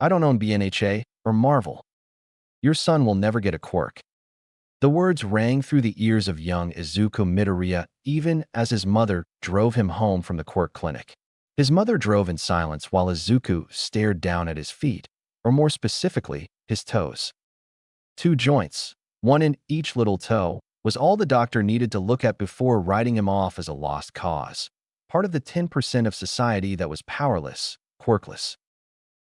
I don't own BNHA or Marvel. Your son will never get a quirk." The words rang through the ears of young Izuku Midoriya even as his mother drove him home from the quirk clinic. His mother drove in silence while Izuku stared down at his feet, or more specifically, his toes. 2 joints, one in each little toe, was all the doctor needed to look at before writing him off as a lost cause, part of the 10% of society that was powerless, quirkless.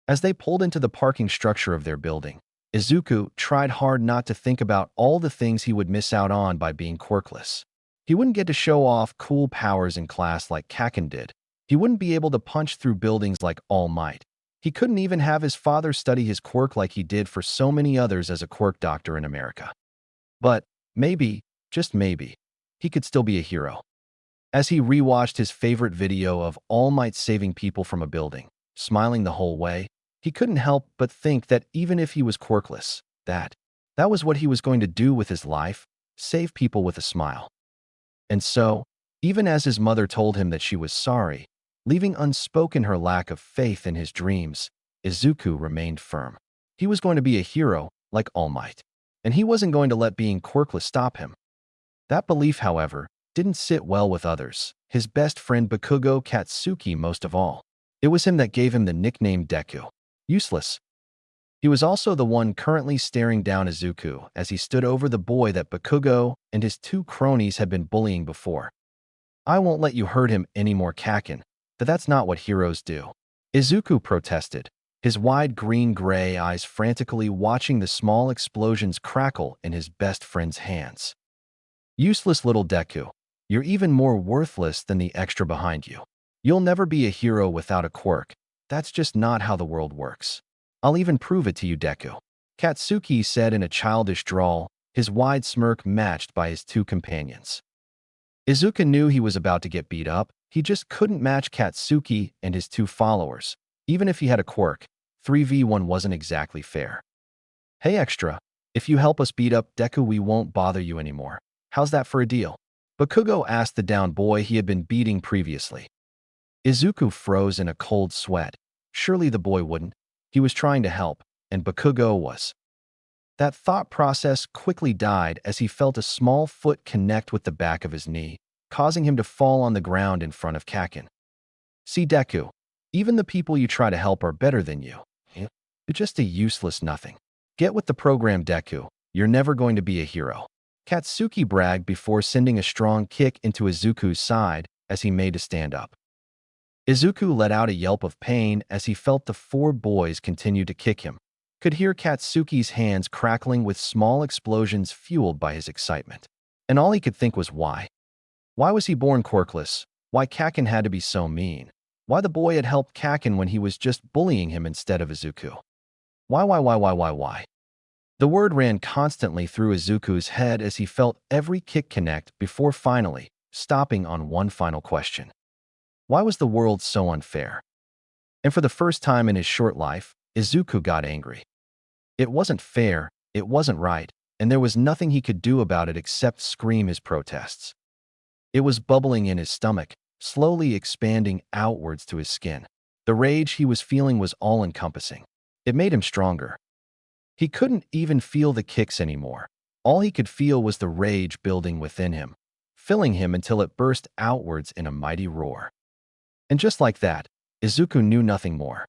As they pulled into the parking structure of their building, Izuku tried hard not to think about all the things he would miss out on by being quirkless. He wouldn't get to show off cool powers in class like Kaken did. He wouldn't be able to punch through buildings like All Might. He couldn't even have his father study his quirk like he did for so many others as a quirk doctor in America. But maybe, just maybe, he could still be a hero. As he rewatched his favorite video of All Might saving people from a building, smiling the whole way, he couldn't help but think that even if he was quirkless, that was what he was going to do with his life, save people with a smile. And so, even as his mother told him that she was sorry, leaving unspoken her lack of faith in his dreams, Izuku remained firm. He was going to be a hero like All Might, and he wasn't going to let being quirkless stop him. That belief, however, didn't sit well with others, his best friend Bakugo Katsuki most of all. It was him that gave him the nickname Deku. Useless. He was also the one currently staring down Izuku as he stood over the boy that Bakugo and his 2 cronies had been bullying before. "I won't let you hurt him anymore, Kaken. That's not what heroes do," Izuku protested, his wide green-gray eyes frantically watching the small explosions crackle in his best friend's hands. "Useless little Deku. You're even more worthless than the extra behind you. You'll never be a hero without a quirk. That's just not how the world works. I'll even prove it to you, Deku," Katsuki said in a childish drawl, his wide smirk matched by his 2 companions. Izuku knew he was about to get beat up. He just couldn't match Katsuki and his 2 followers. Even if he had a quirk, 3v1 wasn't exactly fair. "Hey Extra, if you help us beat up Deku, we won't bother you anymore. How's that for a deal?" Bakugo asked the down boy he had been beating previously. Izuku froze in a cold sweat. Surely the boy wouldn't. He was trying to help, and Bakugo was. That thought process quickly died as he felt a small foot connect with the back of his knee, causing him to fall on the ground in front of Kaken. "See, Deku, even the people you try to help are better than you. You're just a useless nothing. Get with the program, Deku. You're never going to be a hero," Katsuki bragged before sending a strong kick into Izuku's side as he made to stand up. Izuku let out a yelp of pain as he felt the 4 boys continue to kick him, could hear Katsuki's hands crackling with small explosions fueled by his excitement. And all he could think was why. Why was he born quirkless? Why Kaken had to be so mean? Why the boy had helped Kaken when he was just bullying him instead of Izuku? Why? The word ran constantly through Izuku's head as he felt every kick connect before finally stopping on one final question. Why was the world so unfair? And for the first time in his short life, Izuku got angry. It wasn't fair, it wasn't right, and there was nothing he could do about it except scream his protests. It was bubbling in his stomach, slowly expanding outwards to his skin. The rage he was feeling was all-encompassing. It made him stronger. He couldn't even feel the kicks anymore. All he could feel was the rage building within him, filling him until it burst outwards in a mighty roar. And just like that, Izuku knew nothing more.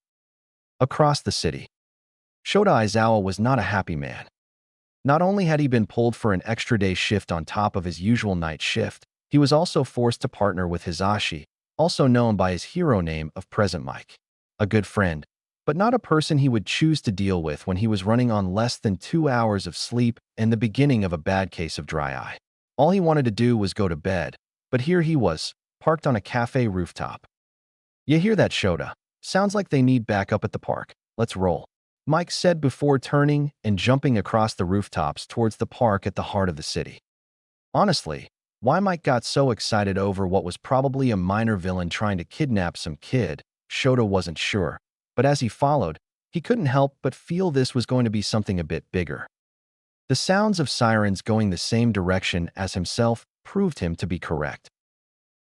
Across the city, Shota Aizawa was not a happy man. Not only had he been pulled for an extra day shift on top of his usual night shift, he was also forced to partner with Hisashi, also known by his hero name of Present Mike. A good friend, but not a person he would choose to deal with when he was running on less than 2 hours of sleep and the beginning of a bad case of dry eye. All he wanted to do was go to bed, but here he was, parked on a cafe rooftop. "You hear that, Shota? Sounds like they need backup at the park. Let's roll," Mike said before turning and jumping across the rooftops towards the park at the heart of the city. Honestly, why Mike got so excited over what was probably a minor villain trying to kidnap some kid, Shota wasn't sure, but as he followed, he couldn't help but feel this was going to be something a bit bigger. The sounds of sirens going the same direction as himself proved him to be correct.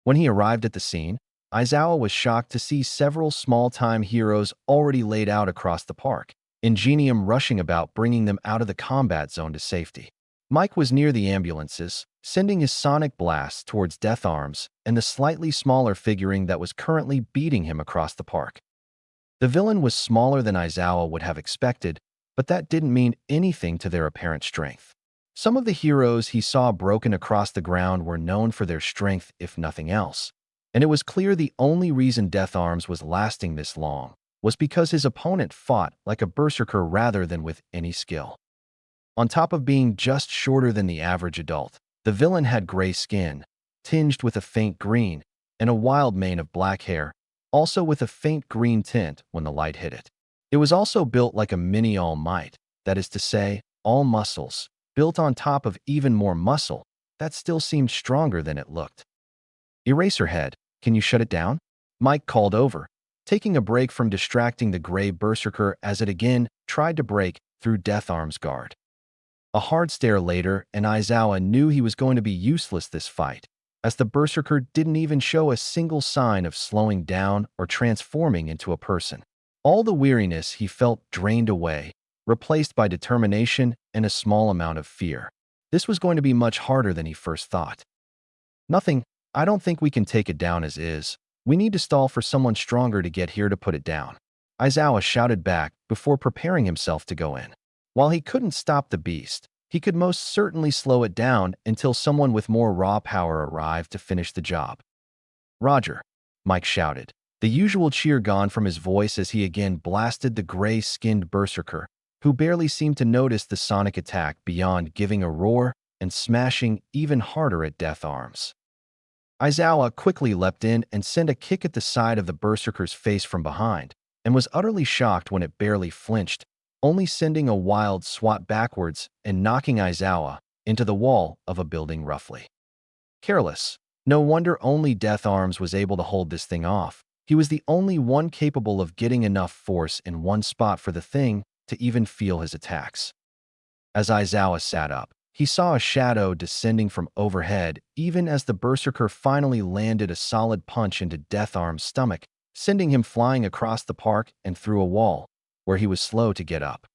When he arrived at the scene, Aizawa was shocked to see several small-time heroes already laid out across the park, Ingenium rushing about bringing them out of the combat zone to safety. Mike was near the ambulances, sending his sonic blasts towards Death Arms and the slightly smaller figurine that was currently beating him across the park. The villain was smaller than Aizawa would have expected, but that didn't mean anything to their apparent strength. Some of the heroes he saw broken across the ground were known for their strength, if nothing else, and it was clear the only reason Death Arms was lasting this long was because his opponent fought like a berserker rather than with any skill. On top of being just shorter than the average adult, the villain had gray skin, tinged with a faint green, and a wild mane of black hair, also with a faint green tint when the light hit it. It was also built like a mini All Might, that is to say, all muscles, built on top of even more muscle, that still seemed stronger than it looked. Eraserhead, can you shut it down? Mike called over, taking a break from distracting the gray berserker as it again tried to break through Death Arm's guard. A hard stare later, and Aizawa knew he was going to be useless this fight, as the berserker didn't even show a single sign of slowing down or transforming into a person. All the weariness he felt drained away, replaced by determination and a small amount of fear. This was going to be much harder than he first thought. Nothing, I don't think we can take it down as is. We need to stall for someone stronger to get here to put it down. Aizawa shouted back before preparing himself to go in. While he couldn't stop the beast, he could most certainly slow it down until someone with more raw power arrived to finish the job. Roger, Mike shouted, the usual cheer gone from his voice as he again blasted the gray-skinned berserker, who barely seemed to notice the sonic attack beyond giving a roar and smashing even harder at Death Arms. Aizawa quickly leapt in and sent a kick at the side of the berserker's face from behind, and was utterly shocked when it barely flinched, only sending a wild swat backwards and knocking Aizawa into the wall of a building roughly. Careless. No wonder only Death Arms was able to hold this thing off. He was the only one capable of getting enough force in one spot for the thing to even feel his attacks. As Aizawa sat up, he saw a shadow descending from overhead even as the berserker finally landed a solid punch into Death Arm's stomach, sending him flying across the park and through a wall, where he was slow to get up.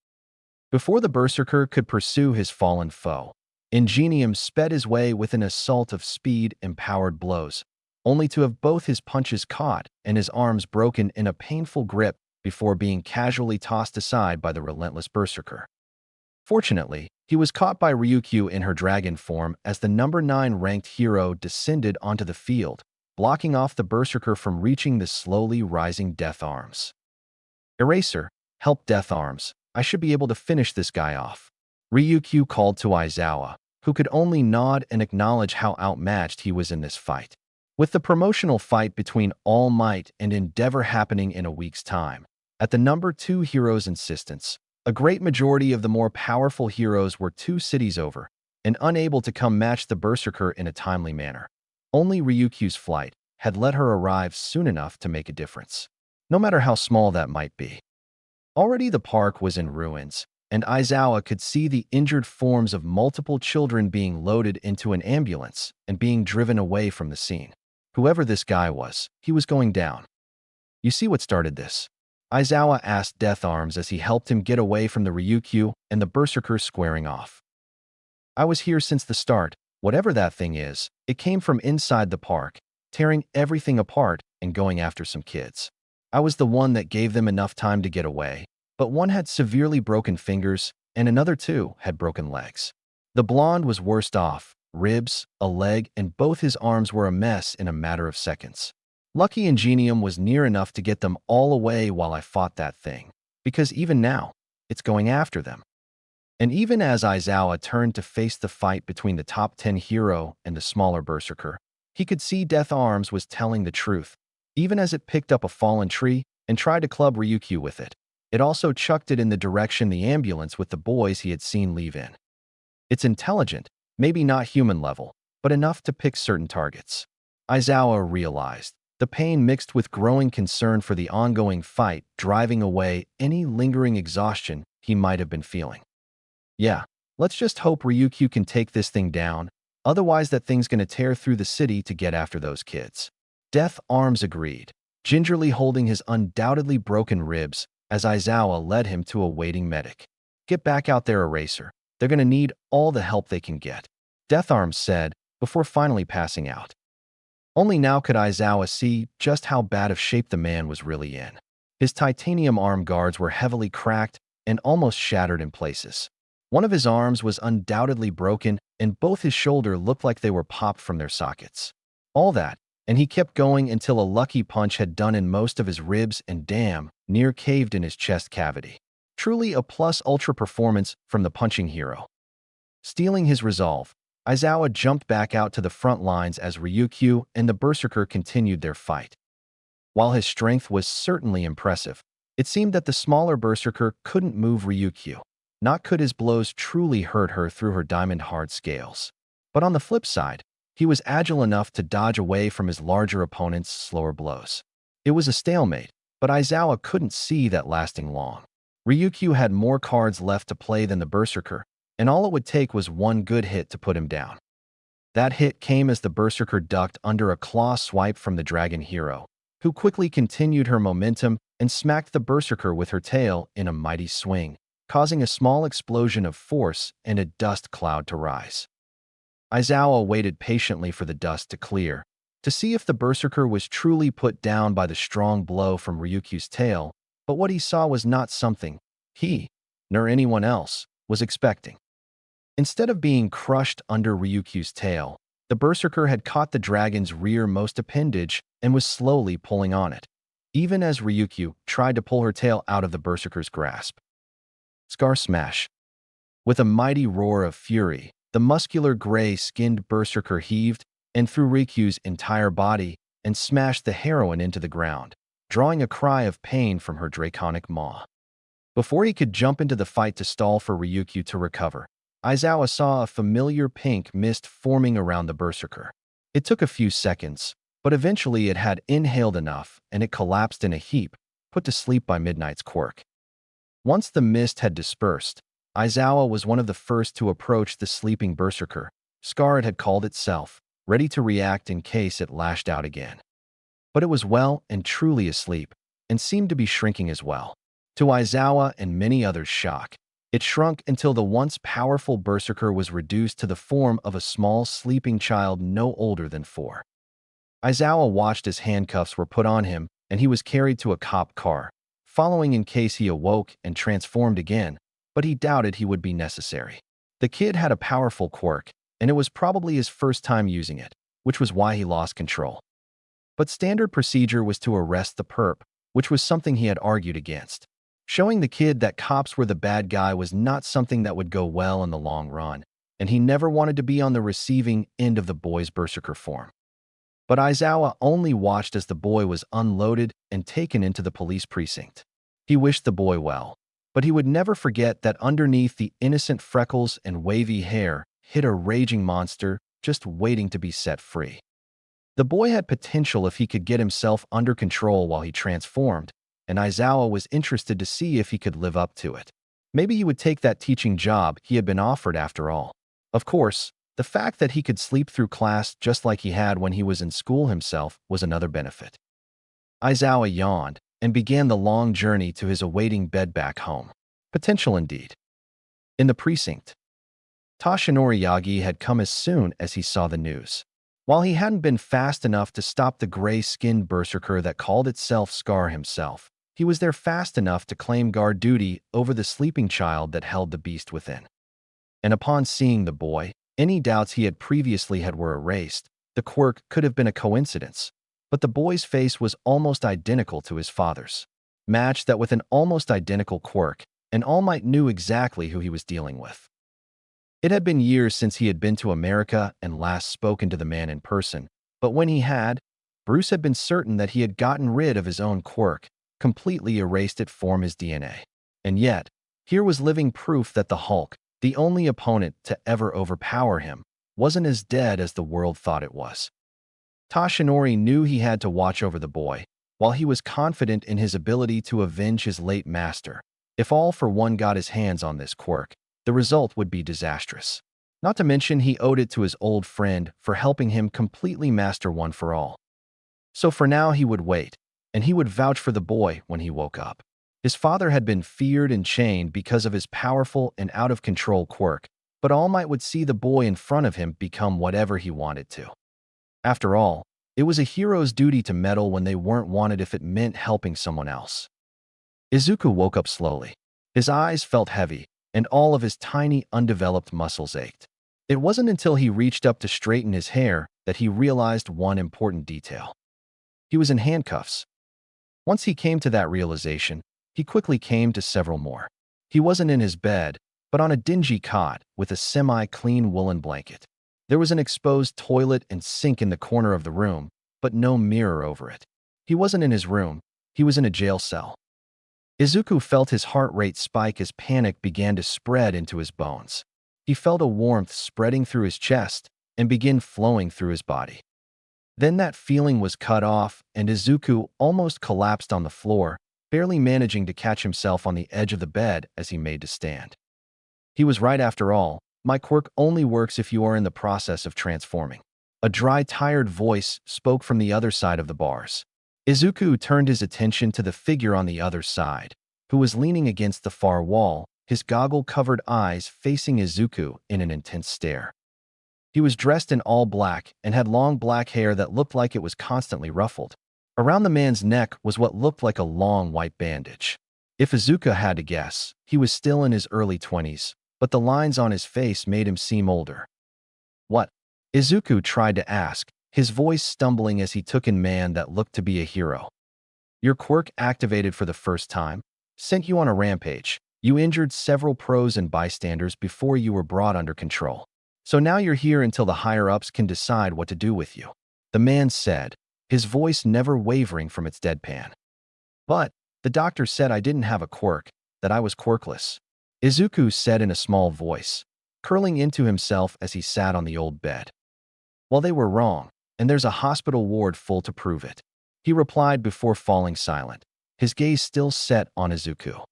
Before the berserker could pursue his fallen foe, Ingenium sped his way with an assault of speed and powered blows, only to have both his punches caught and his arms broken in a painful grip before being casually tossed aside by the relentless berserker. Fortunately, he was caught by Ryukyu in her dragon form as the number 9 ranked hero descended onto the field, blocking off the berserker from reaching the slowly rising Death Arms. Eraser, help Death Arms. I should be able to finish this guy off. Ryukyu called to Aizawa, who could only nod and acknowledge how outmatched he was in this fight. With the promotional fight between All Might and Endeavor happening in a week's time, at the number 2 hero's insistence, a great majority of the more powerful heroes were 2 cities over and unable to come match the berserker in a timely manner. Only Ryukyu's flight had let her arrive soon enough to make a difference, no matter how small that might be. Already the park was in ruins, and Aizawa could see the injured forms of multiple children being loaded into an ambulance and being driven away from the scene. Whoever this guy was, he was going down. You see what started this? Aizawa asked Death Arms as he helped him get away from the Ryukyu and the berserker squaring off. I was here since the start. Whatever that thing is, it came from inside the park, tearing everything apart and going after some kids. I was the one that gave them enough time to get away, but one had severely broken fingers and another 2 had broken legs. The blonde was worst off, ribs, a leg, and both his arms were a mess in a matter of seconds. Lucky Ingenium was near enough to get them all away while I fought that thing, because even now, it's going after them. And even as Aizawa turned to face the fight between the top 10 hero and the smaller berserker, he could see Death Arms was telling the truth, even as it picked up a fallen tree and tried to club Ryukyu with it. It also chucked it in the direction the ambulance with the boys he had seen leave in. It's intelligent, maybe not human level, but enough to pick certain targets. Aizawa realized, the pain mixed with growing concern for the ongoing fight driving away any lingering exhaustion he might have been feeling. Yeah, let's just hope Ryukyu can take this thing down, otherwise that thing's gonna tear through the city to get after those kids. Death Arms agreed, gingerly holding his undoubtedly broken ribs as Aizawa led him to a waiting medic. Get back out there, Eraser. They're going to need all the help they can get, Death Arms said before finally passing out. Only now could Aizawa see just how bad of shape the man was really in. His titanium arm guards were heavily cracked and almost shattered in places. One of his arms was undoubtedly broken, and both his shoulder looked like they were popped from their sockets. All that, and he kept going until a lucky punch had done in most of his ribs and near caved in his chest cavity. Truly a plus ultra performance from the punching hero. Stealing his resolve, Aizawa jumped back out to the front lines as Ryukyu and the Berserker continued their fight. While his strength was certainly impressive, it seemed that the smaller Berserker couldn't move Ryukyu. Not could his blows truly hurt her through her diamond-hard scales. But on the flip side, he was agile enough to dodge away from his larger opponent's slower blows. It was a stalemate, but Aizawa couldn't see that lasting long. Ryukyu had more cards left to play than the Berserker, and all it would take was one good hit to put him down. That hit came as the Berserker ducked under a claw swipe from the Dragon Hero, who quickly continued her momentum and smacked the Berserker with her tail in a mighty swing, causing a small explosion of force and a dust cloud to rise. Aizawa waited patiently for the dust to clear, to see if the Berserker was truly put down by the strong blow from Ryukyu's tail, but what he saw was not something he, nor anyone else, was expecting. Instead of being crushed under Ryukyu's tail, the Berserker had caught the dragon's rearmost appendage and was slowly pulling on it, even as Ryukyu tried to pull her tail out of the Berserker's grasp. Scar smash. With a mighty roar of fury, the muscular gray-skinned Berserker heaved and threw Ryukyu's entire body and smashed the heroine into the ground, drawing a cry of pain from her draconic maw. Before he could jump into the fight to stall for Ryukyu to recover, Aizawa saw a familiar pink mist forming around the Berserker. It took a few seconds, but eventually it had inhaled enough and it collapsed in a heap, put to sleep by Midnight's quirk. Once the mist had dispersed, Aizawa was one of the first to approach the sleeping Berserker. Scar it had called itself, ready to react in case it lashed out again. But it was well and truly asleep, and seemed to be shrinking as well. To Aizawa and many others' shock, it shrunk until the once powerful Berserker was reduced to the form of a small sleeping child no older than 4. Aizawa watched as handcuffs were put on him and he was carried to a cop car, following in case he awoke and transformed again, but he doubted he would be necessary. The kid had a powerful quirk, and it was probably his first time using it, which was why he lost control. But standard procedure was to arrest the perp, which was something he had argued against. Showing the kid that cops were the bad guy was not something that would go well in the long run, and he never wanted to be on the receiving end of the boy's Berserker form. But Aizawa only watched as the boy was unloaded and taken into the police precinct. He wished the boy well, but he would never forget that underneath the innocent freckles and wavy hair hid a raging monster just waiting to be set free. The boy had potential if he could get himself under control while he transformed, and Aizawa was interested to see if he could live up to it. Maybe he would take that teaching job he had been offered after all. Of course, the fact that he could sleep through class just like he had when he was in school himself was another benefit. Aizawa yawned and began the long journey to his awaiting bed back home. Potential indeed. In the precinct, Toshinori Yagi had come as soon as he saw the news. While he hadn't been fast enough to stop the gray-skinned Berserker that called itself Scar himself, he was there fast enough to claim guard duty over the sleeping child that held the beast within. And upon seeing the boy, any doubts he had previously had were erased. The quirk could have been a coincidence, but the boy's face was almost identical to his father's. Match that with an almost identical quirk, and All Might knew exactly who he was dealing with. It had been years since he had been to America and last spoken to the man in person, but when he had, Bruce had been certain that he had gotten rid of his own quirk, completely erased it from his DNA. And yet, here was living proof that the Hulk, the only opponent to ever overpower him, wasn't as dead as the world thought it was. Toshinori knew he had to watch over the boy, while he was confident in his ability to avenge his late master. If All for One got his hands on this quirk, the result would be disastrous. Not to mention he owed it to his old friend for helping him completely master One for All. So for now he would wait, and he would vouch for the boy when he woke up. His father had been feared and chained because of his powerful and out-of-control quirk, but All Might would see the boy in front of him become whatever he wanted to. After all, it was a hero's duty to meddle when they weren't wanted if it meant helping someone else. Izuku woke up slowly. His eyes felt heavy, and all of his tiny, undeveloped muscles ached. It wasn't until he reached up to straighten his hair that he realized one important detail. He was in handcuffs. Once he came to that realization, he quickly came to several more. He wasn't in his bed, but on a dingy cot with a semi-clean woolen blanket. There was an exposed toilet and sink in the corner of the room, but no mirror over it. He wasn't in his room, he was in a jail cell. Izuku felt his heart rate spike as panic began to spread into his bones. He felt a warmth spreading through his chest and begin flowing through his body. Then that feeling was cut off, and Izuku almost collapsed on the floor, barely managing to catch himself on the edge of the bed as he made to stand. He was right after all. My quirk only works if you are in the process of transforming. A dry, tired voice spoke from the other side of the bars. Izuku turned his attention to the figure on the other side, who was leaning against the far wall, his goggle-covered eyes facing Izuku in an intense stare. He was dressed in all black and had long black hair that looked like it was constantly ruffled. Around the man's neck was what looked like a long white bandage. If Izuku had to guess, he was still in his early 20s, but the lines on his face made him seem older. "What?" Izuku tried to ask, his voice stumbling as he took in man that looked to be a hero. "Your quirk activated for the first time, sent you on a rampage. You injured several pros and bystanders before you were brought under control. So now you're here until the higher-ups can decide what to do with you," the man said, his voice never wavering from its deadpan. "But the doctor said I didn't have a quirk, that I was quirkless," Izuku said in a small voice, curling into himself as he sat on the old bed. "Well, they were wrong, and there's a hospital ward full to prove it," he replied before falling silent, his gaze still set on Izuku.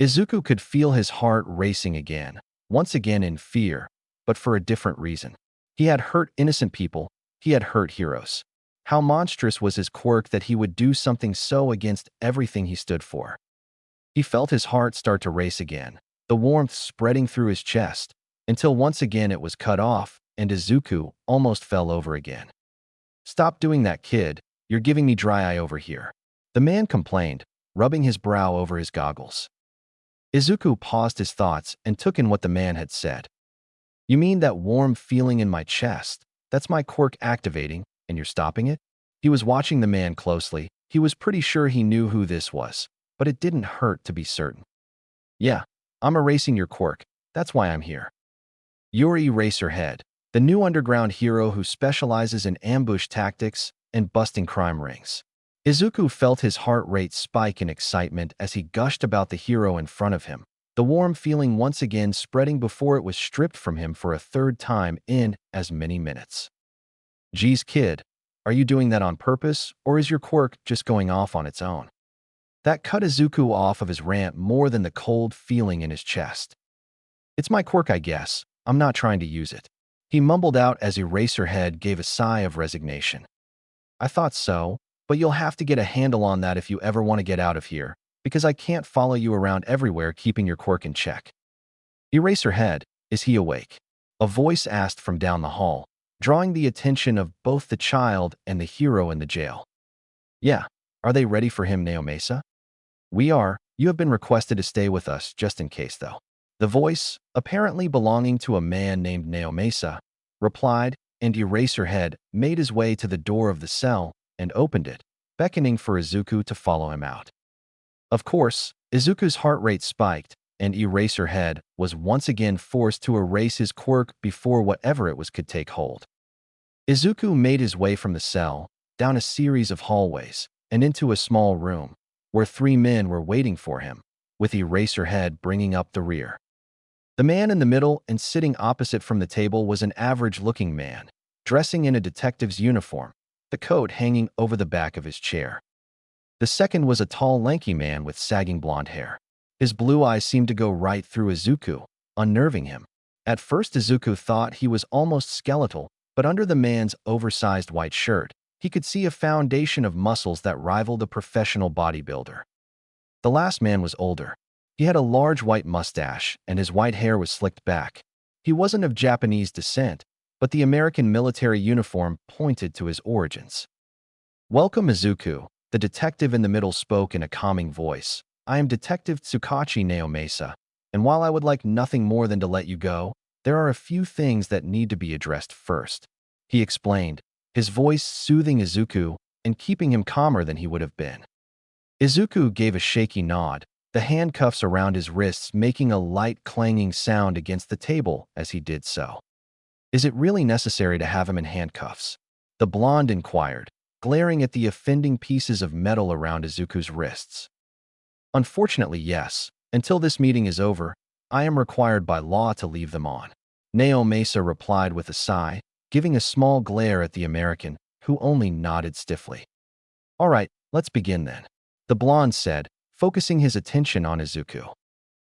Izuku could feel his heart racing again, once again in fear, but for a different reason. He had hurt innocent people, he had hurt heroes. How monstrous was his quirk that he would do something so against everything he stood for? He felt his heart start to race again, the warmth spreading through his chest, until once again it was cut off, and Izuku almost fell over again. "Stop doing that, kid. You're giving me dry eye over here," the man complained, rubbing his brow over his goggles. Izuku paused his thoughts and took in what the man had said. "You mean that warm feeling in my chest? That's my quirk activating, and you're stopping it?" He was watching the man closely. He was pretty sure he knew who this was, but it didn't hurt to be certain. "Yeah, I'm erasing your quirk. That's why I'm here." You're Eraserhead, the new underground hero who specializes in ambush tactics and busting crime rings. Izuku felt his heart rate spike in excitement as he gushed about the hero in front of him, the warm feeling once again spreading before it was stripped from him for a third time in as many minutes. "Geez, kid, are you doing that on purpose, or is your quirk just going off on its own?" That cut Izuku off of his rant more than the cold feeling in his chest. "It's my quirk, I guess. I'm not trying to use it," he mumbled out as Eraserhead gave a sigh of resignation. "I thought so, but you'll have to get a handle on that if you ever want to get out of here, because I can't follow you around everywhere keeping your quirk in check." "Eraserhead, is he awake?" a voice asked from down the hall, drawing the attention of both the child and the hero in the jail. "Yeah, are they ready for him, Naomesa?" "We are. You have been requested to stay with us, just in case, though." The voice, apparently belonging to a man named Naomesa, replied, and Eraserhead made his way to the door of the cell and opened it, beckoning for Izuku to follow him out. Of course, Izuku's heart rate spiked, and Eraserhead was once again forced to erase his quirk before whatever it was could take hold. Izuku made his way from the cell, down a series of hallways, and into a small room, where 3 men were waiting for him, with Eraserhead bringing up the rear. The man in the middle and sitting opposite from the table was an average-looking man, dressing in a detective's uniform, the coat hanging over the back of his chair. The second was a tall, lanky man with sagging blonde hair. His blue eyes seemed to go right through Izuku, unnerving him. At first, Izuku thought he was almost skeletal, but under the man's oversized white shirt, He could see a foundation of muscles that rivaled a professional bodybuilder. The last man was older. He had a large white mustache, and his white hair was slicked back. He wasn't of Japanese descent, but the American military uniform pointed to his origins. "Welcome, Izuku," the detective in the middle spoke in a calming voice. "I am Detective Tsukachi Naomasa, and while I would like nothing more than to let you go, there are a few things that need to be addressed first," he explained, his voice soothing Izuku and keeping him calmer than he would have been. Izuku gave a shaky nod, the handcuffs around his wrists making a light clanging sound against the table as he did so. "Is it really necessary to have him in handcuffs?" the blonde inquired, glaring at the offending pieces of metal around Izuku's wrists. "Unfortunately, yes. Until this meeting is over, I am required by law to leave them on," Naomasa replied with a sigh, giving a small glare at the American, who only nodded stiffly. "All right, let's begin then," the blonde said, focusing his attention on Izuku.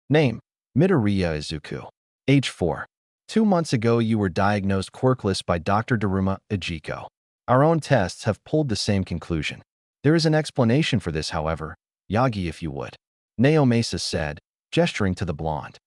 "Name: Midoriya Izuku. Age 4. 2 months ago you were diagnosed quirkless by Dr. Daruma Ejiko. Our own tests have pulled the same conclusion. There is an explanation for this, however. Yagi, if you would," Naomasa said, gesturing to the blonde.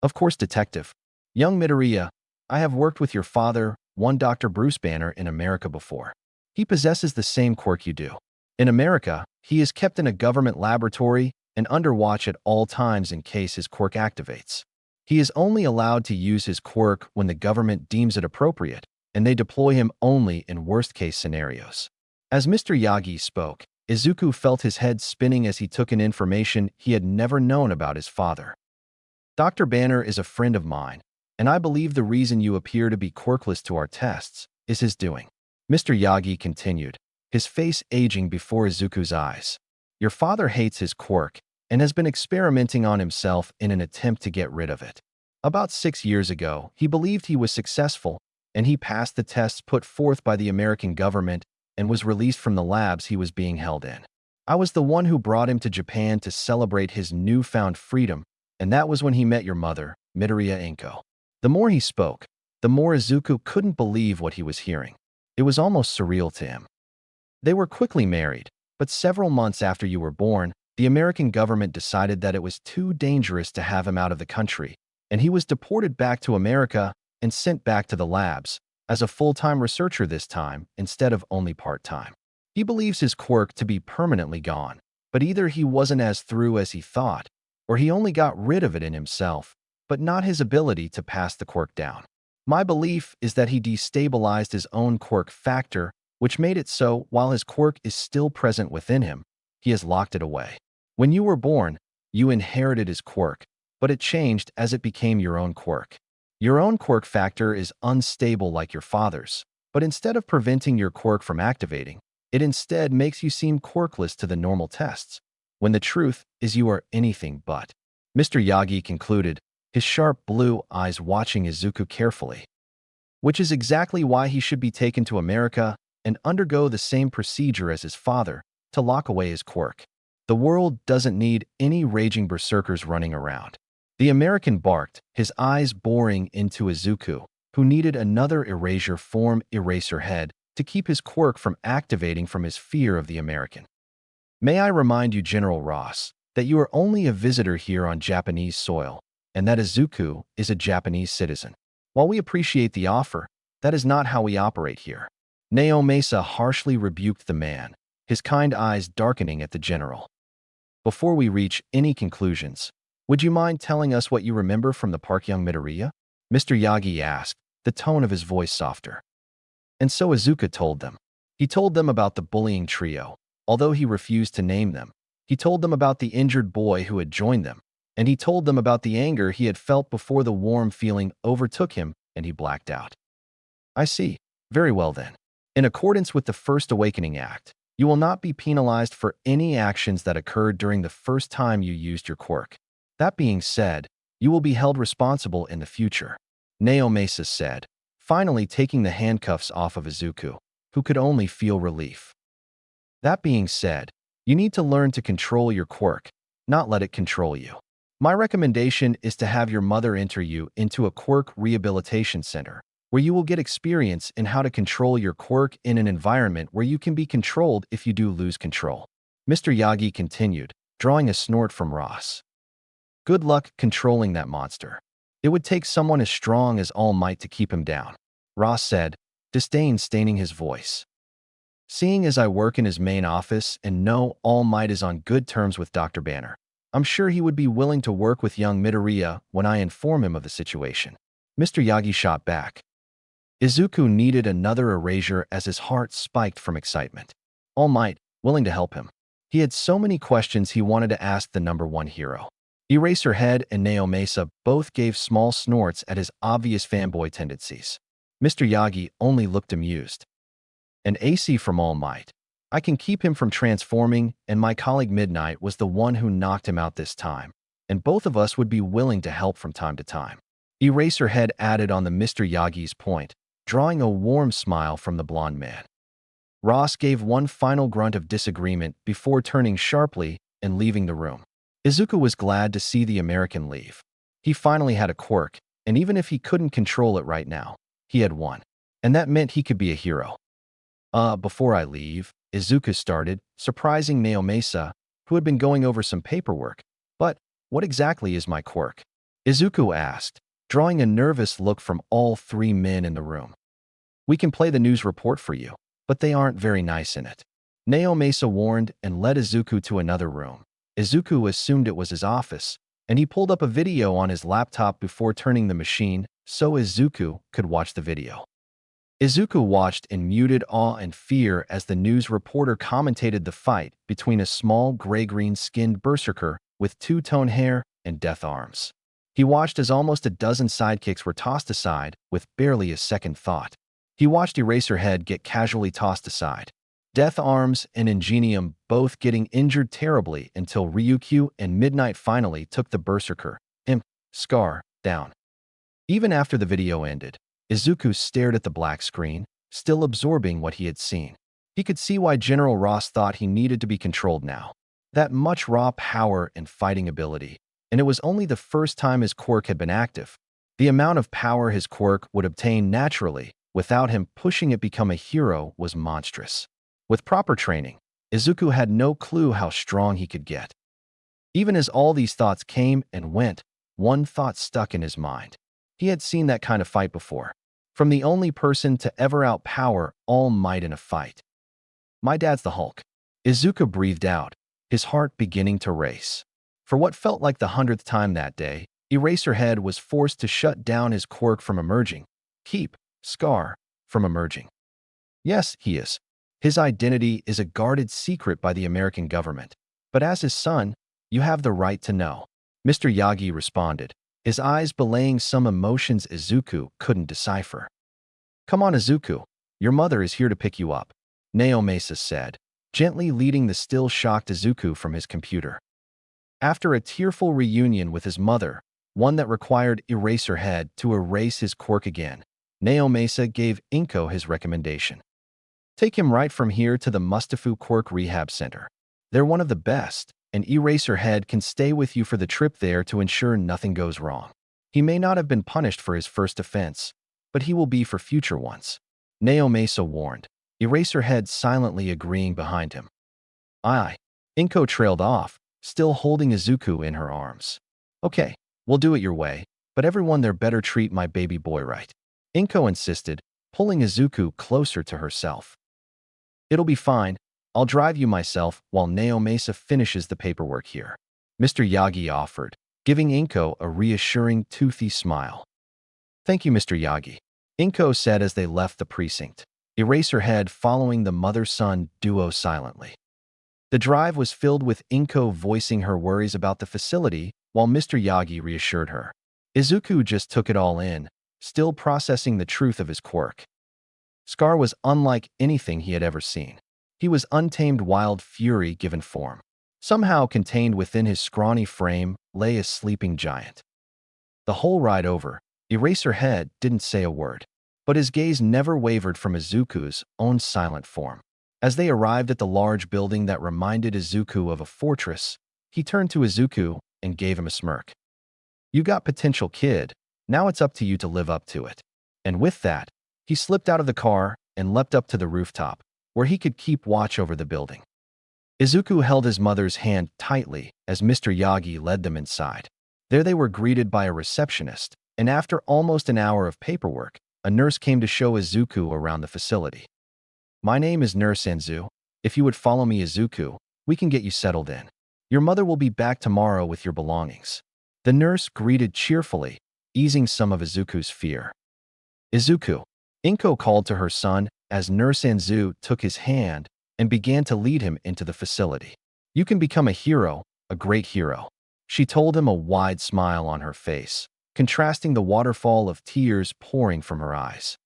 "Of course, detective. Young Midoriya, I have worked with your father, one Dr. Bruce Banner, in America before. He possesses the same quirk you do. In America, he is kept in a government laboratory and under watch at all times in case his quirk activates. He is only allowed to use his quirk when the government deems it appropriate, and they deploy him only in worst-case scenarios." As Mr. Yagi spoke, Izuku felt his head spinning as he took in information he had never known about his father. "Dr. Banner is a friend of mine, and I believe the reason you appear to be quirkless to our tests is his doing," Mr. Yagi continued, his face aging before Izuku's eyes. "Your father hates his quirk and has been experimenting on himself in an attempt to get rid of it. About 6 years ago, he believed he was successful, and he passed the tests put forth by the American government and was released from the labs he was being held in. I was the one who brought him to Japan to celebrate his newfound freedom, and that was when he met your mother, Midoriya Inko." The more he spoke, the more Izuku couldn't believe what he was hearing. It was almost surreal to him. "They were quickly married, but several months after you were born, the American government decided that it was too dangerous to have him out of the country, and he was deported back to America and sent back to the labs, as a full-time researcher this time, instead of only part-time. He believes his quirk to be permanently gone, but either he wasn't as through as he thought, or he only got rid of it in himself, but not his ability to pass the quirk down. My belief is that he destabilized his own quirk factor, which made it so while his quirk is still present within him, he has locked it away. When you were born, you inherited his quirk, but it changed as it became your own quirk. Your own quirk factor is unstable like your father's, but instead of preventing your quirk from activating, it instead makes you seem quirkless to the normal tests, when the truth is you are anything but," Mr. Yagi concluded, his sharp blue eyes watching Izuku carefully. "Which is exactly why he should be taken to America and undergo the same procedure as his father to lock away his quirk. The world doesn't need any raging berserkers running around." The American barked, his eyes boring into Izuku, who needed another erasure form eraser head to keep his quirk from activating from his fear of the American. "May I remind you, General Ross, that you are only a visitor here on Japanese soil, and that Izuku is a Japanese citizen. While we appreciate the offer, that is not how we operate here." Naomasa harshly rebuked the man, his kind eyes darkening at the general. "Before we reach any conclusions, would you mind telling us what you remember from the park, young Midoriya?" Mr. Yagi asked, the tone of his voice softer. And so Izuku told them. He told them about the bullying trio, although he refused to name them. He told them about the injured boy who had joined them, and he told them about the anger he had felt before the warm feeling overtook him and he blacked out. "I see. Very well then. In accordance with the First Awakening Act, you will not be penalized for any actions that occurred during the first time you used your quirk. That being said, you will be held responsible in the future," Naomasa said, finally taking the handcuffs off of Izuku, who could only feel relief. "That being said, you need to learn to control your quirk, not let it control you. My recommendation is to have your mother enter you into a quirk rehabilitation center, where you will get experience in how to control your quirk in an environment where you can be controlled if you do lose control. Mr. Yagi continued, drawing a snort from Ross. Good luck controlling that monster. It would take someone as strong as All Might to keep him down, Ross said, disdain staining his voice. Seeing as I work in his main office and know All Might is on good terms with Dr. Banner, I'm sure he would be willing to work with young Midoriya when I inform him of the situation. Mr. Yagi shot back. Izuku needed another erasure as his heart spiked from excitement. All Might, willing to help him. He had so many questions he wanted to ask the number one hero. Eraserhead and Naomasa both gave small snorts at his obvious fanboy tendencies. Mr. Yagi only looked amused. An AC from All Might. I can keep him from transforming, and my colleague Midnight was the one who knocked him out this time, and both of us would be willing to help from time to time. Eraserhead added on the Mr. Yagi's point, drawing a warm smile from the blonde man. Ross gave one final grunt of disagreement before turning sharply and leaving the room. Izuku was glad to see the American leave. He finally had a quirk, and even if he couldn't control it right now, he had one. And that meant he could be a hero. Before I leave, Izuku started, surprising Naomasa, who had been going over some paperwork. But what exactly is my quirk? Izuku asked, drawing a nervous look from all three men in the room. We can play the news report for you, but they aren't very nice in it. Naomasa warned and led Izuku to another room. Izuku assumed it was his office, and he pulled up a video on his laptop before turning the machine so Izuku could watch the video. Izuku watched in muted awe and fear as the news reporter commentated the fight between a small gray-green skinned berserker with two-tone hair and death arms. He watched as almost a dozen sidekicks were tossed aside with barely a second thought. He watched Eraserhead get casually tossed aside. Death Arms and Ingenium both getting injured terribly until Ryukyu and Midnight finally took the berserker, Scar, down. Even after the video ended, Izuku stared at the black screen, still absorbing what he had seen. He could see why General Ross thought he needed to be controlled now. That much raw power and fighting ability, and it was only the first time his quirk had been active. The amount of power his quirk would obtain naturally, without him pushing it become a hero, was monstrous. With proper training, Izuku had no clue how strong he could get. Even as all these thoughts came and went, one thought stuck in his mind. He had seen that kind of fight before, from the only person to ever outpower All Might in a fight. My dad's the Hulk. Izuku breathed out, his heart beginning to race. For what felt like the 100th time that day, Eraserhead was forced to shut down his quirk from emerging. Keep Scar from emerging. Yes, he is. His identity is a guarded secret by the American government. But as his son, you have the right to know. Mr. Yagi responded, his eyes belaying some emotions Izuku couldn't decipher. Come on, Izuku. Your mother is here to pick you up, Naomasa said, gently leading the still shocked Izuku from his computer. After a tearful reunion with his mother, one that required Eraserhead to erase his quirk again, Naomasa gave Inko his recommendation. Take him right from here to the Mustafu Quirk Rehab Center. They're one of the best, and Eraserhead can stay with you for the trip there to ensure nothing goes wrong. He may not have been punished for his first offense, but he will be for future ones. Naomasa warned, Eraserhead silently agreeing behind him. Aye. Inko trailed off, still holding Izuku in her arms. Okay, we'll do it your way, but everyone there better treat my baby boy right. Inko insisted, pulling Izuku closer to herself. It'll be fine. I'll drive you myself while Naomasa finishes the paperwork here, Mr. Yagi offered, giving Inko a reassuring, toothy smile. Thank you, Mr. Yagi, Inko said as they left the precinct, Eraserhead following the mother-son duo silently. The drive was filled with Inko voicing her worries about the facility, while Mr. Yagi reassured her. Izuku just took it all in, still processing the truth of his quirk. Scar was unlike anything he had ever seen. He was untamed wild fury given form. Somehow contained within his scrawny frame lay a sleeping giant. The whole ride over, Eraserhead didn't say a word, but his gaze never wavered from Izuku's own silent form. As they arrived at the large building that reminded Izuku of a fortress, he turned to Izuku and gave him a smirk. You got potential, kid. Now it's up to you to live up to it. And with that, he slipped out of the car and leapt up to the rooftop, where he could keep watch over the building. Izuku held his mother's hand tightly as Mr. Yagi led them inside. There they were greeted by a receptionist, and after almost an hour of paperwork, a nurse came to show Izuku around the facility. "My name is Nurse Anzu. If you would follow me, Izuku, we can get you settled in. Your mother will be back tomorrow with your belongings." The nurse greeted cheerfully, easing some of Izuku's fear. "Izuku," Inko called to her son as Nurse Anzu took his hand and began to lead him into the facility. "You can become a hero, a great hero," she told him, a wide smile on her face, contrasting the waterfall of tears pouring from her eyes.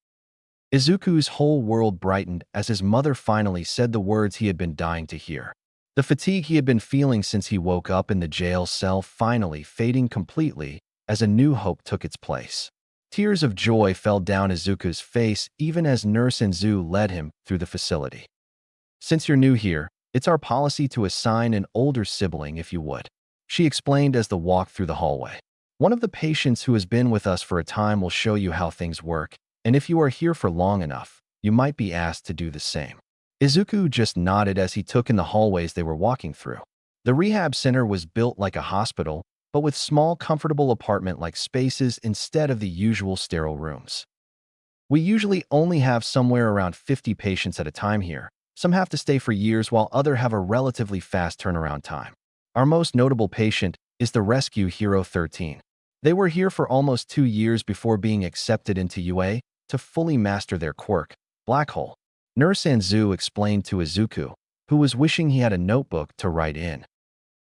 Izuku's whole world brightened as his mother finally said the words he had been dying to hear. The fatigue he had been feeling since he woke up in the jail cell finally fading completely as a new hope took its place. Tears of joy fell down Izuku's face even as Nurse Anzu led him through the facility. "Since you're new here, it's our policy to assign an older sibling if you would," she explained as the walk through the hallway. "One of the patients who has been with us for a time will show you how things work, and if you are here for long enough, you might be asked to do the same." Izuku just nodded as he took in the hallways they were walking through. The rehab center was built like a hospital, but with small, comfortable apartment-like spaces instead of the usual sterile rooms. "We usually only have somewhere around 50 patients at a time here. Some have to stay for years while others have a relatively fast turnaround time. Our most notable patient is the Rescue Hero 13. They were here for almost 2 years before being accepted into UA to fully master their quirk, Black Hole," Nurse Anzu explained to Izuku, who was wishing he had a notebook to write in.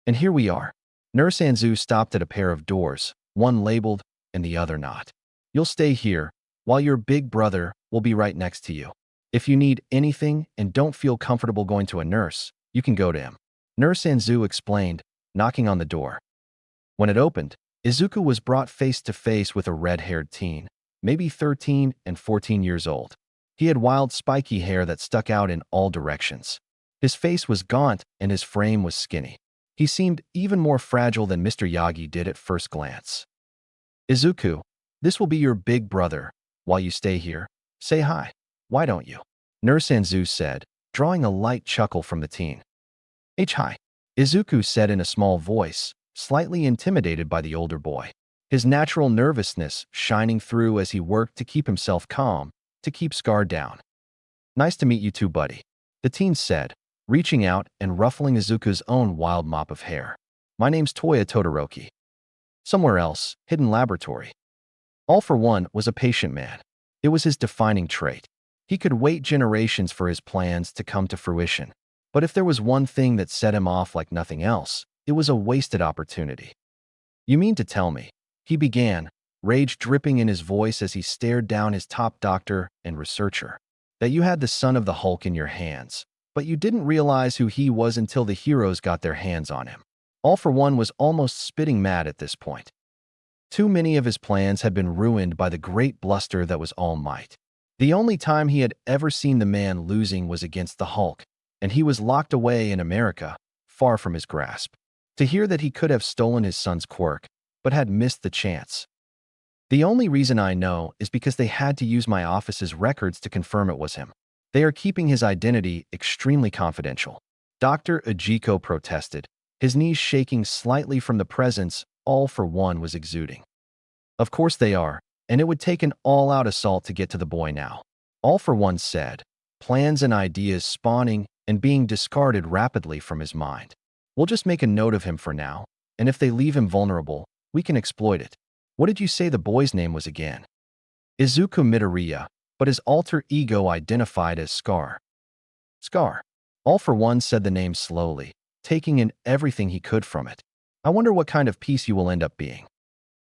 "And here we are." Nurse Anzu stopped at a pair of doors, one labeled and the other not. "You'll stay here, while your big brother will be right next to you. If you need anything and don't feel comfortable going to a nurse, you can go to him," Nurse Anzu explained, knocking on the door. When it opened, Izuku was brought face to face with a red-haired teen, maybe 13 and 14 years old. He had wild, spiky hair that stuck out in all directions. His face was gaunt and his frame was skinny. He seemed even more fragile than Mr. Yagi did at first glance. "Izuku, this will be your big brother. While you stay here, say hi. Why don't you?" Nurse Anzu said, drawing a light chuckle from the teen. "Hi," Izuku said in a small voice, slightly intimidated by the older boy. His natural nervousness shining through as he worked to keep himself calm, to keep Scar down. "Nice to meet you too, buddy," the teen said, reaching out and ruffling Izuku's own wild mop of hair. "My name's Toya Todoroki." Somewhere else, hidden laboratory. All for One was a patient man. It was his defining trait. He could wait generations for his plans to come to fruition. But if there was one thing that set him off like nothing else, it was a wasted opportunity. "You mean to tell me," he began, rage dripping in his voice as he stared down his top doctor and researcher, "that you had the son of the Hulk in your hands, but you didn't realize who he was until the heroes got their hands on him." All for One was almost spitting mad at this point. Too many of his plans had been ruined by the great bluster that was All Might. The only time he had ever seen the man losing was against the Hulk, and he was locked away in America, far from his grasp. To hear that he could have stolen his son's quirk, but had missed the chance. "The only reason I know is because they had to use my office's records to confirm it was him. They are keeping his identity extremely confidential," Dr. Ujiko protested, his knees shaking slightly from the presence All for One was exuding. "Of course they are, and it would take an all-out assault to get to the boy now," All for One said, plans and ideas spawning and being discarded rapidly from his mind. "We'll just make a note of him for now, and if they leave him vulnerable, we can exploit it." "What did you say the boy's name was again?" "Izuku Midoriya, but his alter ego identified as Scar." "Scar." All for One said the name slowly, taking in everything he could from it. "I wonder what kind of piece you will end up being."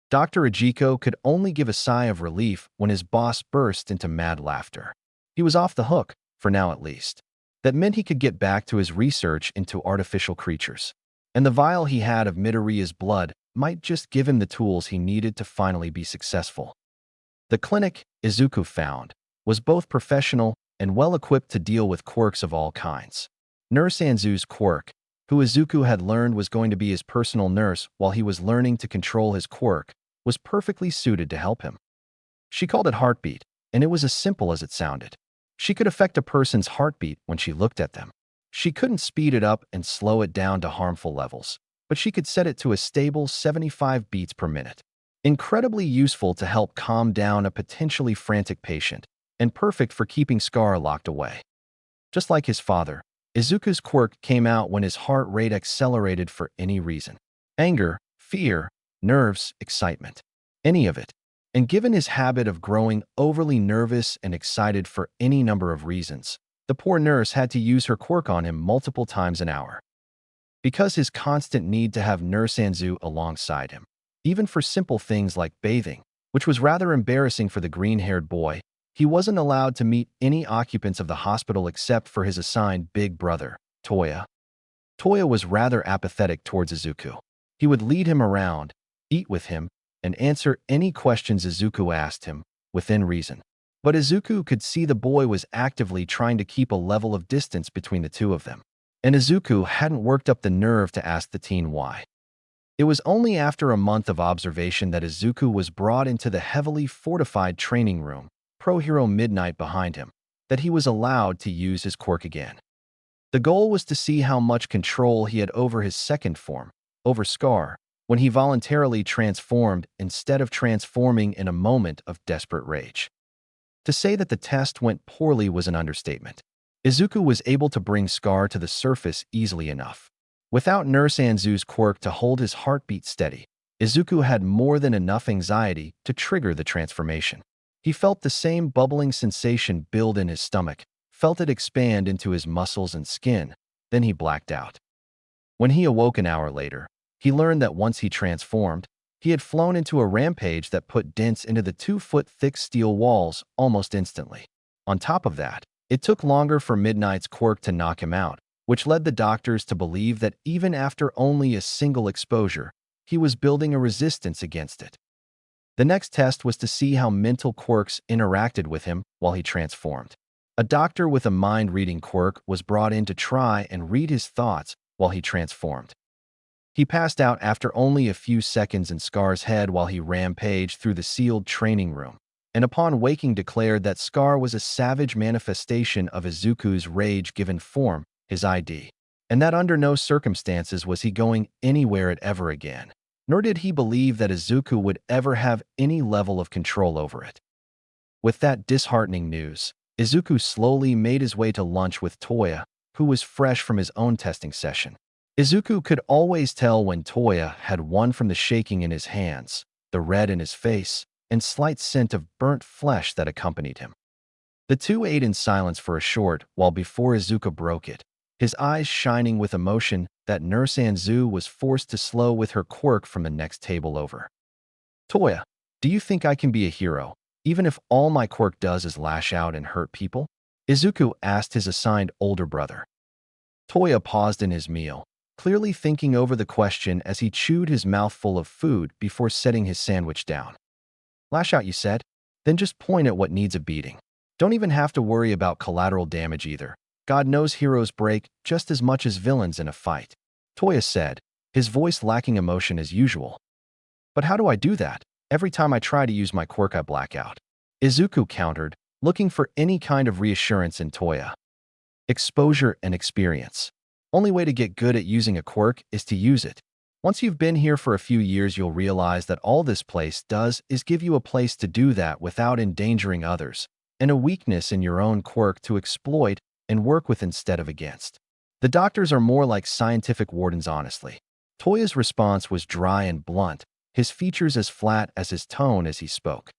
Dr. Ujiko could only give a sigh of relief when his boss burst into mad laughter. He was off the hook, for now at least. That meant he could get back to his research into artificial creatures. And the vial he had of Midoriya's blood might just give him the tools he needed to finally be successful. The clinic, Izuku found, was both professional and well-equipped to deal with quirks of all kinds. Nurse Anzu's quirk, who Izuku had learned was going to be his personal nurse while he was learning to control his quirk, was perfectly suited to help him. She called it heartbeat, and it was as simple as it sounded. She could affect a person's heartbeat when she looked at them. She couldn't speed it up and slow it down to harmful levels, but she could set it to a stable 75 beats per minute. Incredibly useful to help calm down a potentially frantic patient, and perfect for keeping Scar locked away. Just like his father, Izuku's quirk came out when his heart rate accelerated for any reason. Anger, fear, nerves, excitement. Any of it. And given his habit of growing overly nervous and excited for any number of reasons, the poor nurse had to use her quirk on him multiple times an hour. Because his constant need to have Nurse Anzu alongside him, even for simple things like bathing, which was rather embarrassing for the green-haired boy, he wasn't allowed to meet any occupants of the hospital except for his assigned big brother, Toya. Toya was rather apathetic towards Izuku. He would lead him around, eat with him, and answer any questions Izuku asked him, within reason. But Izuku could see the boy was actively trying to keep a level of distance between the two of them, and Izuku hadn't worked up the nerve to ask the teen why. It was only after a month of observation that Izuku was brought into the heavily fortified training room, Pro Hero Midnight behind him, that he was allowed to use his quirk again. The goal was to see how much control he had over his second form, over Scar, when he voluntarily transformed instead of transforming in a moment of desperate rage. To say that the test went poorly was an understatement. Izuku was able to bring Scar to the surface easily enough. Without Nurse Anzu's quirk to hold his heartbeat steady, Izuku had more than enough anxiety to trigger the transformation. He felt the same bubbling sensation build in his stomach, felt it expand into his muscles and skin, then he blacked out. When he awoke an hour later, he learned that once he transformed, he had flown into a rampage that put dents into the 2-foot-thick steel walls almost instantly. On top of that, it took longer for Midnight's quirk to knock him out, which led the doctors to believe that even after only a single exposure, he was building a resistance against it. The next test was to see how mental quirks interacted with him while he transformed. A doctor with a mind-reading quirk was brought in to try and read his thoughts while he transformed. He passed out after only a few seconds in Scar's head while he rampaged through the sealed training room, and upon waking declared that Scar was a savage manifestation of Izuku's rage-given form, his ID, and that under no circumstances was he going anywhere it ever again, nor did he believe that Izuku would ever have any level of control over it. With that disheartening news, Izuku slowly made his way to lunch with Toya, who was fresh from his own testing session. Izuku could always tell when Toya had won from the shaking in his hands, the red in his face, and slight scent of burnt flesh that accompanied him. The two ate in silence for a short while before Izuku broke it, his eyes shining with emotion that Nurse Anzu was forced to slow with her quirk from the next table over. Toya, do you think I can be a hero, even if all my quirk does is lash out and hurt people? Izuku asked his assigned older brother. Toya paused in his meal, clearly thinking over the question as he chewed his mouthful of food before setting his sandwich down. Lash out, you said? Then just point at what needs a beating. Don't even have to worry about collateral damage either. God knows heroes break just as much as villains in a fight, Toya said, his voice lacking emotion as usual. But how do I do that? Every time I try to use my quirk, I black out. Izuku countered, looking for any kind of reassurance in Toya. Exposure and experience. Only way to get good at using a quirk is to use it. Once you've been here for a few years, you'll realize that all this place does is give you a place to do that without endangering others, and a weakness in your own quirk to exploit and work with instead of against. The doctors are more like scientific wardens, honestly. Toya's response was dry and blunt, his features as flat as his tone as he spoke.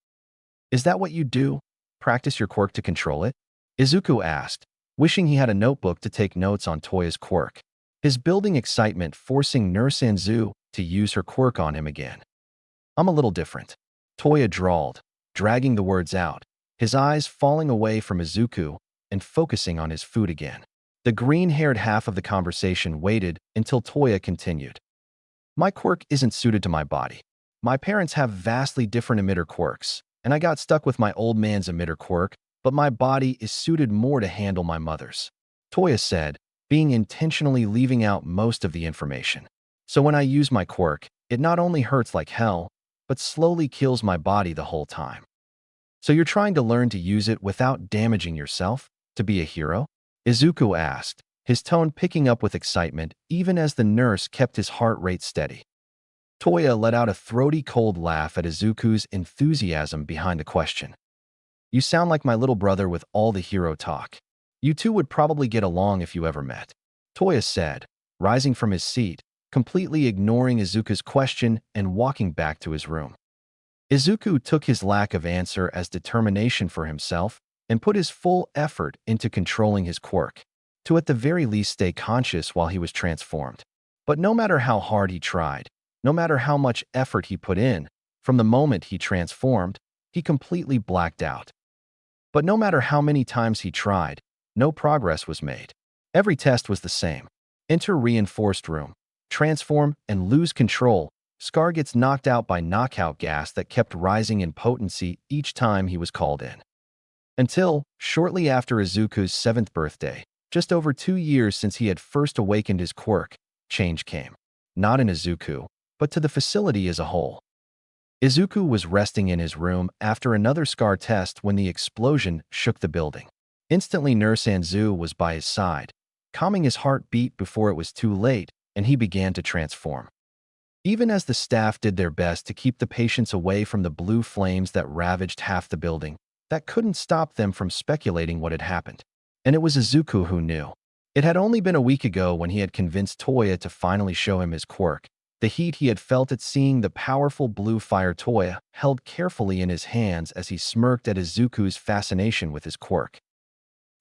Is that what you do? Practice your quirk to control it? Izuku asked, wishing he had a notebook to take notes on Toya's quirk, his building excitement forcing Nurse Anzu to use her quirk on him again. I'm a little different, Toya drawled, dragging the words out, his eyes falling away from Izuku and focusing on his food again. The green-haired half of the conversation waited until Toya continued. My quirk isn't suited to my body. My parents have vastly different emitter quirks, and I got stuck with my old man's emitter quirk, but my body is suited more to handle my mother's, Toya said, being intentionally leaving out most of the information. So when I use my quirk, it not only hurts like hell, but slowly kills my body the whole time. So you're trying to learn to use it without damaging yourself to be a hero? Izuku asked, his tone picking up with excitement even as the nurse kept his heart rate steady. Toya let out a throaty cold laugh at Izuku's enthusiasm behind the question. You sound like my little brother with all the hero talk. You two would probably get along if you ever met. Toya said, rising from his seat, completely ignoring Izuku's question and walking back to his room. Izuku took his lack of answer as determination for himself and put his full effort into controlling his quirk, to at the very least stay conscious while he was transformed. But no matter how hard he tried, no matter how much effort he put in, from the moment he transformed, he completely blacked out. But no matter how many times he tried, no progress was made. Every test was the same. Enter reinforced room, transform, and lose control. Scar gets knocked out by knockout gas that kept rising in potency each time he was called in. Until, shortly after Izuku's 7th birthday, just over 2 years since he had first awakened his quirk, change came. Not in Izuku, but to the facility as a whole. Izuku was resting in his room after another Scar test when the explosion shook the building. Instantly, Nurse Anzu was by his side, calming his heartbeat before it was too late, and he began to transform. Even as the staff did their best to keep the patients away from the blue flames that ravaged half the building, that couldn't stop them from speculating what had happened. And it was Izuku who knew. It had only been a week ago when he had convinced Toya to finally show him his quirk. The heat he had felt at seeing the powerful blue fire Toya held carefully in his hands as he smirked at Izuku's fascination with his quirk.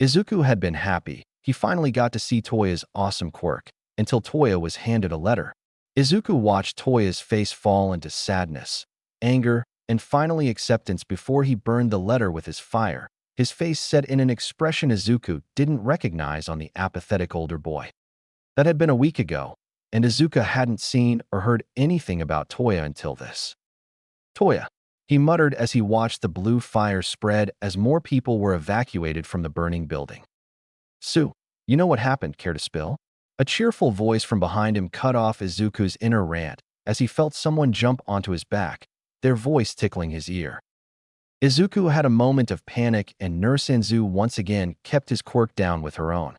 Izuku had been happy. He finally got to see Toya's awesome quirk, until Toya was handed a letter. Izuku watched Toya's face fall into sadness, anger, and finally acceptance before he burned the letter with his fire, his face set in an expression Izuku didn't recognize on the apathetic older boy. That had been a week ago, and Izuku hadn't seen or heard anything about Toya until this. Toya, he muttered as he watched the blue fire spread as more people were evacuated from the burning building. Su, you know what happened, care to spill? A cheerful voice from behind him cut off Izuku's inner rant as he felt someone jump onto his back, their voice tickling his ear. Izuku had a moment of panic and Nurse Anzu once again kept his quirk down with her own.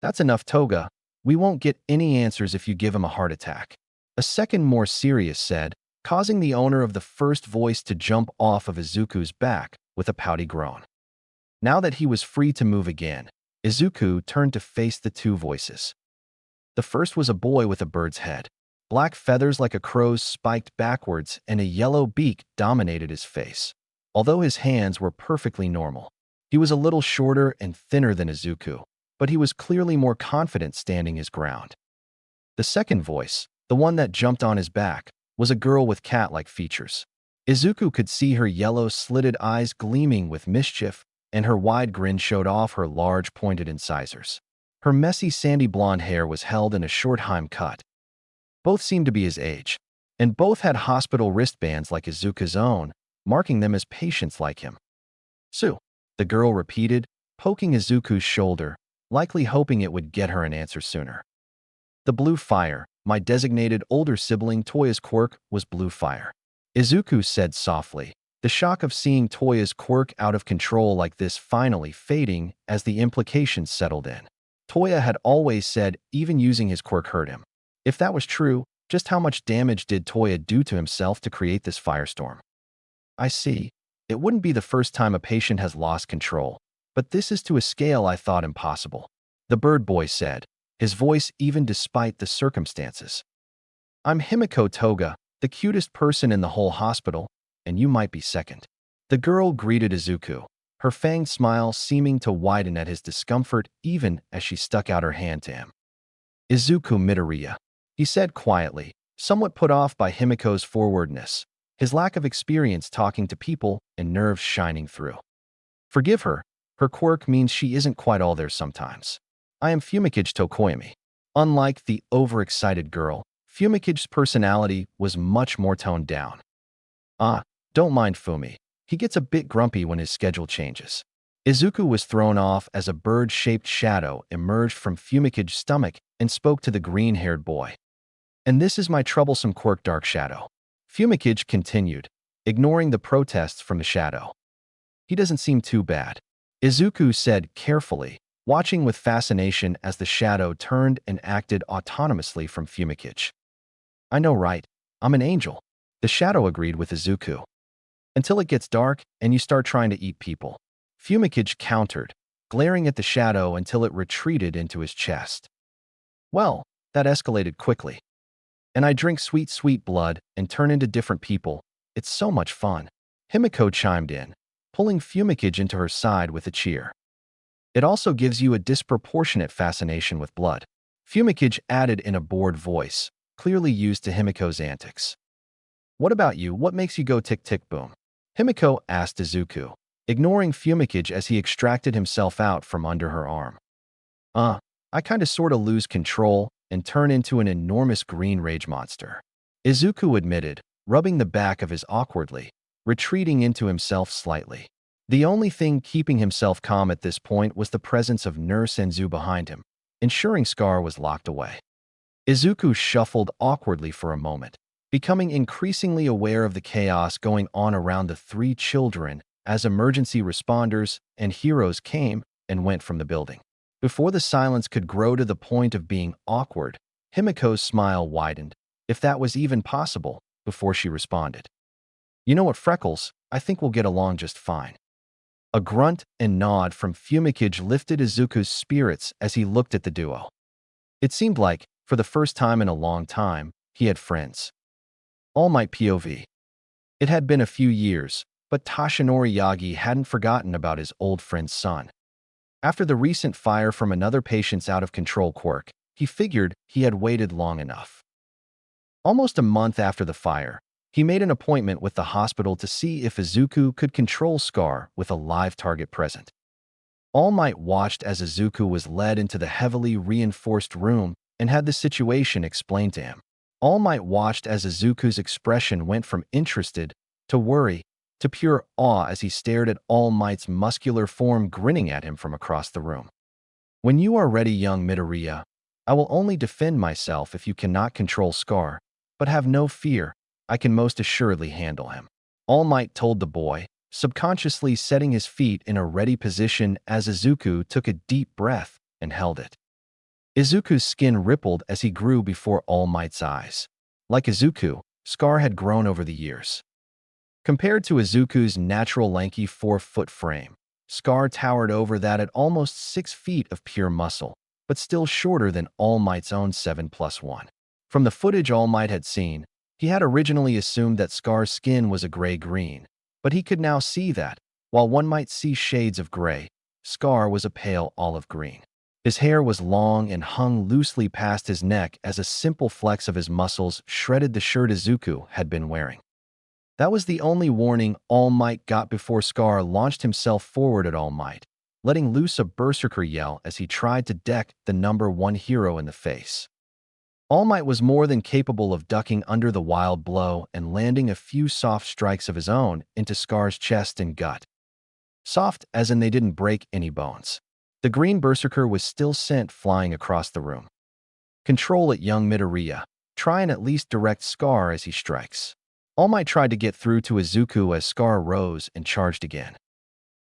That's enough, Toga. We won't get any answers if you give him a heart attack. A second more serious said, causing the owner of the first voice to jump off of Izuku's back with a pouty groan. Now that he was free to move again, Izuku turned to face the two voices. The first was a boy with a bird's head. Black feathers like a crow's spiked backwards and a yellow beak dominated his face. Although his hands were perfectly normal, he was a little shorter and thinner than Izuku, but he was clearly more confident standing his ground. The second voice, the one that jumped on his back, was a girl with cat-like features. Izuku could see her yellow slitted eyes gleaming with mischief, and her wide grin showed off her large pointed incisors. Her messy sandy blonde hair was held in a short Heim cut. Both seemed to be his age, and both had hospital wristbands like Izuku's own, marking them as patients like him. Su, the girl repeated, poking Izuku's shoulder, likely hoping it would get her an answer sooner. The blue fire, my designated older sibling Toya's quirk, was blue fire. Izuku said softly, the shock of seeing Toya's quirk out of control like this finally fading as the implications settled in. Toya had always said even using his quirk hurt him. If that was true, just how much damage did Toya do to himself to create this firestorm? I see. It wouldn't be the first time a patient has lost control, but this is to a scale I thought impossible. The bird boy said, his voice even despite the circumstances. I'm Himiko Toga, the cutest person in the whole hospital, and you might be second. The girl greeted Izuku, her fanged smile seeming to widen at his discomfort even as she stuck out her hand to him. Izuku Midoriya, he said quietly, somewhat put off by Himiko's forwardness, his lack of experience talking to people and nerves shining through. Forgive her, her quirk means she isn't quite all there sometimes. I am Fumikage Tokoyami. Unlike the overexcited girl, Fumikage's personality was much more toned down. Don't mind Fumi. He gets a bit grumpy when his schedule changes. Izuku was thrown off as a bird-shaped shadow emerged from Fumikage's stomach and spoke to the green-haired boy. And this is my troublesome quirk Dark Shadow. Fumikage continued, ignoring the protests from the shadow. He doesn't seem too bad, Izuku said carefully, watching with fascination as the shadow turned and acted autonomously from Fumikichi. I know, right? I'm an angel. The shadow agreed with Izuku. Until it gets dark and you start trying to eat people. Fumikichi countered, glaring at the shadow until it retreated into his chest. Well, that escalated quickly. And I drink sweet, sweet blood and turn into different people. It's so much fun. Himiko chimed in, pulling Fumikichi into her side with a cheer. It also gives you a disproportionate fascination with blood, Fumikichi added in a bored voice, clearly used to Himiko's antics. What about you? What makes you go tick-tick-boom? Himiko asked Izuku, ignoring Fumikichi as he extracted himself out from under her arm. I kinda sorta lose control and turn into an enormous green rage monster, Izuku admitted, rubbing the back of his awkwardly, retreating into himself slightly. The only thing keeping himself calm at this point was the presence of Nurse Enzu behind him, ensuring Scar was locked away. Izuku shuffled awkwardly for a moment, becoming increasingly aware of the chaos going on around the three children as emergency responders and heroes came and went from the building. Before the silence could grow to the point of being awkward, Himiko's smile widened, if that was even possible, before she responded. You know what, Freckles, I think we'll get along just fine. A grunt and nod from Fumikichi lifted Izuku's spirits as he looked at the duo. It seemed like, for the first time in a long time, he had friends. All Might POV. It had been a few years, but Toshinori Yagi hadn't forgotten about his old friend's son. After the recent fire from another patient's out-of-control quirk, he figured he had waited long enough. Almost a month after the fire, he made an appointment with the hospital to see if Izuku could control Scar with a live target present. All Might watched as Izuku was led into the heavily reinforced room and had the situation explained to him. All Might watched as Izuku's expression went from interested to worry to pure awe as he stared at All Might's muscular form grinning at him from across the room. When you are ready, young Midoriya, I will only defend myself if you cannot control Scar, but have no fear, I can most assuredly handle him. All Might told the boy, subconsciously setting his feet in a ready position as Izuku took a deep breath and held it. Izuku's skin rippled as he grew before All Might's eyes. Like Izuku, Scar had grown over the years. Compared to Izuku's natural lanky 4-foot frame, Scar towered over that at almost 6 feet of pure muscle, but still shorter than All Might's own 7+1. From the footage All Might had seen, he had originally assumed that Scar's skin was a gray-green, but he could now see that, while one might see shades of gray, Scar was a pale olive green. His hair was long and hung loosely past his neck as a simple flex of his muscles shredded the shirt Izuku had been wearing. That was the only warning All Might got before Scar launched himself forward at All Might, letting loose a berserker yell as he tried to deck the #1 hero in the face. All Might was more than capable of ducking under the wild blow and landing a few soft strikes of his own into Scar's chest and gut. Soft as in they didn't break any bones. The green berserker was still sent flying across the room. Control it, young Midoriya. Try and at least direct Scar as he strikes. All Might tried to get through to Izuku as Scar rose and charged again.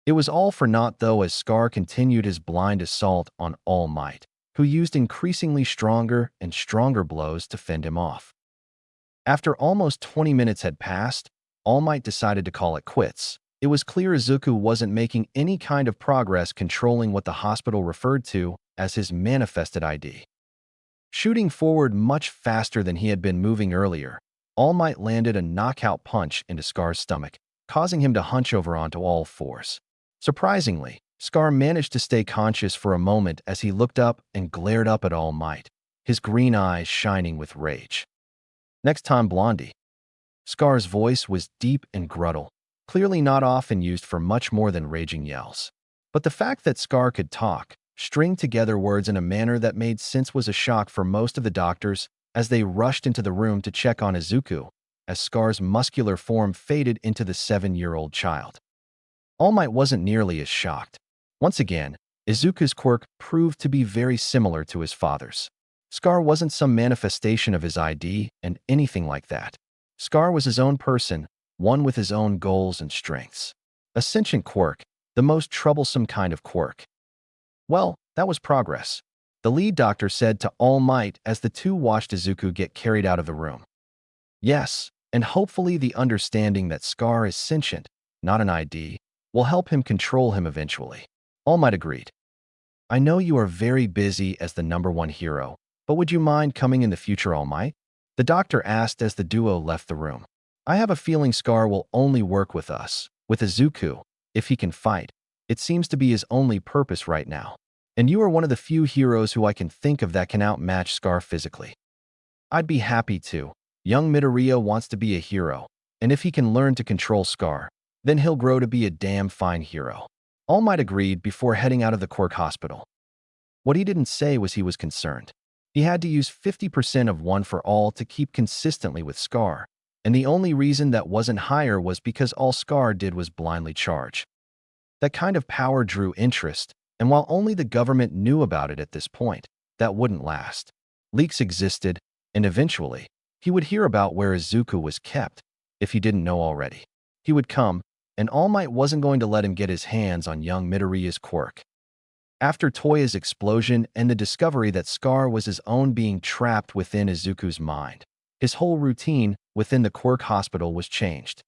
It was all for naught though as Scar continued his blind assault on All Might, who used increasingly stronger and stronger blows to fend him off. After almost 20 minutes had passed, All Might decided to call it quits. It was clear Izuku wasn't making any kind of progress controlling what the hospital referred to as his manifested ID. Shooting forward much faster than he had been moving earlier, All Might landed a knockout punch into Scar's stomach, causing him to hunch over onto all fours. Surprisingly, Scar managed to stay conscious for a moment as he looked up and glared up at All Might, his green eyes shining with rage. Next time, Blondie. Scar's voice was deep and gruttle, clearly not often used for much more than raging yells. But the fact that Scar could talk, string together words in a manner that made sense was a shock for most of the doctors as they rushed into the room to check on Izuku, as Scar's muscular form faded into the 7-year-old child. All Might wasn't nearly as shocked. Once again, Izuku's quirk proved to be very similar to his father's. Scar wasn't some manifestation of his ID and anything like that. Scar was his own person, one with his own goals and strengths. A sentient quirk, the most troublesome kind of quirk. Well, that was progress, the lead doctor said to All Might as the two watched Izuku get carried out of the room. Yes, and hopefully the understanding that Scar is sentient, not an ID, will help him control him eventually. All Might agreed. I know you are very busy as the #1 hero, but would you mind coming in the future, All Might? The doctor asked as the duo left the room. I have a feeling Scar will only work with us, with Izuku, if he can fight. It seems to be his only purpose right now. And you are one of the few heroes who I can think of that can outmatch Scar physically. I'd be happy to. Young Midoriya wants to be a hero, and if he can learn to control Scar, then he'll grow to be a damn fine hero. All Might agreed before heading out of the Quirk Hospital. What he didn't say was he was concerned. He had to use 50% of One for All to keep consistently with Scar, and the only reason that wasn't higher was because all Scar did was blindly charge. That kind of power drew interest, and while only the government knew about it at this point, that wouldn't last. Leaks existed, and eventually, he would hear about where Izuku was kept, if he didn't know already. He would come, and All Might wasn't going to let him get his hands on young Midoriya's quirk. After Toya's explosion and the discovery that Scar was his own being trapped within Izuku's mind, his whole routine within the Quirk Hospital was changed.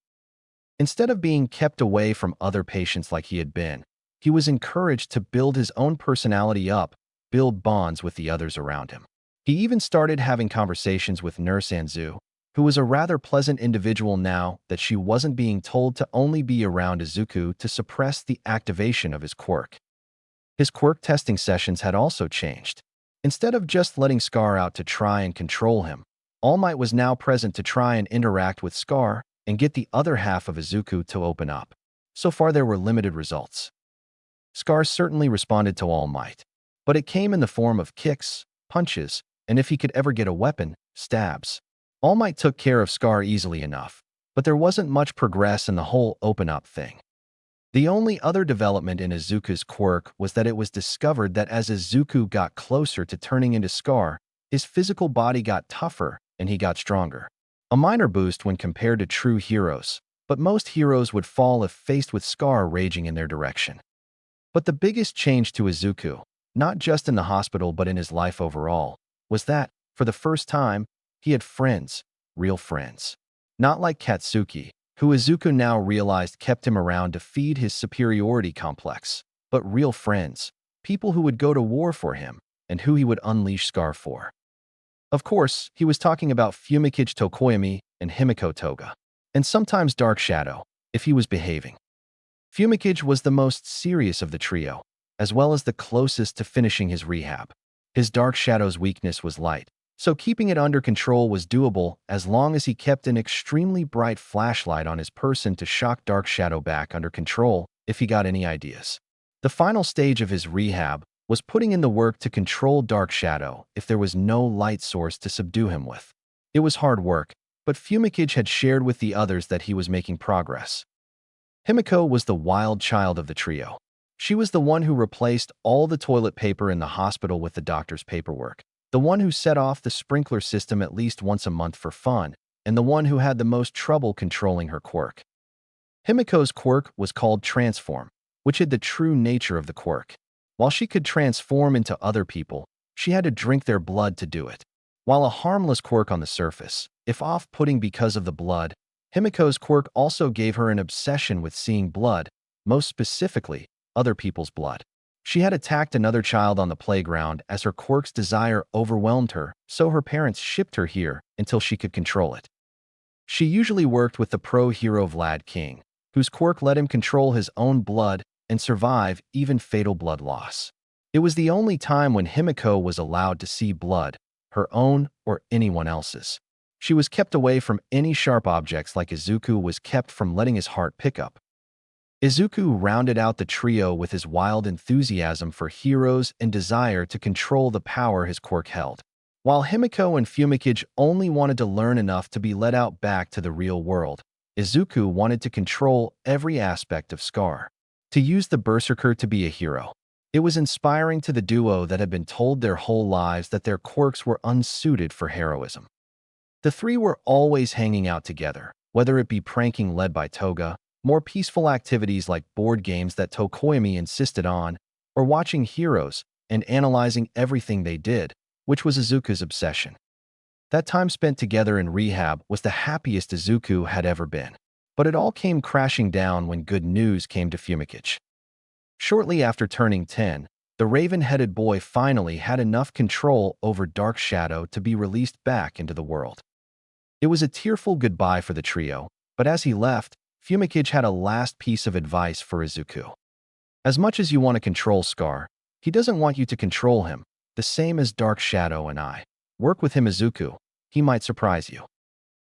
Instead of being kept away from other patients like he had been, he was encouraged to build his own personality up, build bonds with the others around him. He even started having conversations with Nurse Anzu, who was a rather pleasant individual now that she wasn't being told to only be around Izuku to suppress the activation of his quirk. His quirk testing sessions had also changed. Instead of just letting Scar out to try and control him, All Might was now present to try and interact with Scar and get the other half of Izuku to open up. So far there were limited results. Scar certainly responded to All Might, but it came in the form of kicks, punches, and if he could ever get a weapon, stabs. All Might took care of Scar easily enough, but there wasn't much progress in the whole open-up thing. The only other development in Izuku's quirk was that it was discovered that as Izuku got closer to turning into Scar, his physical body got tougher and he got stronger. A minor boost when compared to true heroes, but most heroes would fall if faced with Scar raging in their direction. But the biggest change to Izuku, not just in the hospital but in his life overall, was that, for the first time, he had friends, real friends. Not like Katsuki, who Izuku now realized kept him around to feed his superiority complex, but real friends, people who would go to war for him, and who he would unleash Scar for. Of course, he was talking about Fumikichi Tokoyami and Himiko Toga, and sometimes Dark Shadow, if he was behaving. Fumikichi was the most serious of the trio, as well as the closest to finishing his rehab. His Dark Shadow's weakness was light, so keeping it under control was doable as long as he kept an extremely bright flashlight on his person to shock Dark Shadow back under control if he got any ideas. The final stage of his rehab was putting in the work to control Dark Shadow if there was no light source to subdue him with. It was hard work, but Fumikichi had shared with the others that he was making progress. Himiko was the wild child of the trio. She was the one who replaced all the toilet paper in the hospital with the doctor's paperwork, the one who set off the sprinkler system at least once a month for fun, and the one who had the most trouble controlling her quirk. Himiko's quirk was called Transform, which hid the true nature of the quirk. While she could transform into other people, she had to drink their blood to do it. While a harmless quirk on the surface, if off-putting because of the blood, Himiko's quirk also gave her an obsession with seeing blood, most specifically, other people's blood. She had attacked another child on the playground as her quirk's desire overwhelmed her, so her parents shipped her here until she could control it. She usually worked with the pro-hero Vlad King, whose quirk let him control his own blood and survive even fatal blood loss. It was the only time when Himiko was allowed to see blood, her own or anyone else's. She was kept away from any sharp objects like Izuku was kept from letting his heart pick up. Izuku rounded out the trio with his wild enthusiasm for heroes and desire to control the power his quirk held. While Himiko and Fumikichi only wanted to learn enough to be let out back to the real world, Izuku wanted to control every aspect of Scar. To use the Berserker to be a hero. It was inspiring to the duo that had been told their whole lives that their quirks were unsuited for heroism. The three were always hanging out together, whether it be pranking led by Toga, More peaceful activities like board games that Tokoyami insisted on, or watching heroes and analyzing everything they did, which was Izuku's obsession. That time spent together in rehab was the happiest Izuku had ever been. But it all came crashing down when good news came to Fumikichi. Shortly after turning 10, the raven-headed boy finally had enough control over Dark Shadow to be released back into the world. It was a tearful goodbye for the trio, but as he left, Fumikichi had a last piece of advice for Izuku. As much as you want to control Scar, he doesn't want you to control him, the same as Dark Shadow and I. Work with him, Izuku. He might surprise you.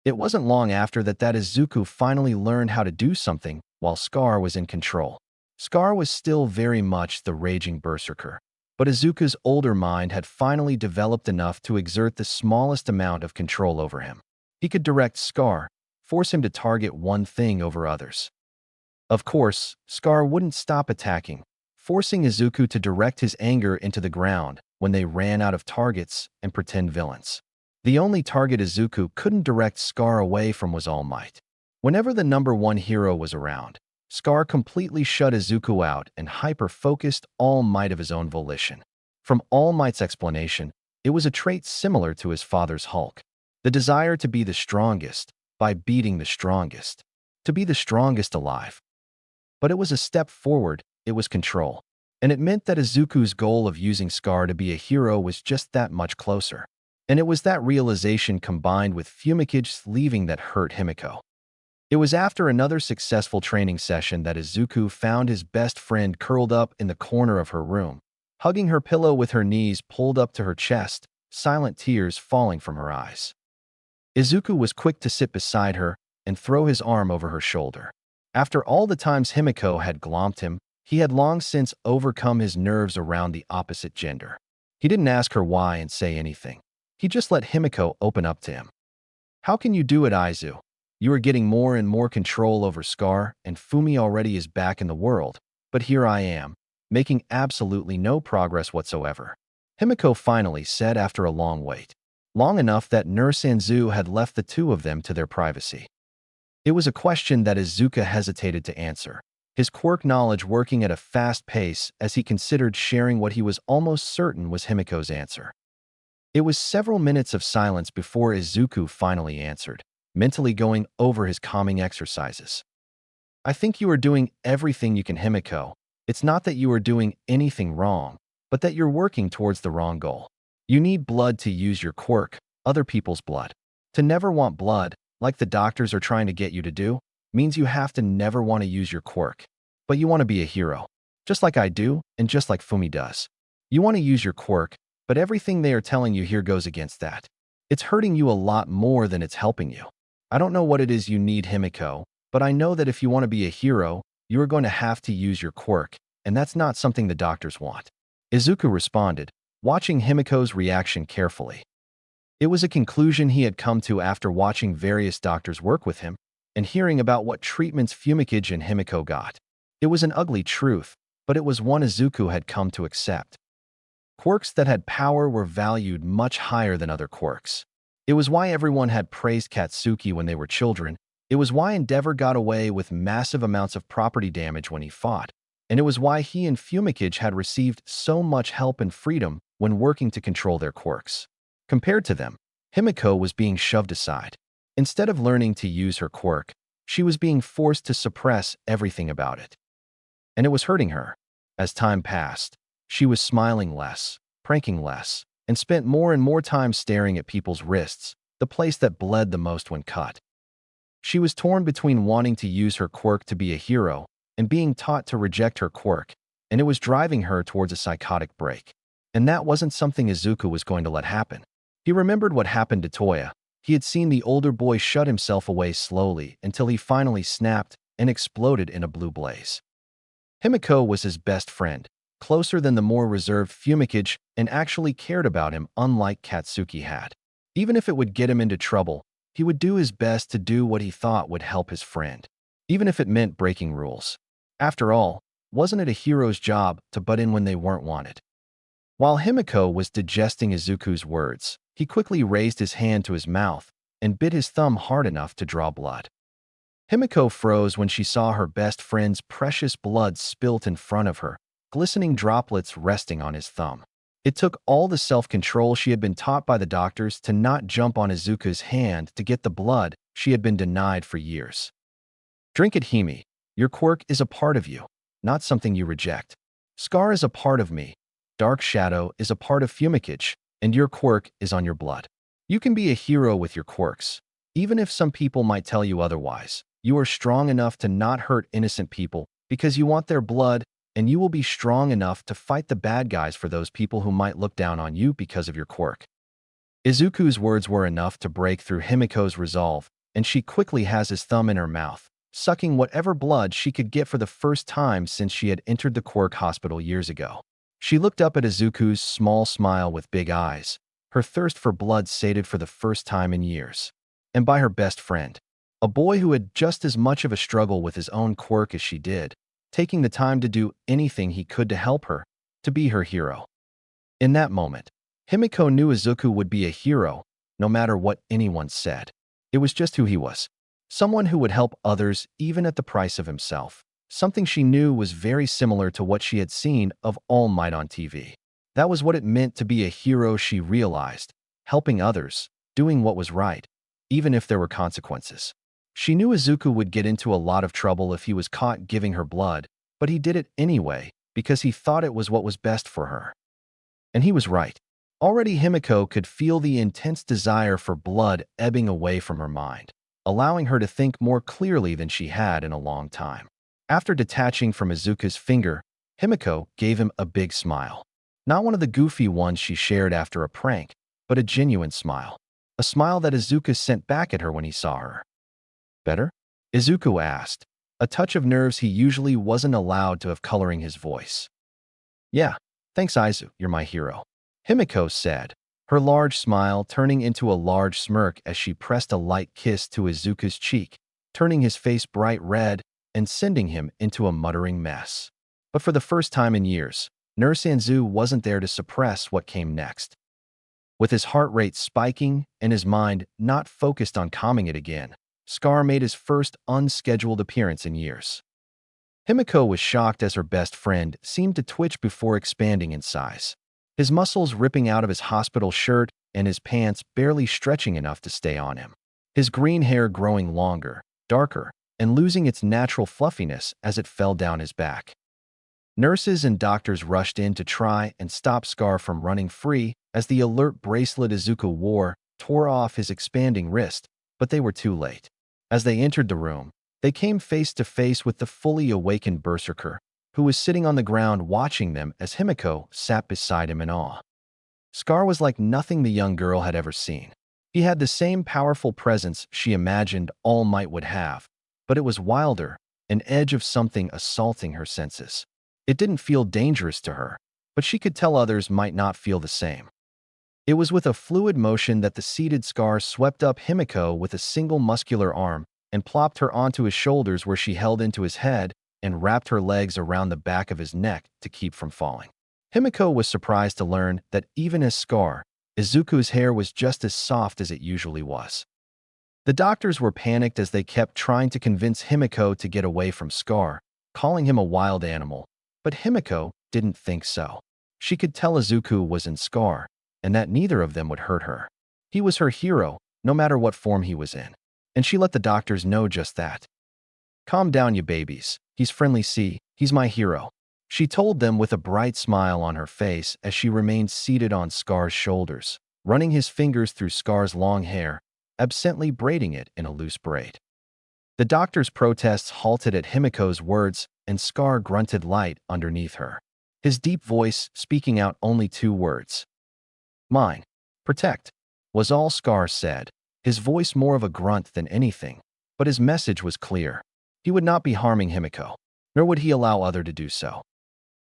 It wasn't long after that Izuku finally learned how to do something while Scar was in control. Scar was still very much the raging berserker, but Izuku's older mind had finally developed enough to exert the smallest amount of control over him. He could direct Scar, force him to target one thing over others. Of course, Scar wouldn't stop attacking, forcing Izuku to direct his anger into the ground when they ran out of targets and pretend villains. The only target Izuku couldn't direct Scar away from was All Might. Whenever the number one hero was around, Scar completely shut Izuku out and hyper-focused All Might of his own volition. From All Might's explanation, it was a trait similar to his father's Hulk. The desire to be the strongest by beating the strongest. To be the strongest alive. But it was a step forward, it was control. And it meant that Izuku's goal of using Scar to be a hero was just that much closer. And it was that realization combined with Fumikichi's leaving that hurt Himiko. It was after another successful training session that Izuku found his best friend curled up in the corner of her room, hugging her pillow with her knees pulled up to her chest, silent tears falling from her eyes. Izuku was quick to sit beside her and throw his arm over her shoulder. After all the times Himiko had glomped him, he had long since overcome his nerves around the opposite gender. He didn't ask her why and say anything. He just let Himiko open up to him. How can you do it, Izu? You are getting more and more control over Scar, and Fumi already is back in the world, but here I am, making absolutely no progress whatsoever. Himiko finally said after a long wait. Long enough that Nurse Anzu had left the two of them to their privacy. It was a question that Izuku hesitated to answer, his quirk knowledge working at a fast pace as he considered sharing what he was almost certain was Himiko's answer. It was several minutes of silence before Izuku finally answered, mentally going over his calming exercises. I think you are doing everything you can, Himiko. It's not that you are doing anything wrong, but that you're working towards the wrong goal. You need blood to use your quirk, other people's blood. To never want blood, like the doctors are trying to get you to do, means you have to never want to use your quirk. But you want to be a hero. Just like I do, and just like Fumi does. You want to use your quirk, but everything they are telling you here goes against that. It's hurting you a lot more than it's helping you. I don't know what it is you need, Himiko, but I know that if you want to be a hero, you are going to have to use your quirk, and that's not something the doctors want. Izuku responded, watching Himiko's reaction carefully. It was a conclusion he had come to after watching various doctors work with him and hearing about what treatments Fumikichi and Himiko got. It was an ugly truth, but it was one Izuku had come to accept. Quirks that had power were valued much higher than other quirks. It was why everyone had praised Katsuki when they were children. It was why Endeavor got away with massive amounts of property damage when he fought. And it was why he and Fumikichi had received so much help and freedom when working to control their quirks. Compared to them, Himiko was being shoved aside. Instead of learning to use her quirk, she was being forced to suppress everything about it. And it was hurting her. As time passed, she was smiling less, pranking less, and spent more and more time staring at people's wrists, the place that bled the most when cut. She was torn between wanting to use her quirk to be a hero and being taught to reject her quirk, and it was driving her towards a psychotic break. And that wasn't something Izuku was going to let happen. He remembered what happened to Toya. He had seen the older boy shut himself away slowly until he finally snapped and exploded in a blue blaze. Himiko was his best friend, closer than the more reserved Fumikichi, and actually cared about him unlike Katsuki had. Even if it would get him into trouble, he would do his best to do what he thought would help his friend, even if it meant breaking rules. After all, wasn't it a hero's job to butt in when they weren't wanted? While Himiko was digesting Izuku's words, he quickly raised his hand to his mouth and bit his thumb hard enough to draw blood. Himiko froze when she saw her best friend's precious blood spilt in front of her, glistening droplets resting on his thumb. It took all the self-control she had been taught by the doctors to not jump on Izuku's hand to get the blood she had been denied for years. Drink it, Hime. Your quirk is a part of you, not something you reject. Scar is a part of me. Dark Shadow is a part of Fumikage, and your quirk is on your blood. You can be a hero with your quirks. Even if some people might tell you otherwise, you are strong enough to not hurt innocent people because you want their blood, and you will be strong enough to fight the bad guys for those people who might look down on you because of your quirk. Izuku's words were enough to break through Himiko's resolve, and she quickly has his thumb in her mouth, sucking whatever blood she could get for the first time since she had entered the quirk hospital years ago. She looked up at Izuku's small smile with big eyes, her thirst for blood sated for the first time in years. And by her best friend, a boy who had just as much of a struggle with his own quirk as she did, taking the time to do anything he could to help her, to be her hero. In that moment, Himiko knew Izuku would be a hero, no matter what anyone said. It was just who he was. Someone who would help others even at the price of himself. Something she knew was very similar to what she had seen of All Might on TV. That was what it meant to be a hero, she realized, helping others, doing what was right, even if there were consequences. She knew Izuku would get into a lot of trouble if he was caught giving her blood, but he did it anyway because he thought it was what was best for her. And he was right. Already Himiko could feel the intense desire for blood ebbing away from her mind, allowing her to think more clearly than she had in a long time. After detaching from Izuku's finger, Himiko gave him a big smile. Not one of the goofy ones she shared after a prank, but a genuine smile. A smile that Izuku sent back at her when he saw her. Better? Izuku asked, a touch of nerves he usually wasn't allowed to have coloring his voice. Yeah, thanks Izu, you're my hero. Himiko said, her large smile turning into a large smirk as she pressed a light kiss to Izuku's cheek, turning his face bright red and sending him into a muttering mess. But for the first time in years, Nurse Anzu wasn't there to suppress what came next. With his heart rate spiking and his mind not focused on calming it again, Scar made his first unscheduled appearance in years. Himiko was shocked as her best friend seemed to twitch before expanding in size. His muscles ripping out of his hospital shirt and his pants barely stretching enough to stay on him. His green hair growing longer, darker, and losing its natural fluffiness as it fell down his back. Nurses and doctors rushed in to try and stop Scar from running free as the alert bracelet Izuku wore tore off his expanding wrist, but they were too late. As they entered the room, they came face to face with the fully awakened berserker, who was sitting on the ground watching them as Himiko sat beside him in awe. Scar was like nothing the young girl had ever seen. He had the same powerful presence she imagined All Might would have, but it was wilder, an edge of something assaulting her senses. It didn't feel dangerous to her, but she could tell others might not feel the same. It was with a fluid motion that the seated Scar swept up Himiko with a single muscular arm and plopped her onto his shoulders where she held into his head and wrapped her legs around the back of his neck to keep from falling. Himiko was surprised to learn that even as Scar, Izuku's hair was just as soft as it usually was. The doctors were panicked as they kept trying to convince Himiko to get away from Scar, calling him a wild animal, but Himiko didn't think so. She could tell Izuku was in Scar, and that neither of them would hurt her. He was her hero, no matter what form he was in, and she let the doctors know just that. Calm down, you babies. He's friendly, see, he's my hero. She told them with a bright smile on her face as she remained seated on Scar's shoulders, running his fingers through Scar's long hair, absently braiding it in a loose braid. The doctor's protests halted at Himiko's words, and Scar grunted light underneath her, his deep voice speaking out only 2 words. Mine. Protect. Was all Scar said, his voice more of a grunt than anything, but his message was clear. He would not be harming Himiko, nor would he allow other to do so.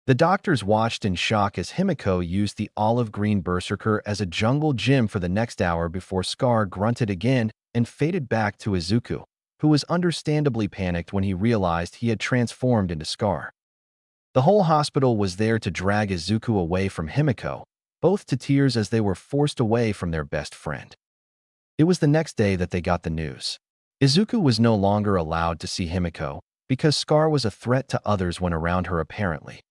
The doctors watched in shock as Himiko used the olive green berserker as a jungle gym for the next hour before Scar grunted again and faded back to Izuku, who was understandably panicked when he realized he had transformed into Scar. The whole hospital was there to drag Izuku away from Himiko, both to tears as they were forced away from their best friend. It was the next day that they got the news. Izuku was no longer allowed to see Himiko because Scar was a threat to others when around her apparently.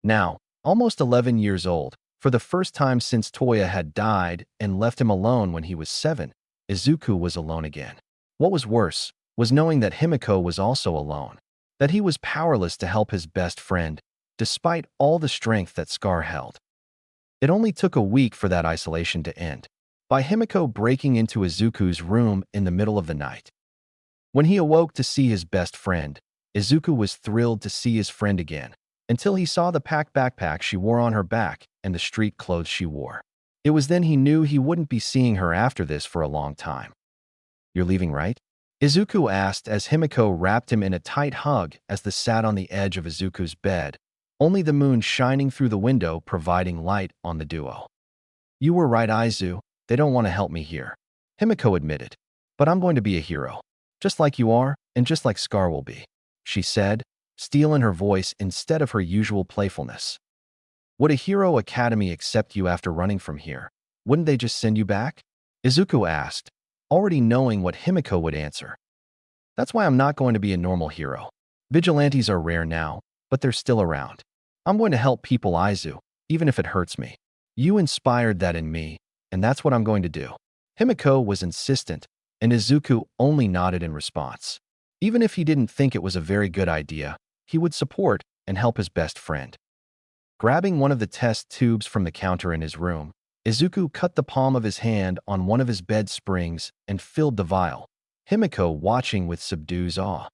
Now, almost 11 years old, for the first time since Toya had died and left him alone when he was 7, Izuku was alone again. What was worse was knowing that Himiko was also alone, that he was powerless to help his best friend, despite all the strength that Scar held. It only took a week for that isolation to end, by Himiko breaking into Izuku's room in the middle of the night. When he awoke to see his best friend, Izuku was thrilled to see his friend again, until he saw the packed backpack she wore on her back and the street clothes she wore. It was then he knew he wouldn't be seeing her after this for a long time. "You're leaving, right?" Izuku asked as Himiko wrapped him in a tight hug as they sat on the edge of Izuku's bed, only the moon shining through the window providing light on the duo. "You were right, Izu. They don't want to help me here," Himiko admitted. "But I'm going to be a hero, just like you are and just like Scar will be," she said, steel in her voice instead of her usual playfulness. "Would a hero academy accept you after running from here? Wouldn't they just send you back?" Izuku asked, already knowing what Himiko would answer. "That's why I'm not going to be a normal hero. Vigilantes are rare now, but they're still around. I'm going to help people, Izu, even if it hurts me. You inspired that in me, and that's what I'm going to do." Himiko was insistent, and Izuku only nodded in response. Even if he didn't think it was a very good idea, he would support and help his best friend. Grabbing one of the test tubes from the counter in his room, Izuku cut the palm of his hand on one of his bed springs and filled the vial, Himiko watching with subdued awe.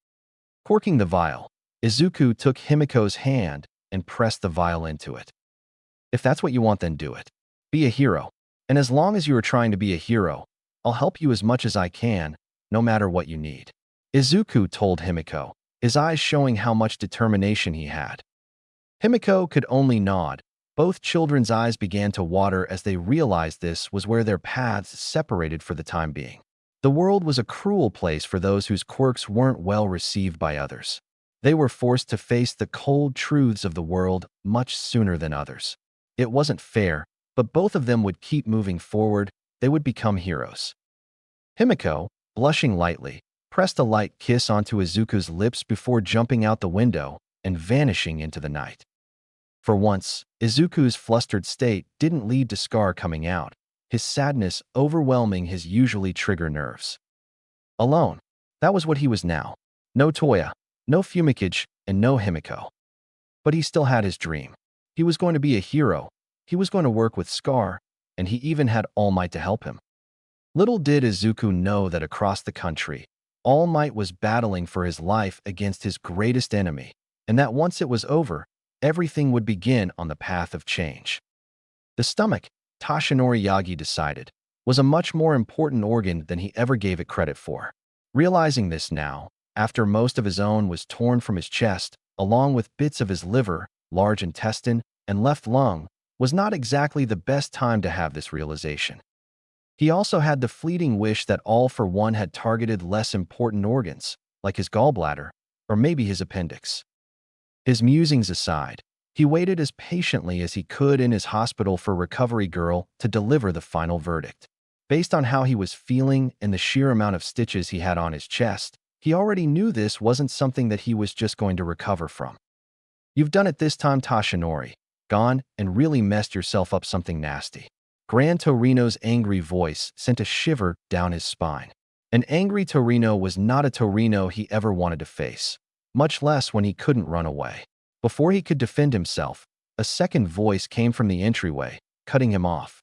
Corking the vial, Izuku took Himiko's hand and pressed the vial into it. "If that's what you want, then do it. Be a hero. And as long as you are trying to be a hero, I'll help you as much as I can, no matter what you need," Izuku told Himiko, his eyes showing how much determination he had. Himiko could only nod. Both children's eyes began to water as they realized this was where their paths separated for the time being. The world was a cruel place for those whose quirks weren't well received by others. They were forced to face the cold truths of the world much sooner than others. It wasn't fair, but both of them would keep moving forward. They would become heroes. Himiko, blushing lightly, pressed a light kiss onto Izuku's lips before jumping out the window and vanishing into the night. For once, Izuku's flustered state didn't lead to Scar coming out, his sadness overwhelming his usually trigger nerves. Alone, that was what he was now. No Toya, no Fumikage, and no Himiko. But he still had his dream. He was going to be a hero, he was going to work with Scar, and he even had All Might to help him. Little did Izuku know that across the country, All Might was battling for his life against his greatest enemy, and that once it was over, everything would begin on the path of change. The stomach, Toshinori Yagi decided, was a much more important organ than he ever gave it credit for. Realizing this now, after most of his own was torn from his chest, along with bits of his liver, large intestine, and left lung, was not exactly the best time to have this realization. He also had the fleeting wish that All for One had targeted less important organs, like his gallbladder, or maybe his appendix. His musings aside, he waited as patiently as he could in his hospital for Recovery Girl to deliver the final verdict. Based on how he was feeling and the sheer amount of stitches he had on his chest, he already knew this wasn't something that he was just going to recover from. "You've done it this time, Toshinori. Gone and really messed yourself up something nasty." Gran Torino's angry voice sent a shiver down his spine. An angry Torino was not a Torino he ever wanted to face, much less when he couldn't run away. Before he could defend himself, a second voice came from the entryway, cutting him off.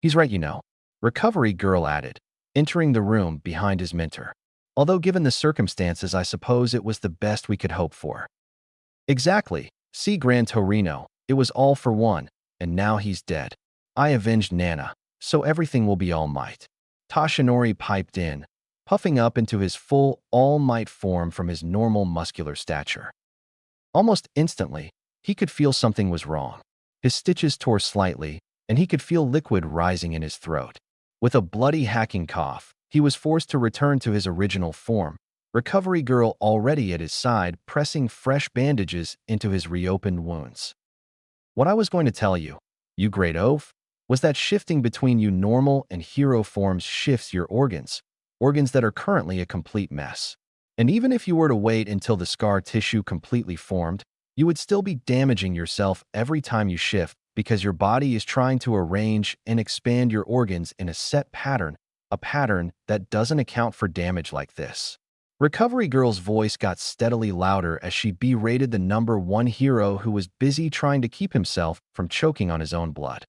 "He's right, you know," Recovery Girl added, entering the room behind his mentor. "Although given the circumstances, I suppose it was the best we could hope for." "Exactly. See, Gran Torino, it was All for One, and now he's dead. I avenged Nana, so everything will be All Might." Toshinori piped in, puffing up into his full All Might form from his normal muscular stature. Almost instantly, he could feel something was wrong. His stitches tore slightly, and he could feel liquid rising in his throat. With a bloody hacking cough, he was forced to return to his original form, Recovery Girl already at his side pressing fresh bandages into his reopened wounds. "What I was going to tell you, you great oaf, was that shifting between you normal and hero forms shifts your organs, organs that are currently a complete mess. And even if you were to wait until the scar tissue completely formed, you would still be damaging yourself every time you shift because your body is trying to arrange and expand your organs in a set pattern, a pattern that doesn't account for damage like this. Recovery Girl's voice got steadily louder as she berated the #1 hero who was busy trying to keep himself from choking on his own blood.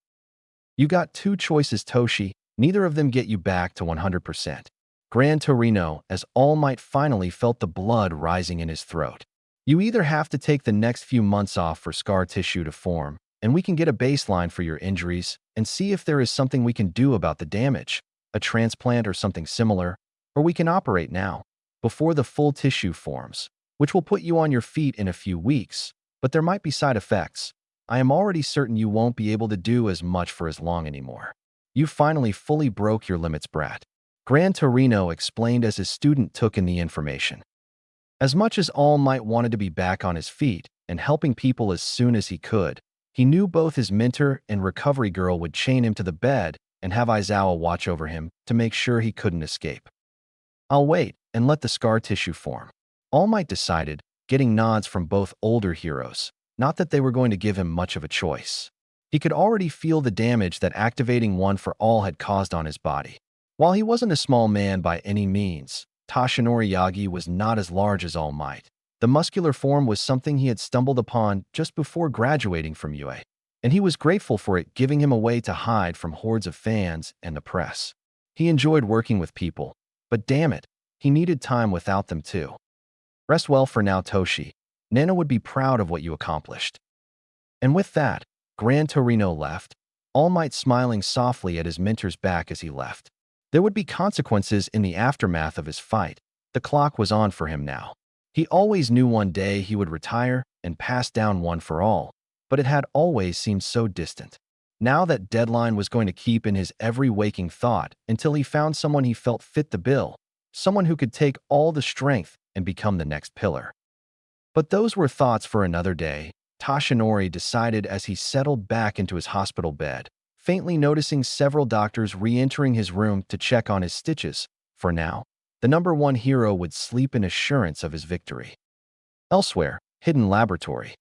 You got two choices, Toshi. Neither of them get you back to 100%. Gran Torino, as All Might finally felt the blood rising in his throat. You either have to take the next few months off for scar tissue to form, and we can get a baseline for your injuries and see if there is something we can do about the damage, a transplant or something similar, or we can operate now, before the full tissue forms, which will put you on your feet in a few weeks, but there might be side effects. I am already certain you won't be able to do as much for as long anymore. You finally fully broke your limits, brat. Gran Torino explained as his student took in the information. As much as All Might wanted to be back on his feet and helping people as soon as he could, he knew both his mentor and Recovery Girl would chain him to the bed and have Aizawa watch over him to make sure he couldn't escape. I'll wait and let the scar tissue form. All Might decided, getting nods from both older heroes, not that they were going to give him much of a choice. He could already feel the damage that activating One for All had caused on his body. While he wasn't a small man by any means, Toshinori Yagi was not as large as All Might. The muscular form was something he had stumbled upon just before graduating from UA, and he was grateful for it, giving him a way to hide from hordes of fans and the press. He enjoyed working with people, but damn it, he needed time without them too. Rest well for now, Toshi. Nana would be proud of what you accomplished. And with that, Gran Torino left, All Might smiling softly at his mentor's back as he left. There would be consequences in the aftermath of his fight. The clock was on for him now. He always knew one day he would retire and pass down One for All, but it had always seemed so distant. Now that deadline was going to keep in his every waking thought until he found someone he felt fit the bill, someone who could take all the strength and become the next pillar. But those were thoughts for another day, Toshinori decided as he settled back into his hospital bed, faintly noticing several doctors re-entering his room to check on his stitches. For now, the #1 hero would sleep in assurance of his victory. Elsewhere, hidden laboratory.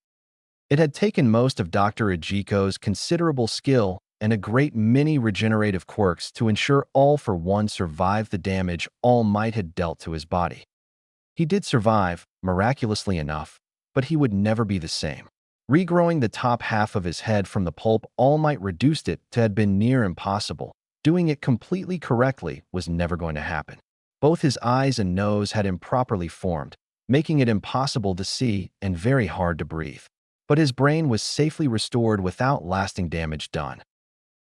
It had taken most of Dr. Ejiko's considerable skill and a great many regenerative quirks to ensure All for One survived the damage All Might had dealt to his body. He did survive, miraculously enough, but he would never be the same. Regrowing the top half of his head from the pulp All Might reduced it to had been near impossible. Doing it completely correctly was never going to happen. Both his eyes and nose had improperly formed, making it impossible to see and very hard to breathe. But his brain was safely restored without lasting damage done.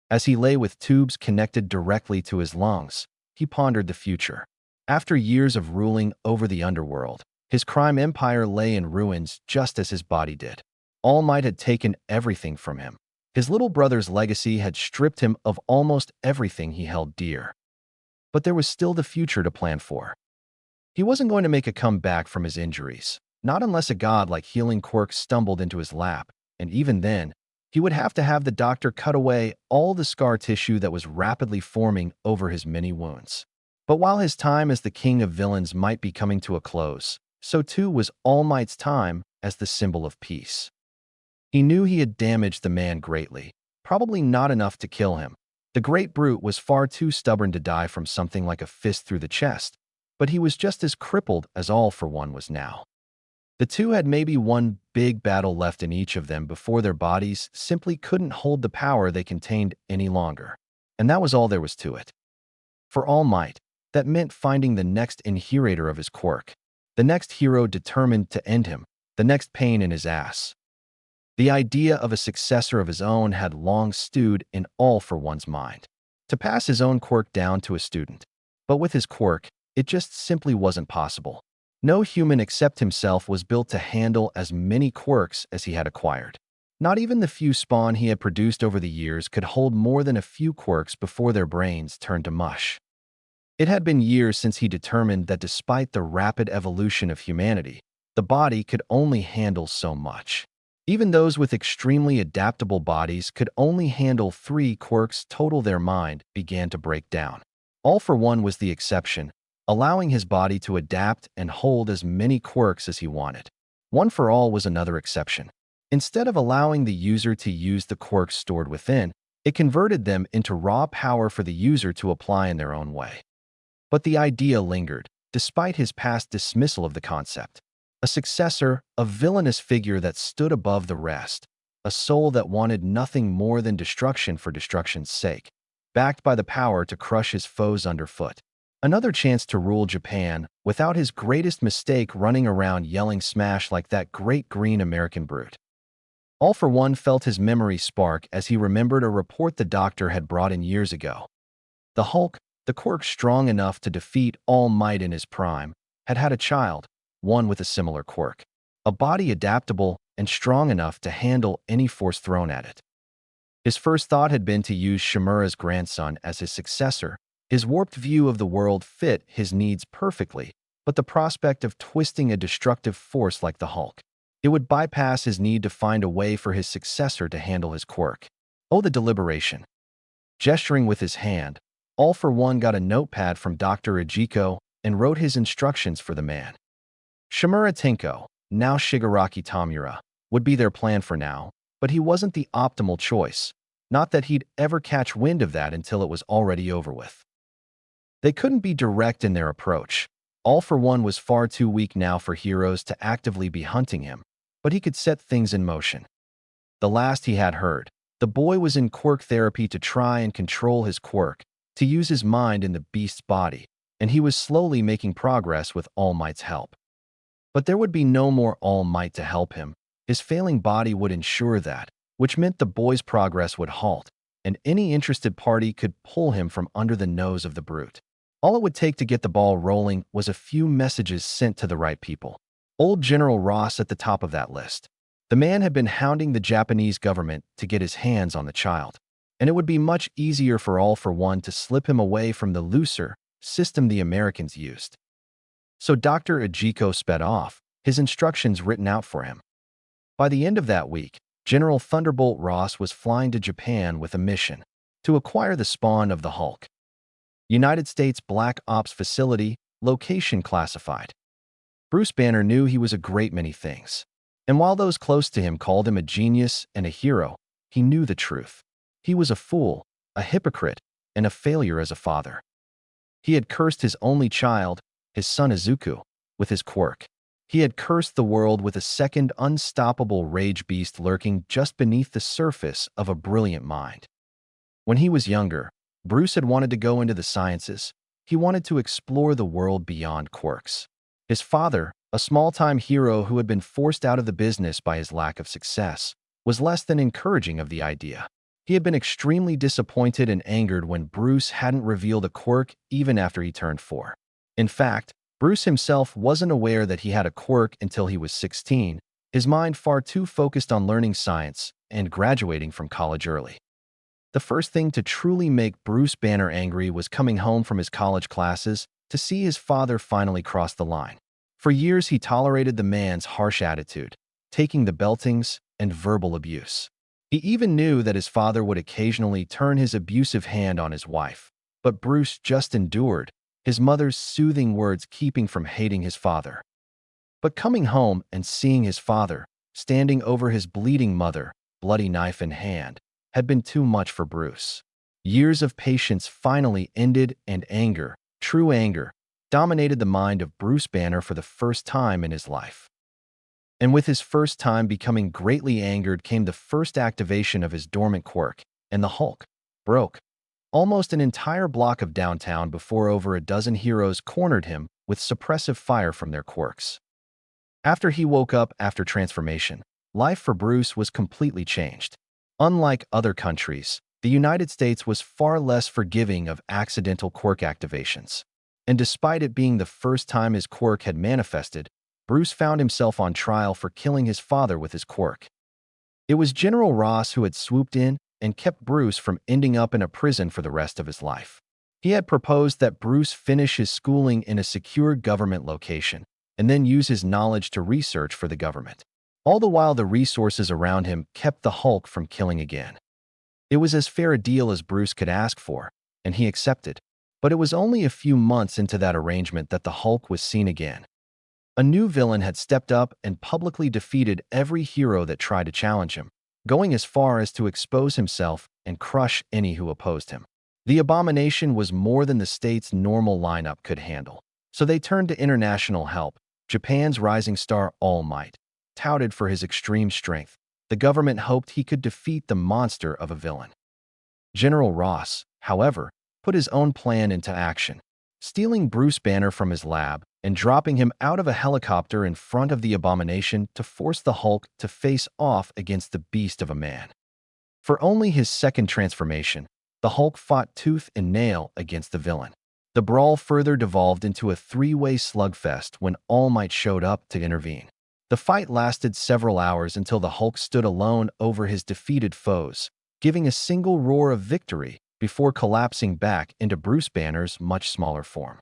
As he lay with tubes connected directly to his lungs, he pondered the future. After years of ruling over the underworld, his crime empire lay in ruins just as his body did. All Might had taken everything from him. His little brother's legacy had stripped him of almost everything he held dear. But there was still the future to plan for. He wasn't going to make a comeback from his injuries, not unless a god like Healing Quirk stumbled into his lap, and even then, he would have to have the doctor cut away all the scar tissue that was rapidly forming over his many wounds. But while his time as the king of villains might be coming to a close, so too was All Might's time as the symbol of peace. He knew he had damaged the man greatly, probably not enough to kill him. The great brute was far too stubborn to die from something like a fist through the chest, but he was just as crippled as All for One was now. The two had maybe one big battle left in each of them before their bodies simply couldn't hold the power they contained any longer. And that was all there was to it. For All Might, that meant finding the next inheritor of his quirk, the next hero determined to end him, the next pain in his ass. The idea of a successor of his own had long stewed in All for One's mind. To pass his own quirk down to a student. But with his quirk, it just simply wasn't possible. No human except himself was built to handle as many quirks as he had acquired. Not even the few spawn he had produced over the years could hold more than a few quirks before their brains turned to mush. It had been years since he determined that despite the rapid evolution of humanity, the body could only handle so much. Even those with extremely adaptable bodies could only handle 3 quirks total. Their mind began to break down. All for One was the exception, allowing his body to adapt and hold as many quirks as he wanted. One for All was another exception. Instead of allowing the user to use the quirks stored within, it converted them into raw power for the user to apply in their own way. But the idea lingered, despite his past dismissal of the concept. A successor, a villainous figure that stood above the rest, a soul that wanted nothing more than destruction for destruction's sake, backed by the power to crush his foes underfoot. Another chance to rule Japan without his greatest mistake running around yelling smash like that great green American brute. All for One felt his memory spark as he remembered a report the doctor had brought in years ago. The Hulk, the quirk strong enough to defeat All Might in his prime, had had a child, one with a similar quirk, a body adaptable and strong enough to handle any force thrown at it. His first thought had been to use Shimura's grandson as his successor. His warped view of the world fit his needs perfectly, but the prospect of twisting a destructive force like the Hulk, it would bypass his need to find a way for his successor to handle his quirk. Oh, the deliberation. Gesturing with his hand, All for One got a notepad from Dr. Ijiko and wrote his instructions for the man. Shimura Tenko, now Shigaraki Tamura, would be their plan for now, but he wasn't the optimal choice. Not that he'd ever catch wind of that until it was already over with. They couldn't be direct in their approach. All for One was far too weak now for heroes to actively be hunting him, but he could set things in motion. The last he had heard, the boy was in quirk therapy to try and control his quirk, to use his mind in the beast's body, and he was slowly making progress with All Might's help. But there would be no more All Might to help him. His failing body would ensure that, which meant the boy's progress would halt, and any interested party could pull him from under the nose of the brute. All it would take to get the ball rolling was a few messages sent to the right people. Old General Ross at the top of that list. The man had been hounding the Japanese government to get his hands on the child, and it would be much easier for All for One to slip him away from the looser system the Americans used. So Dr. Ijiko sped off, his instructions written out for him. By the end of that week, General Thunderbolt Ross was flying to Japan with a mission to acquire the spawn of the Hulk. United States Black Ops Facility, location classified. Bruce Banner knew he was a great many things, and while those close to him called him a genius and a hero, he knew the truth. He was a fool, a hypocrite, and a failure as a father. He had cursed his only child, his son Izuku, with his quirk. He had cursed the world with a second unstoppable rage beast lurking just beneath the surface of a brilliant mind. When he was younger, Bruce had wanted to go into the sciences. He wanted to explore the world beyond quirks. His father, a small-time hero who had been forced out of the business by his lack of success, was less than encouraging of the idea. He had been extremely disappointed and angered when Bruce hadn't revealed a quirk even after he turned 4. In fact, Bruce himself wasn't aware that he had a quirk until he was 16, his mind far too focused on learning science and graduating from college early. The first thing to truly make Bruce Banner angry was coming home from his college classes to see his father finally cross the line. For years, he tolerated the man's harsh attitude, taking the beltings and verbal abuse. He even knew that his father would occasionally turn his abusive hand on his wife, but Bruce just endured, his mother's soothing words keeping from hating his father. But coming home and seeing his father, standing over his bleeding mother, bloody knife in hand, had been too much for Bruce. Years of patience finally ended, and anger, true anger, dominated the mind of Bruce Banner for the first time in his life. And with his first time becoming greatly angered came the first activation of his dormant quirk, and the Hulk broke almost an entire block of downtown before over a dozen heroes cornered him with suppressive fire from their quirks. After he woke up after transformation, life for Bruce was completely changed. Unlike other countries, the United States was far less forgiving of accidental quirk activations. And despite it being the first time his quirk had manifested, Bruce found himself on trial for killing his father with his quirk. It was General Ross who had swooped in and kept Bruce from ending up in a prison for the rest of his life. He had proposed that Bruce finish his schooling in a secure government location and then use his knowledge to research for the government. All the while, the resources around him kept the Hulk from killing again. It was as fair a deal as Bruce could ask for, and he accepted. But it was only a few months into that arrangement that the Hulk was seen again. A new villain had stepped up and publicly defeated every hero that tried to challenge him, going as far as to expose himself and crush any who opposed him. The abomination was more than the state's normal lineup could handle, so they turned to international help. Japan's rising star All Might, touted for his extreme strength, the government hoped he could defeat the monster of a villain. General Ross, however, put his own plan into action, stealing Bruce Banner from his lab and dropping him out of a helicopter in front of the abomination to force the Hulk to face off against the beast of a man. For only his second transformation, the Hulk fought tooth and nail against the villain. The brawl further devolved into a three-way slugfest when All Might showed up to intervene. The fight lasted several hours until the Hulk stood alone over his defeated foes, giving a single roar of victory before collapsing back into Bruce Banner's much smaller form.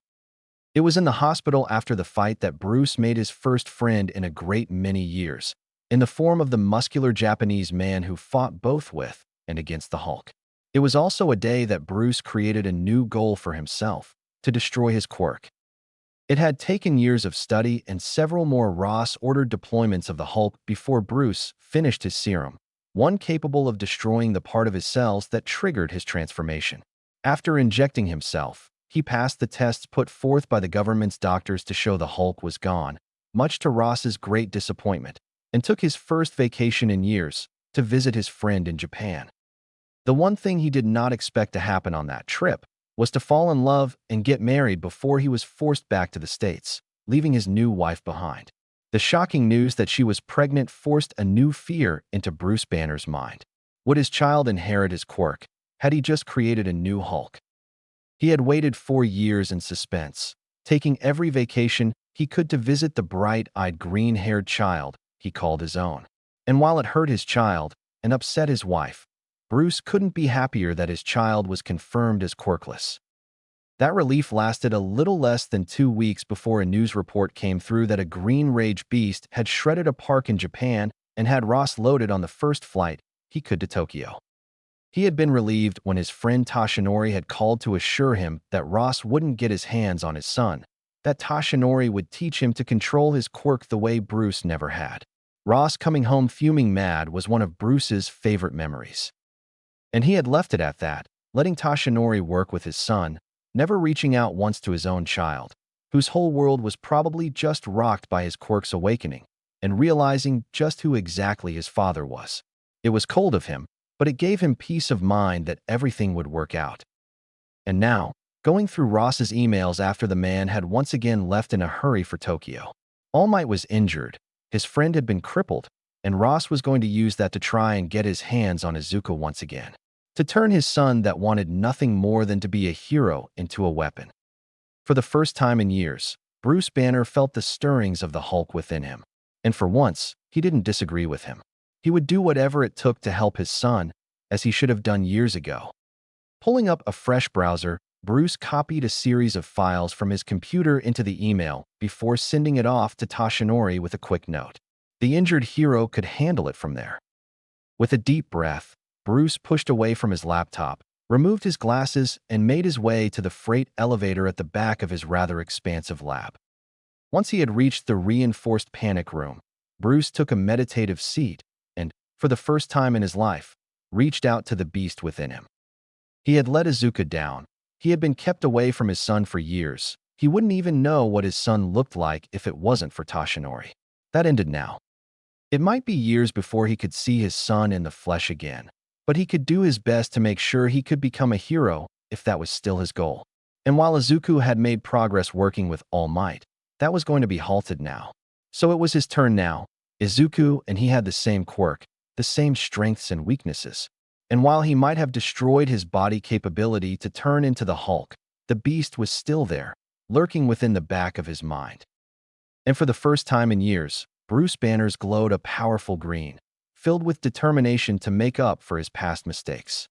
It was in the hospital after the fight that Bruce made his first friend in a great many years, in the form of the muscular Japanese man who fought both with and against the Hulk. It was also a day that Bruce created a new goal for himself, to destroy his quirk. It had taken years of study and several more Ross-ordered deployments of the Hulk before Bruce finished his serum, one capable of destroying the part of his cells that triggered his transformation. After injecting himself, he passed the tests put forth by the government's doctors to show the Hulk was gone, much to Ross's great disappointment, and took his first vacation in years to visit his friend in Japan. The one thing he did not expect to happen on that trip was to fall in love and get married before he was forced back to the States, leaving his new wife behind. The shocking news that she was pregnant forced a new fear into Bruce Banner's mind. Would his child inherit his quirk? Had he just created a new Hulk? He had waited 4 years in suspense, taking every vacation he could to visit the bright-eyed green-haired child he called his own. And while it hurt his child and upset his wife, Bruce couldn't be happier that his child was confirmed as quirkless. That relief lasted a little less than 2 weeks before a news report came through that a green rage beast had shredded a park in Japan and had Ross loaded on the first flight he could to Tokyo. He had been relieved when his friend Toshinori had called to assure him that Ross wouldn't get his hands on his son, that Toshinori would teach him to control his quirk the way Bruce never had. Ross coming home fuming mad was one of Bruce's favorite memories. And he had left it at that, letting Toshinori work with his son, never reaching out once to his own child, whose whole world was probably just rocked by his quirk's awakening, and realizing just who exactly his father was. It was cold of him, but it gave him peace of mind that everything would work out. And now, going through Ross's emails after the man had once again left in a hurry for Tokyo. All Might was injured, his friend had been crippled, and Ross was going to use that to try and get his hands on izuku once again, to turn his son that wanted nothing more than to be a hero into a weapon. For the first time in years, Bruce Banner felt the stirrings of the Hulk within him, and for once, he didn't disagree with him. He would do whatever it took to help his son, as he should have done years ago. Pulling up a fresh browser, Bruce copied a series of files from his computer into the email before sending it off to Toshinori with a quick note. The injured hero could handle it from there. With a deep breath, Bruce pushed away from his laptop, removed his glasses, and made his way to the freight elevator at the back of his rather expansive lab. Once he had reached the reinforced panic room, Bruce took a meditative seat and, for the first time in his life, reached out to the beast within him. He had let Izuku down. He had been kept away from his son for years. He wouldn't even know what his son looked like if it wasn't for Toshinori. That ended now. It might be years before he could see his son in the flesh again, but he could do his best to make sure he could become a hero if that was still his goal. And while Izuku had made progress working with All Might, that was going to be halted now. So it was his turn now. Izuku and he had the same quirk, the same strengths and weaknesses. And while he might have destroyed his body capability to turn into the Hulk, the beast was still there, lurking within the back of his mind. And for the first time in years, Bruce Banner's glowed a powerful green, filled with determination to make up for his past mistakes.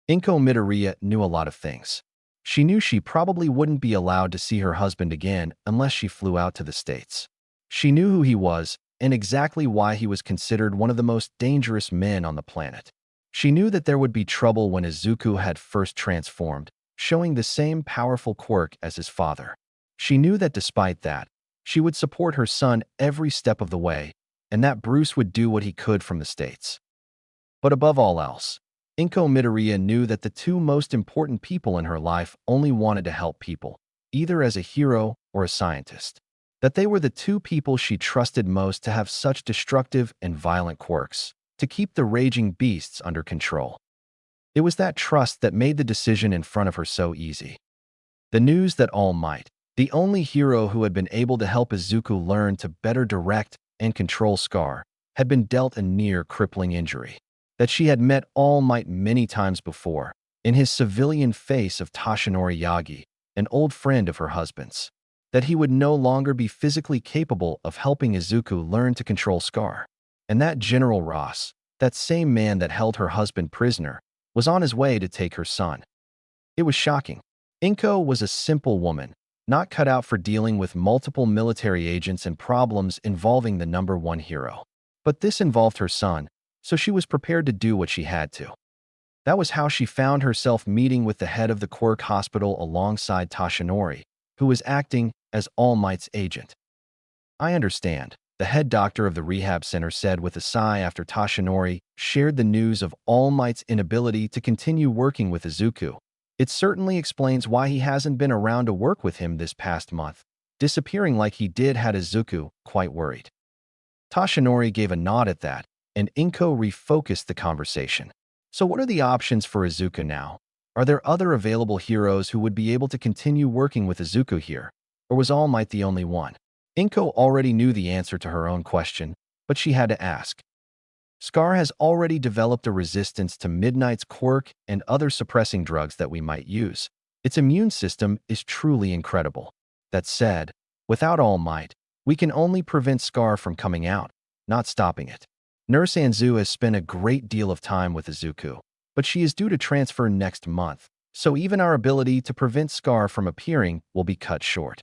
Inko Midoriya knew a lot of things. She knew she probably wouldn't be allowed to see her husband again unless she flew out to the States. She knew who he was and exactly why he was considered one of the most dangerous men on the planet. She knew that there would be trouble when Izuku had first transformed. showing the same powerful quirk as his father. She knew that despite that, she would support her son every step of the way, and that Bruce would do what he could from the States. But above all else, Inko Midoriya knew that the two most important people in her life only wanted to help people, either as a hero or a scientist. That they were the two people she trusted most to have such destructive and violent quirks, to keep the raging beasts under control. It was that trust that made the decision in front of her so easy. The news that All Might, the only hero who had been able to help Izuku learn to better direct and control Scar, had been dealt a near crippling injury. That she had met All Might many times before, in his civilian face of Toshinori Yagi, an old friend of her husband's. That he would no longer be physically capable of helping Izuku learn to control Scar. And that General Ross, that same man that held her husband prisoner, was on his way to take her son. It was shocking. Inko was a simple woman, not cut out for dealing with multiple military agents and problems involving the number one hero. But this involved her son, so she was prepared to do what she had to. That was how she found herself meeting with the head of the Quirk Hospital alongside Toshinori, who was acting as All Might's agent. "I understand," the head doctor of the rehab center said with a sigh after Toshinori shared the news of All Might's inability to continue working with Izuku. "It certainly explains why he hasn't been around to work with him this past month. Disappearing like he did had Izuku quite worried." Toshinori gave a nod at that, and Inko refocused the conversation. "So what are the options for Izuku now? Are there other available heroes who would be able to continue working with Izuku here? Or was All Might the only one?" Inko already knew the answer to her own question, but she had to ask. "Scar has already developed a resistance to Midnight's quirk and other suppressing drugs that we might use. Its immune system is truly incredible. That said, without All Might, we can only prevent Scar from coming out, not stopping it. Nurse Anzu has spent a great deal of time with Izuku, but she is due to transfer next month, so even our ability to prevent Scar from appearing will be cut short.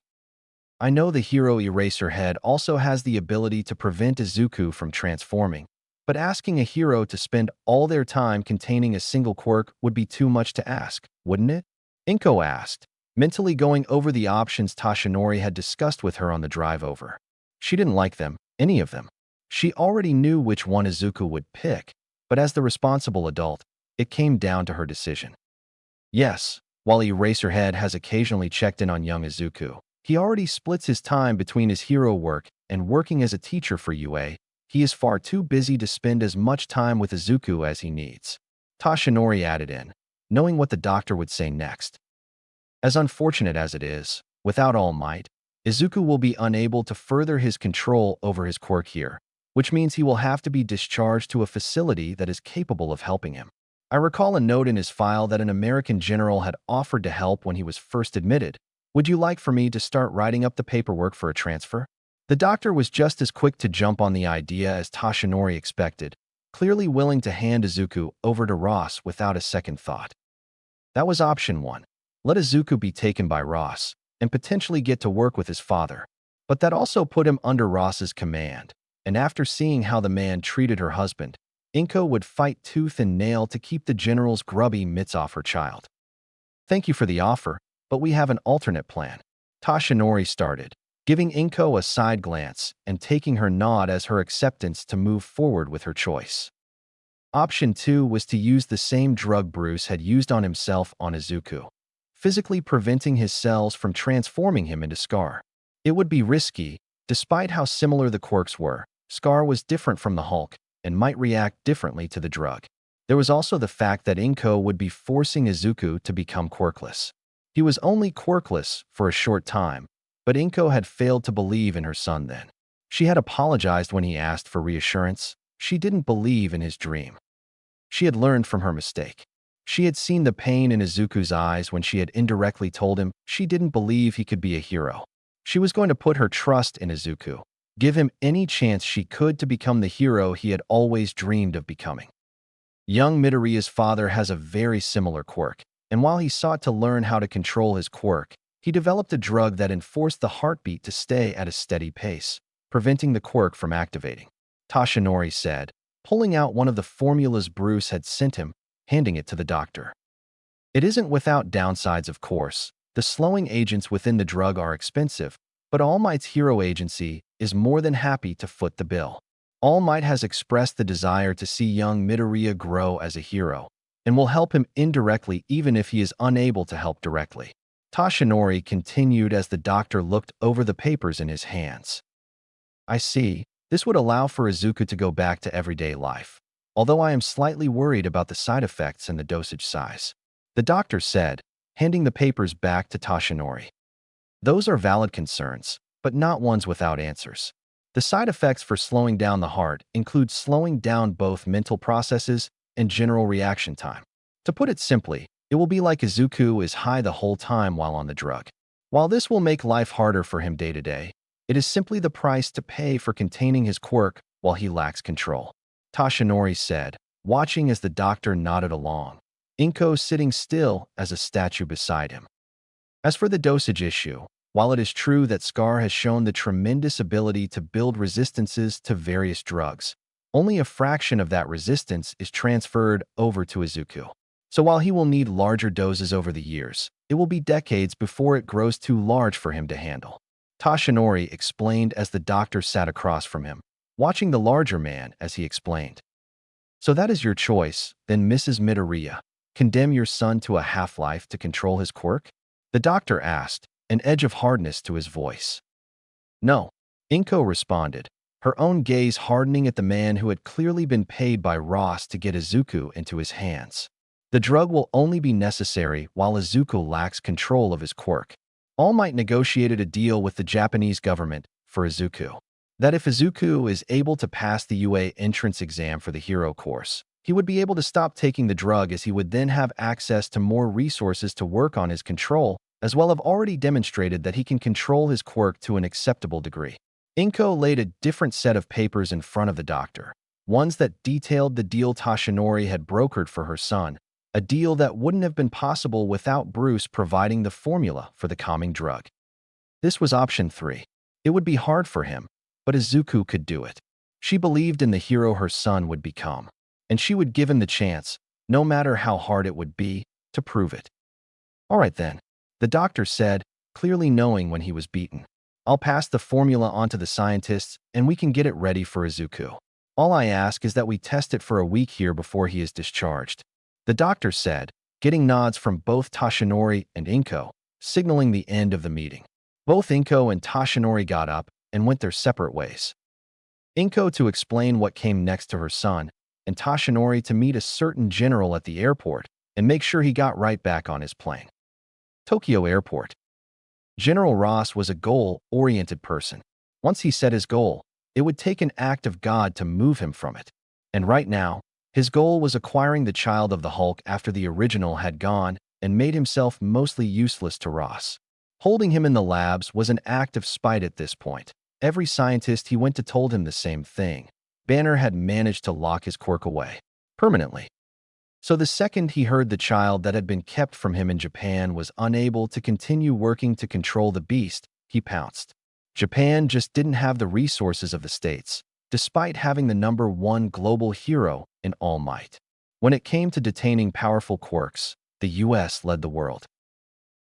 I know the hero Eraserhead also has the ability to prevent Izuku from transforming, but asking a hero to spend all their time containing a single quirk would be too much to ask, wouldn't it?" Inko asked, mentally going over the options Toshinori had discussed with her on the drive over. She didn't like them, any of them. She already knew which one Izuku would pick, but as the responsible adult, it came down to her decision. Yes, while Eraserhead has occasionally checked in on young Izuku, he already splits his time between his hero work and working as a teacher for UA. He is far too busy to spend as much time with Izuku as he needs. Toshinori added in, knowing what the doctor would say next. As unfortunate as it is, without All Might, Izuku will be unable to further his control over his quirk here, which means he will have to be discharged to a facility that is capable of helping him. I recall a note in his file that an American general had offered to help when he was first admitted. Would you like for me to start writing up the paperwork for a transfer? The doctor was just as quick to jump on the idea as Toshinori expected, clearly willing to hand Izuku over to Ross without a second thought. That was option one. Let Izuku be taken by Ross and potentially get to work with his father. But that also put him under Ross's command, and after seeing how the man treated her husband, Inko would fight tooth and nail to keep the general's grubby mitts off her child. "Thank you for the offer, but we have an alternate plan," Toshinori started, giving Inko a side glance and taking her nod as her acceptance to move forward with her choice. Option 2 was to use the same drug Bruce had used on himself on Izuku, physically preventing his cells from transforming him into Scar. It would be risky. Despite how similar the quirks were, Scar was different from the Hulk and might react differently to the drug. There was also the fact that Inko would be forcing Izuku to become quirkless. He was only quirkless for a short time, but Inko had failed to believe in her son then. She had apologized when he asked for reassurance. She didn't believe in his dream. She had learned from her mistake. She had seen the pain in Izuku's eyes when she had indirectly told him she didn't believe he could be a hero. She was going to put her trust in Izuku, give him any chance she could to become the hero he had always dreamed of becoming. Young Midoriya's father has a very similar quirk, and while he sought to learn how to control his quirk, he developed a drug that enforced the heartbeat to stay at a steady pace, preventing the quirk from activating. Toshinori said, pulling out one of the formulas Bruce had sent him, handing it to the doctor. It isn't without downsides, of course. The slowing agents within the drug are expensive, but All Might's hero agency is more than happy to foot the bill. All Might has expressed the desire to see young Midoriya grow as a hero, and will help him indirectly even if he is unable to help directly. Tashinori continued as the doctor looked over the papers in his hands. I see. This would allow for Izuku to go back to everyday life, although I am slightly worried about the side effects and the dosage size. The doctor said, handing the papers back to Tashinori. Those are valid concerns, but not ones without answers. The side effects for slowing down the heart include slowing down both mental processes and general reaction time. To put it simply, it will be like Izuku is high the whole time while on the drug. While this will make life harder for him day to day, it is simply the price to pay for containing his quirk while he lacks control. Tashinori said, watching as the doctor nodded along, Inko sitting still as a statue beside him. As for the dosage issue, while it is true that Scar has shown the tremendous ability to build resistances to various drugs, only a fraction of that resistance is transferred over to Izuku. So while he will need larger doses over the years, it will be decades before it grows too large for him to handle. Tashinori explained as the doctor sat across from him, watching the larger man as he explained. So that is your choice, then Mrs. Midoriya. Condemn your son to a half-life to control his quirk? The doctor asked, an edge of hardness to his voice. No, Inko responded, her own gaze hardening at the man who had clearly been paid by Ross to get Izuku into his hands. The drug will only be necessary while Izuku lacks control of his quirk. All Might negotiated a deal with the Japanese government for Izuku, that if Izuku is able to pass the UA entrance exam for the hero course, he would be able to stop taking the drug, as he would then have access to more resources to work on his control, as well have already demonstrated that he can control his quirk to an acceptable degree. Inko laid a different set of papers in front of the doctor, ones that detailed the deal Tashinori had brokered for her son, a deal that wouldn't have been possible without Bruce providing the formula for the calming drug. This was option 3. It would be hard for him, but Izuku could do it. She believed in the hero her son would become, and she would give him the chance, no matter how hard it would be, to prove it. All right then, the doctor said, clearly knowing when he was beaten. I'll pass the formula on to the scientists, and we can get it ready for Izuku. All I ask is that we test it for a week here before he is discharged. The doctor said, getting nods from both Tashinori and Inko, signaling the end of the meeting. Both Inko and Tashinori got up and went their separate ways. Inko to explain what came next to her son, and Tashinori to meet a certain general at the airport and make sure he got right back on his plane. Tokyo Airport. General Ross was a goal-oriented person. Once he set his goal, it would take an act of God to move him from it. And right now, his goal was acquiring the child of the Hulk after the original had gone and made himself mostly useless to Ross. Holding him in the labs was an act of spite at this point. Every scientist he went to told him the same thing. Banner had managed to lock his quirk away permanently. So the second he heard the child that had been kept from him in Japan was unable to continue working to control the beast, he pounced. Japan just didn't have the resources of the States, despite having the #1 global hero in All Might. When it came to detaining powerful quirks, the US led the world.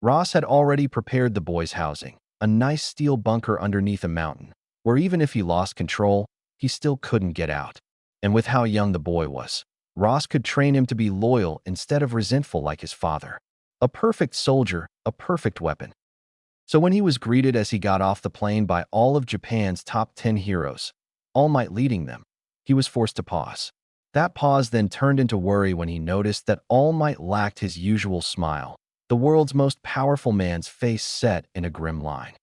Ross had already prepared the boy's housing, a nice steel bunker underneath a mountain, where even if he lost control, he still couldn't get out. And with how young the boy was, Ross could train him to be loyal instead of resentful like his father. A perfect soldier, a perfect weapon. So when he was greeted as he got off the plane by all of Japan's top 10 heroes, All Might leading them, he was forced to pause. That pause then turned into worry when he noticed that All Might lacked his usual smile, the world's most powerful man's face set in a grim line.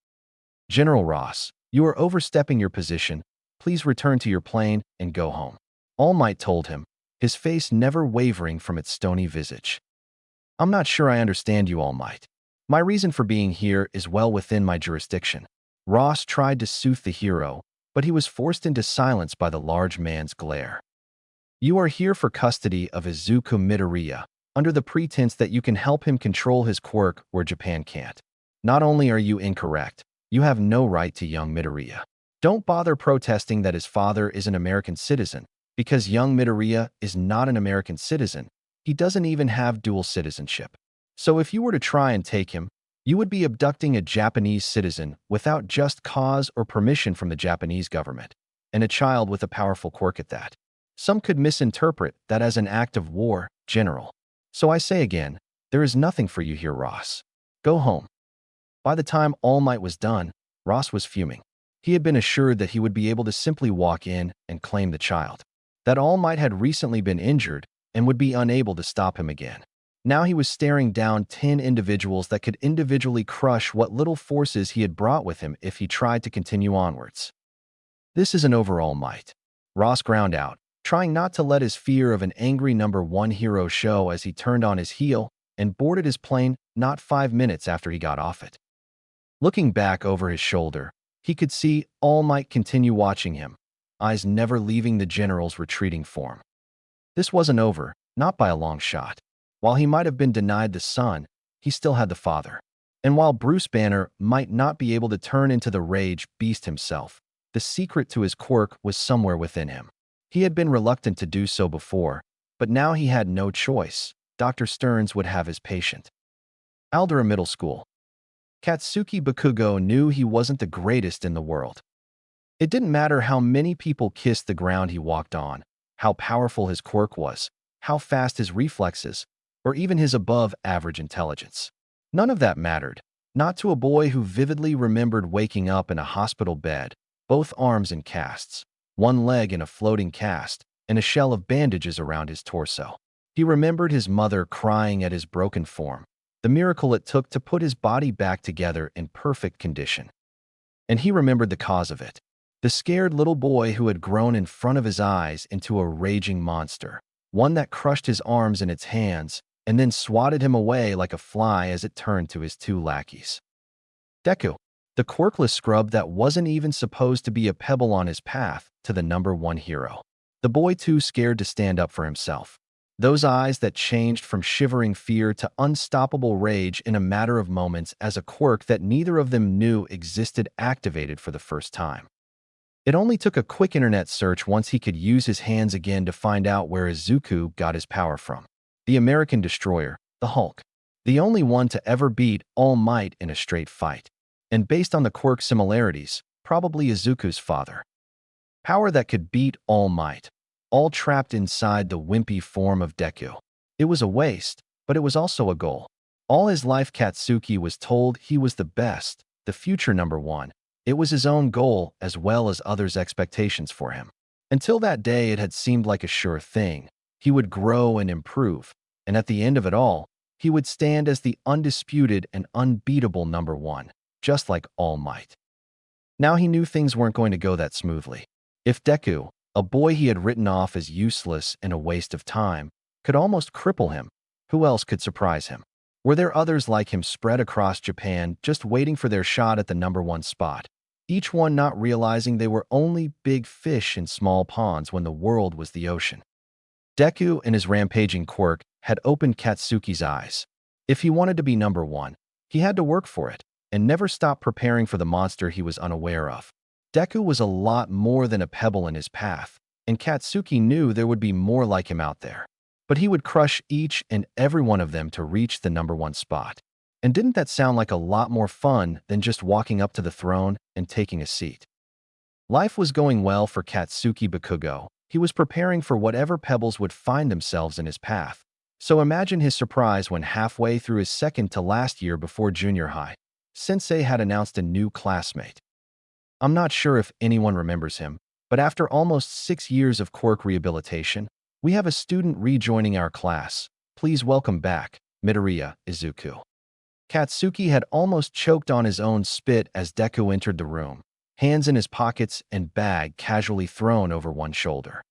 General Ross, you are overstepping your position. Please return to your plane and go home. All Might told him, his face never wavering from its stony visage. I'm not sure I understand you, All Might. My reason for being here is well within my jurisdiction. Ross tried to soothe the hero, but he was forced into silence by the large man's glare. You are here for custody of Izuku Midoriya, under the pretense that you can help him control his quirk where Japan can't. Not only are you incorrect, you have no right to young Midoriya. Don't bother protesting that his father is an American citizen, because young Midoriya is not an American citizen. He doesn't even have dual citizenship. So if you were to try and take him, you would be abducting a Japanese citizen without just cause or permission from the Japanese government, and a child with a powerful quirk at that. Some could misinterpret that as an act of war, General. So I say again, there is nothing for you here, Ross. Go home. By the time All Might was done, Ross was fuming. He had been assured that he would be able to simply walk in and claim the child, that All Might had recently been injured and would be unable to stop him again. Now he was staring down 10 individuals that could individually crush what little forces he had brought with him if he tried to continue onwards. This is an overall might. Ross ground out, trying not to let his fear of an angry number one hero show as he turned on his heel and boarded his plane not 5 minutes after he got off it. Looking back over his shoulder, he could see All Might continue watching him, eyes never leaving the general's retreating form. This wasn't over, not by a long shot. While he might have been denied the son, he still had the father. And while Bruce Banner might not be able to turn into the rage beast himself, the secret to his quirk was somewhere within him. He had been reluctant to do so before, but now he had no choice. Dr. Stearns would have his patient. Aldera Middle School. Katsuki Bakugo knew he wasn't the greatest in the world. It didn't matter how many people kissed the ground he walked on, how powerful his quirk was, how fast his reflexes, or even his above-average intelligence. None of that mattered, not to a boy who vividly remembered waking up in a hospital bed, both arms in casts, one leg in a floating cast, and a shell of bandages around his torso. He remembered his mother crying at his broken form, the miracle it took to put his body back together in perfect condition. And he remembered the cause of it, the scared little boy who had grown in front of his eyes into a raging monster, one that crushed his arms in its hands and then swatted him away like a fly as it turned to his 2 lackeys. Deku, the quirkless scrub that wasn't even supposed to be a pebble on his path to the number one hero. The boy too scared to stand up for himself. Those eyes that changed from shivering fear to unstoppable rage in a matter of moments as a quirk that neither of them knew existed activated for the first time. It only took a quick internet search once he could use his hands again to find out where izuku got his power from. The American destroyer, the Hulk. The only one to ever beat All Might in a straight fight. And based on the quirk similarities, probably Izuku's father. Power that could beat All Might, all trapped inside the wimpy form of Deku. It was a waste, but it was also a goal. All his life Katsuki was told he was the best, the future number one. It was his own goal as well as others' expectations for him. Until that day it had seemed like a sure thing. He would grow and improve, and at the end of it all, he would stand as the undisputed and unbeatable number one, just like All Might. Now he knew things weren't going to go that smoothly. If Deku, a boy he had written off as useless and a waste of time, could almost cripple him, who else could surprise him? Were there others like him spread across Japan just waiting for their shot at the number one spot, each one not realizing they were only big fish in small ponds when the world was the ocean? Deku and his rampaging quirk had opened Katsuki's eyes. If he wanted to be number one, he had to work for it and never stop preparing for the monster he was unaware of. Deku was a lot more than a pebble in his path, and Katsuki knew there would be more like him out there. But he would crush each and every one of them to reach the number one spot. And didn't that sound like a lot more fun than just walking up to the throne and taking a seat? Life was going well for Katsuki Bakugo. He was preparing for whatever pebbles would find themselves in his path. So imagine his surprise when halfway through his second to last year before junior high, Sensei had announced a new classmate. I'm not sure if anyone remembers him, but after almost 6 years of quirk rehabilitation, we have a student rejoining our class. Please welcome back, Midoriya Izuku. Katsuki had almost choked on his own spit as Deku entered the room, hands in his pockets and bag casually thrown over one shoulder.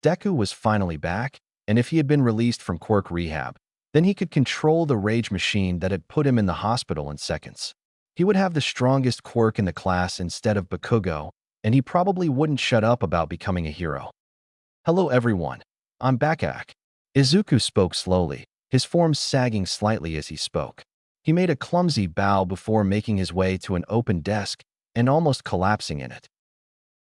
Deku was finally back, and if he had been released from quirk rehab, then he could control the rage machine that had put him in the hospital in seconds. He would have the strongest quirk in the class instead of Bakugo, and he probably wouldn't shut up about becoming a hero. Hello everyone, I'm back. Izuku spoke slowly, his form sagging slightly as he spoke. He made a clumsy bow before making his way to an open desk and almost collapsing in it.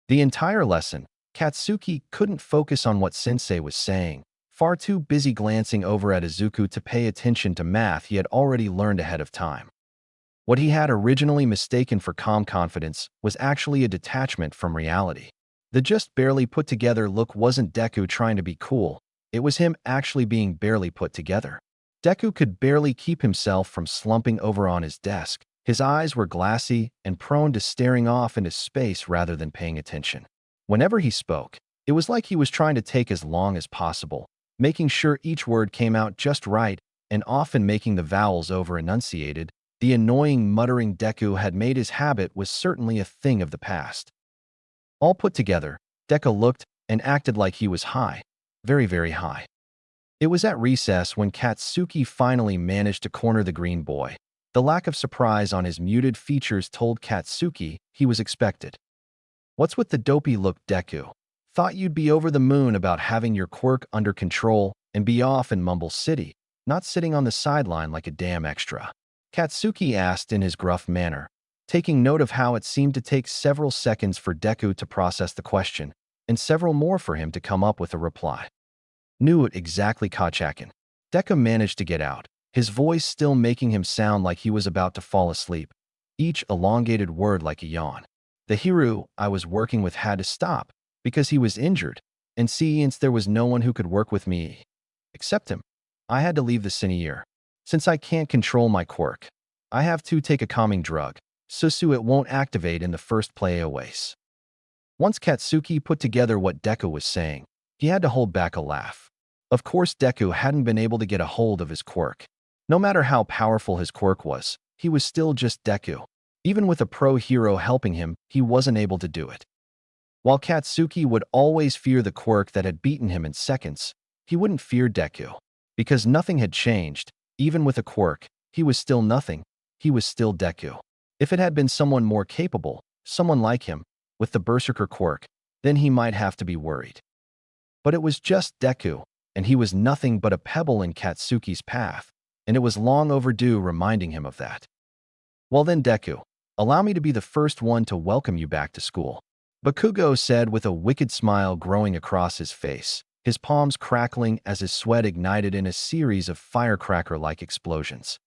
The entire lesson, Katsuki couldn't focus on what Sensei was saying, far too busy glancing over at Izuku to pay attention to math he had already learned ahead of time. What he had originally mistaken for calm confidence was actually a detachment from reality. The just barely put together look wasn't Deku trying to be cool, it was him actually being barely put together. Deku could barely keep himself from slumping over on his desk. His eyes were glassy and prone to staring off into space rather than paying attention. Whenever he spoke, it was like he was trying to take as long as possible, making sure each word came out just right and often making the vowels over-enunciated. The annoying muttering Deku had made his habit was certainly a thing of the past. All put together, Deku looked and acted like he was high, very, very high. It was at recess when Katsuki finally managed to corner the green boy. The lack of surprise on his muted features told Katsuki he was expected. "What's with the dopey look, Deku? Thought you'd be over the moon about having your quirk under control and be off in Mumble City, not sitting on the sideline like a damn extra," Katsuki asked in his gruff manner, taking note of how it seemed to take several seconds for Deku to process the question, and several more for him to come up with a reply. "Knew it exactly, Kachakin." Deku managed to get out, his voice still making him sound like he was about to fall asleep, each elongated word like a yawn. "The hero I was working with had to stop because he was injured, and since there was no one who could work with me except him, I had to leave the senior. Since I can't control my quirk, I have to take a calming drug, so it won't activate in the first play away." Once Katsuki put together what Deku was saying, he had to hold back a laugh. Of course, Deku hadn't been able to get a hold of his quirk. No matter how powerful his quirk was, he was still just Deku. Even with a pro hero helping him, he wasn't able to do it. While Katsuki would always fear the quirk that had beaten him in seconds, he wouldn't fear Deku. Because nothing had changed, even with a quirk, he was still nothing, he was still Deku. If it had been someone more capable, someone like him, with the Berserker quirk, then he might have to be worried. But it was just Deku, and he was nothing but a pebble in Katsuki's path, and it was long overdue reminding him of that. "Well then, Deku, allow me to be the first one to welcome you back to school," Bakugo said with a wicked smile growing across his face, his palms crackling as his sweat ignited in a series of firecracker-like explosions.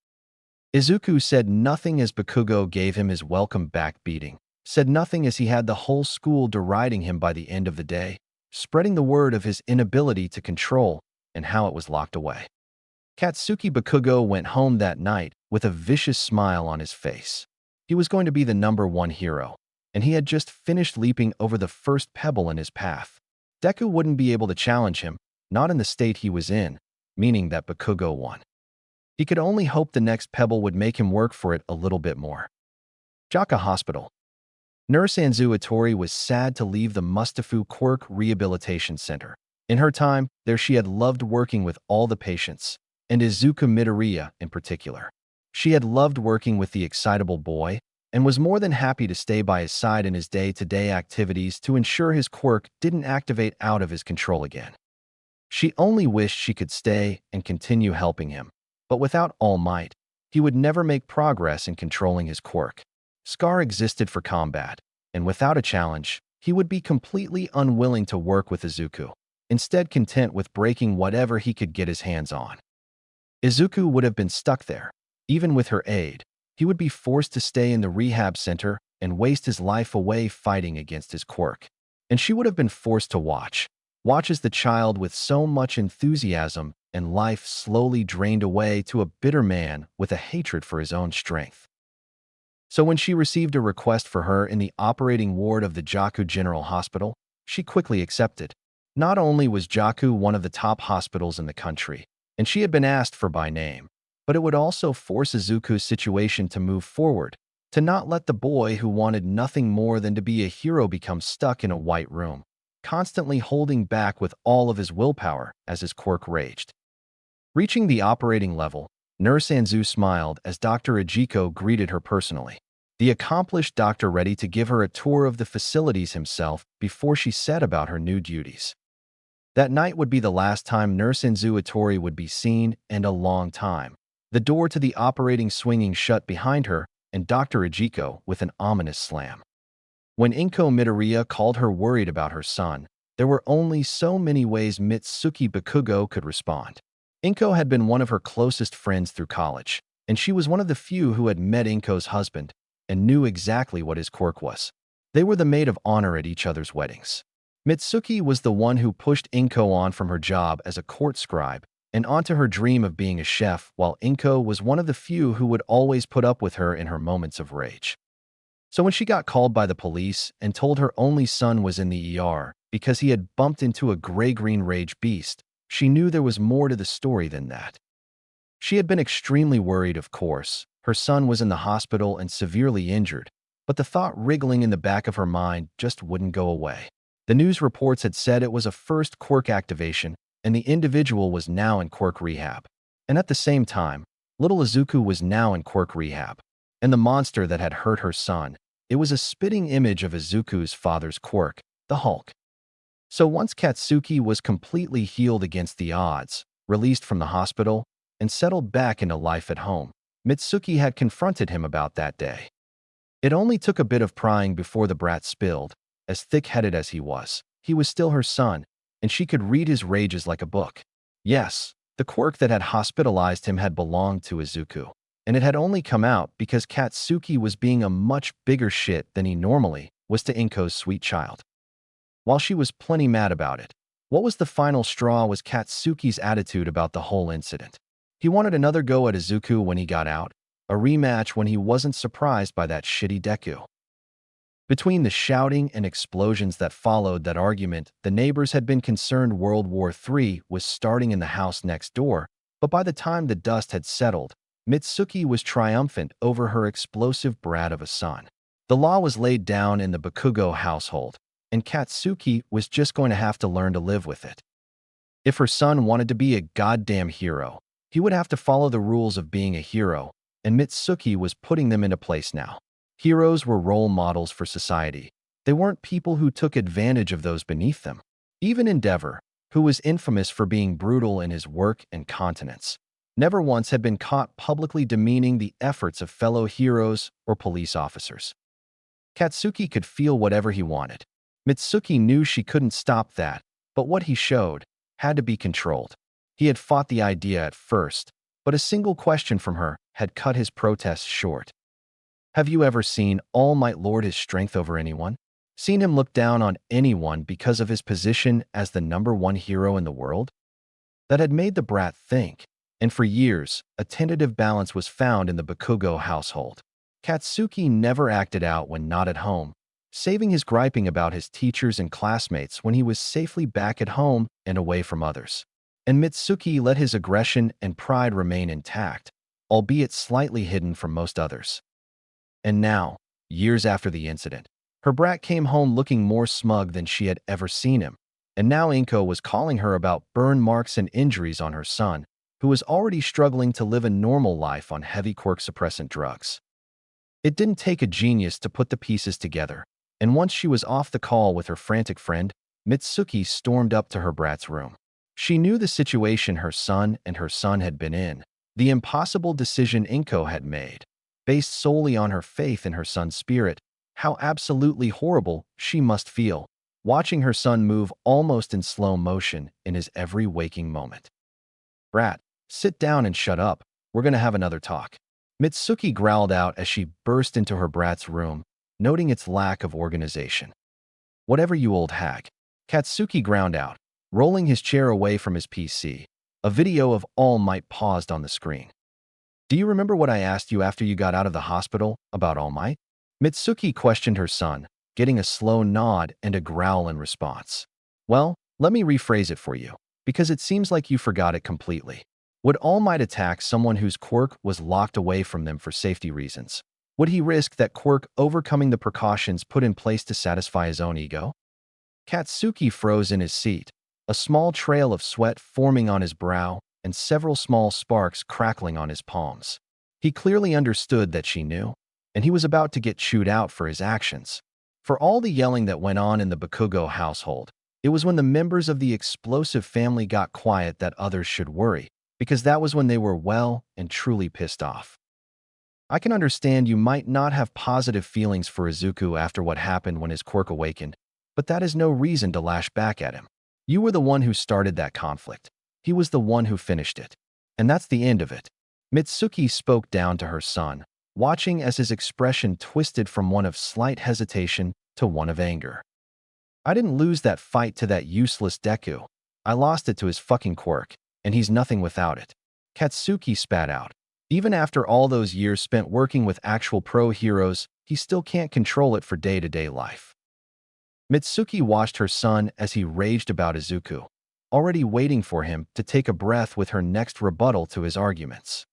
Izuku said nothing as Bakugo gave him his welcome back beating, said nothing as he had the whole school deriding him by the end of the day, spreading the word of his inability to control and how it was locked away. Katsuki Bakugo went home that night with a vicious smile on his face. He was going to be the #1 hero, and he had just finished leaping over the first pebble in his path. Deku wouldn't be able to challenge him, not in the state he was in, meaning that Bakugo won. He could only hope the next pebble would make him work for it a little bit more. Jaka Hospital. Nurse Anzu Itori was sad to leave the Mustafu Quirk Rehabilitation Center. In her time there, she had loved working with all the patients, and Izuku Midoriya in particular. She had loved working with the excitable boy, and was more than happy to stay by his side in his day-to-day activities to ensure his quirk didn't activate out of his control again. She only wished she could stay and continue helping him, but without All Might, he would never make progress in controlling his quirk. Scar existed for combat, and without a challenge, he would be completely unwilling to work with Izuku, instead content with breaking whatever he could get his hands on. Izuku would have been stuck there. Even with her aid, he would be forced to stay in the rehab center and waste his life away fighting against his quirk. And she would have been forced to watch as the child with so much enthusiasm and life slowly drained away to a bitter man with a hatred for his own strength. So when she received a request for her in the operating ward of the Jaku General Hospital, she quickly accepted. Not only was Jaku one of the top hospitals in the country, and she had been asked for by name, but it would also force Izuku's situation to move forward, to not let the boy who wanted nothing more than to be a hero become stuck in a white room, constantly holding back with all of his willpower as his quirk raged. Reaching the operating level, Nurse Anzu smiled as Dr. Ejiko greeted her personally, the accomplished doctor ready to give her a tour of the facilities himself before she set about her new duties. That night would be the last time Nurse Anzu Itori would be seen in a long time, the door to the operating swinging shut behind her and Dr. Ejiko with an ominous slam. When Inko Midoriya called her worried about her son, There were only so many ways Mitsuki Bakugo could respond. Inko had been one of her closest friends through college, and she was one of the few who had met Inko's husband and knew exactly what his quirk was. They were the maid of honor at each other's weddings. Mitsuki was the one who pushed Inko on from her job as a court scribe and onto her dream of being a chef, while Inko was one of the few who would always put up with her in her moments of rage. So when she got called by the police and told her only son was in the ER because he had bumped into a gray-green rage beast, she knew there was more to the story than that. She had been extremely worried, of course. Her son was in the hospital and severely injured, but the thought wriggling in the back of her mind just wouldn't go away. The news reports had said it was a first quirk activation, and the individual was now in quirk rehab. And at the same time, little Izuku was now in quirk rehab. And the monster that had hurt her son, it was a spitting image of Izuku's father's quirk, the Hulk. So once Katsuki was completely healed against the odds, released from the hospital, and settled back into life at home, Mitsuki had confronted him about that day. It only took a bit of prying before the brat spilled. As thick-headed as he was still her son, and she could read his rages like a book. Yes, the quirk that had hospitalized him had belonged to Izuku, and it had only come out because Katsuki was being a much bigger shit than he normally was to Inko's sweet child. While she was plenty mad about it, what was the final straw was Katsuki's attitude about the whole incident. He wanted another go at Izuku when he got out, a rematch when he wasn't surprised by that shitty Deku. Between the shouting and explosions that followed that argument, the neighbors had been concerned World War III was starting in the house next door, but by the time the dust had settled, Mitsuki was triumphant over her explosive brat of a son. The law was laid down in the Bakugo household, and Katsuki was just going to have to learn to live with it. If her son wanted to be a goddamn hero, he would have to follow the rules of being a hero, and Mitsuki was putting them into place now. Heroes were role models for society. They weren't people who took advantage of those beneath them. Even Endeavor, who was infamous for being brutal in his work and continence, never once had been caught publicly demeaning the efforts of fellow heroes or police officers. Katsuki could feel whatever he wanted. Mitsuki knew she couldn't stop that, but what he showed had to be controlled. He had fought the idea at first, but a single question from her had cut his protests short. Have you ever seen All Might lord his strength over anyone? Seen him look down on anyone because of his position as the #1 hero in the world? That had made the brat think, and for years, a tentative balance was found in the Bakugo household. Katsuki never acted out when not at home, saving his griping about his teachers and classmates when he was safely back at home and away from others. And Mitsuki let his aggression and pride remain intact, albeit slightly hidden from most others. And now, years after the incident, her brat came home looking more smug than she had ever seen him, and now Inko was calling her about burn marks and injuries on her son, who was already struggling to live a normal life on heavy quirk-suppressant drugs. It didn't take a genius to put the pieces together, and once she was off the call with her frantic friend, Mitsuki stormed up to her brat's room. She knew the situation her son and her son had been in, the impossible decision Inko had made, based solely on her faith in her son's spirit, how absolutely horrible she must feel, watching her son move almost in slow motion in his every waking moment. Brat, sit down and shut up. We're going to have another talk. Mitsuki growled out as she burst into her brat's room, noting its lack of organization. Whatever, you old hag. Katsuki ground out, rolling his chair away from his PC. A video of All Might paused on the screen. Do you remember what I asked you after you got out of the hospital about All Might? Mitsuki questioned her son, getting a slow nod and a growl in response. Well, let me rephrase it for you, because it seems like you forgot it completely. Would All Might attack someone whose quirk was locked away from them for safety reasons? Would he risk that quirk overcoming the precautions put in place to satisfy his own ego? Katsuki froze in his seat, a small trail of sweat forming on his brow and several small sparks crackling on his palms. He clearly understood that she knew, and he was about to get chewed out for his actions. For all the yelling that went on in the Bakugo household, it was when the members of the explosive family got quiet that others should worry, because that was when they were well and truly pissed off. I can understand you might not have positive feelings for Izuku after what happened when his quirk awakened, but that is no reason to lash back at him. You were the one who started that conflict. He was the one who finished it. And that's the end of it. Mitsuki spoke down to her son, watching as his expression twisted from one of slight hesitation to one of anger. I didn't lose that fight to that useless Deku. I lost it to his fucking quirk, and he's nothing without it. Katsuki spat out. Even after all those years spent working with actual pro heroes, he still can't control it for day-to-day life. Mitsuki watched her son as he raged about Izuku, already waiting for him to take a breath with her next rebuttal to his arguments.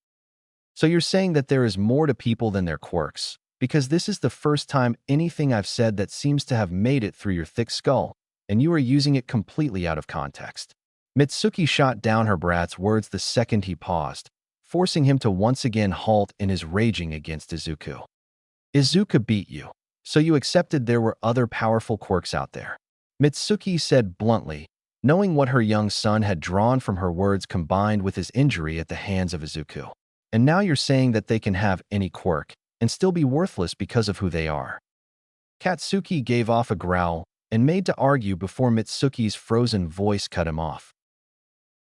So you're saying that there is more to people than their quirks, because this is the first time anything I've said that seems to have made it through your thick skull, and you are using it completely out of context. Mitsuki shot down her brat's words the second he paused, forcing him to once again halt in his raging against Izuku. Izuku beat you, so you accepted there were other powerful quirks out there. Mitsuki said bluntly, knowing what her young son had drawn from her words combined with his injury at the hands of Izuku. And now you're saying that they can have any quirk and still be worthless because of who they are. Katsuki gave off a growl and made to argue before Mitsuki's frozen voice cut him off.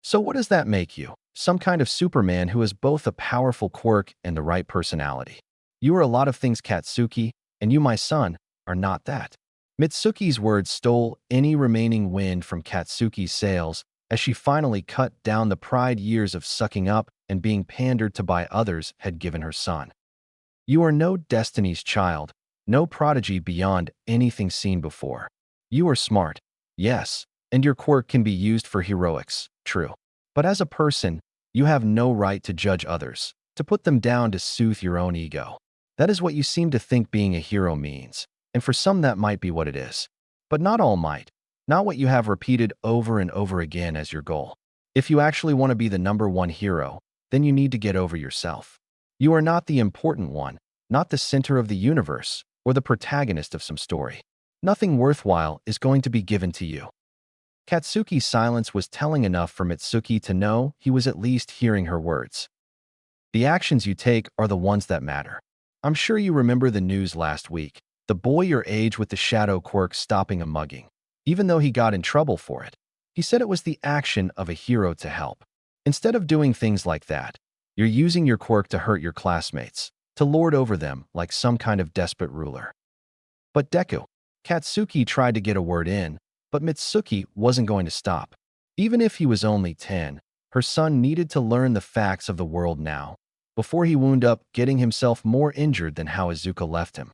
So what does that make you? Some kind of Superman who has both a powerful quirk and the right personality. You are a lot of things, Katsuki, and you, my son, are not that. Mitsuki's words stole any remaining wind from Katsuki's sails as she finally cut down the pride years of sucking up and being pandered to by others had given her son. You are no Destiny's Child, no prodigy beyond anything seen before. You are smart, yes, and your quirk can be used for heroics, true. But as a person, you have no right to judge others, to put them down to soothe your own ego. That is what you seem to think being a hero means, and for some that might be what it is. But not all might, not what you have repeated over and over again as your goal. If you actually want to be the #1 hero, then you need to get over yourself. You are not the important one, not the center of the universe, or the protagonist of some story. Nothing worthwhile is going to be given to you. Katsuki's silence was telling enough for Mitsuki to know he was at least hearing her words. The actions you take are the ones that matter. I'm sure you remember the news last week, the boy your age with the shadow quirk stopping a mugging. Even though he got in trouble for it, he said it was the action of a hero to help. Instead of doing things like that, you're using your quirk to hurt your classmates, to lord over them like some kind of desperate ruler. But Deku, Katsuki tried to get a word in, but Mitsuki wasn't going to stop. Even if he was only 10, her son needed to learn the facts of the world now, before he wound up getting himself more injured than how Izuku left him.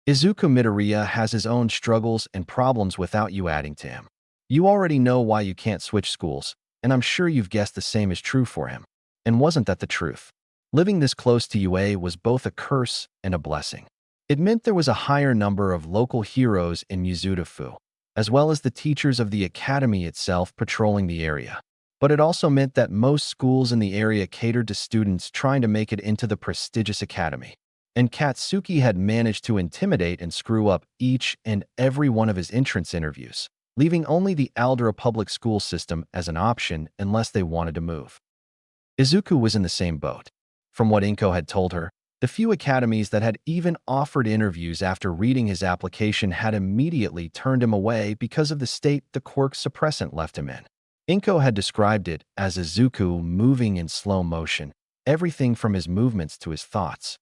Izuku Midoriya has his own struggles and problems without you adding to him. You already know why you can't switch schools, and I'm sure you've guessed the same is true for him. And wasn't that the truth? Living this close to UA was both a curse and a blessing. It meant there was a higher number of local heroes in Mizudafu, as well as the teachers of the academy itself patrolling the area. But it also meant that most schools in the area catered to students trying to make it into the prestigious academy. And Katsuki had managed to intimidate and screw up each and every one of his entrance interviews, leaving only the Aldera public school system as an option unless they wanted to move. Izuku was in the same boat. From what Inko had told her, the few academies that had even offered interviews after reading his application had immediately turned him away because of the state the quirk suppressant left him in. Inko had described it as Izuku moving in slow motion, everything from his movements to his thoughts.